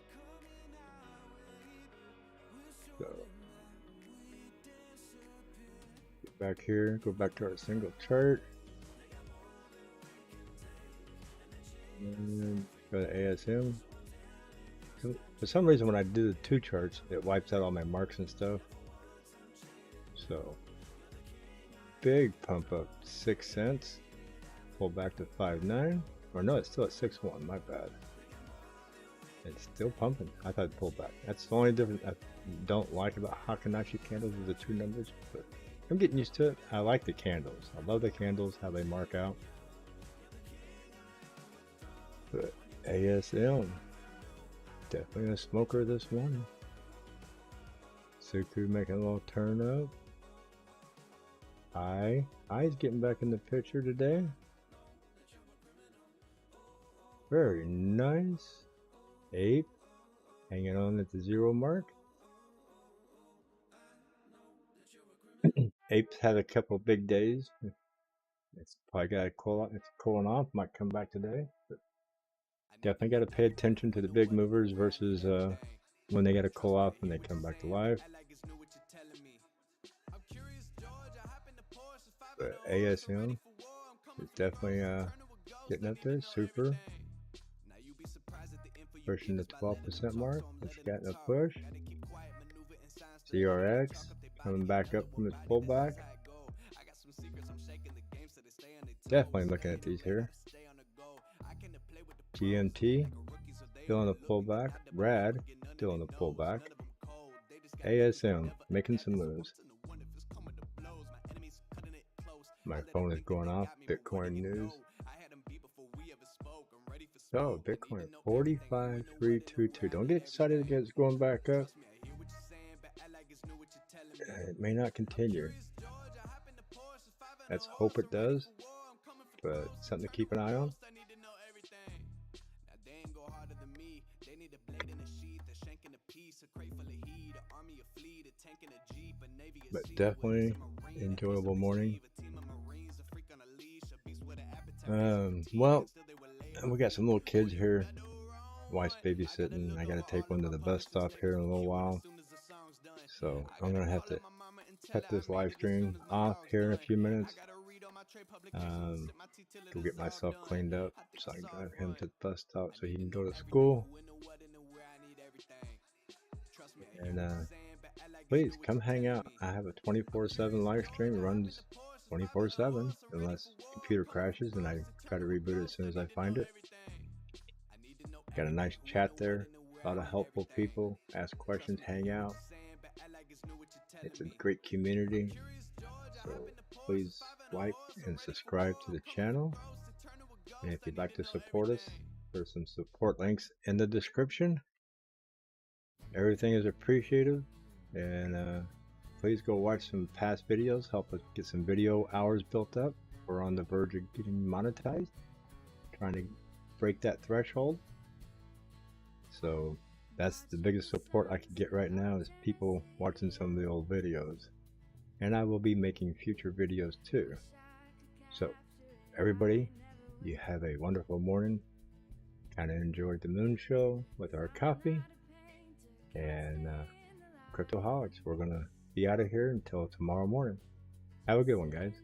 So get back here, go back to our single chart. And go to ASM. For some reason when I do the 2 charts, it wipes out all my marks and stuff. So big pump up, 6 cents. Pull back to 5.9. Or no, it's still at 6.1, my bad. It's still pumping. I thought it pulled back. That's the only difference I don't like about Hakanashi candles is the 2 numbers, but I'm getting used to it. I like the candles. I love the candles, how they mark out. But ASM, definitely a smoker this morning. Suku making a little turn up. I's getting back in the picture today. Very nice. Ape hanging on at the 0 mark. Ape's had a couple big days. It's probably got to cool off. It's cooling off. Might come back today. But definitely got to pay attention to the big movers versus when they got to cool off when they come back to life. But ASM is definitely getting up there. Super. Pushing the 12% mark. It's gotten a push. CRX coming back up from its pullback. Definitely looking at these here. GMT still in the pullback. RAD still in the pullback. ASM making some moves. My phone is going off. Bitcoin news. Oh, Bitcoin 45,322. Don't get excited again. It's going back up. It may not continue. Let's hope it does, but something to keep an eye on. But definitely enjoyable morning. Well, we got some little kids here. Wife's babysitting. I gotta take one to the bus stop here in a little while. So I'm gonna have to cut this live stream off here in a few minutes. Go get myself cleaned up so I can drive him to the bus stop so he can go to school. And please come hang out. I have a 24/7 live stream. It runs 24/7 unless computer crashes and I try to reboot it as soon as I find it. Got a nice chat there. A lot of helpful people. Ask questions, hang out. It's a great community. So please like and subscribe to the channel. And if you'd like to support us, there's some support links in the description. Everything is appreciated. And please go watch some past videos. Help us get some video hours built up. We're on the verge of getting monetized. Trying to break that threshold. So that's the biggest support I can get right now is people watching some of the old videos. And I will be making future videos too. So everybody, you have a wonderful morning. Kind of enjoyed the moon show with our coffee. And Cryptoholics, we're going to be out of here until tomorrow morning. Have a good one, guys.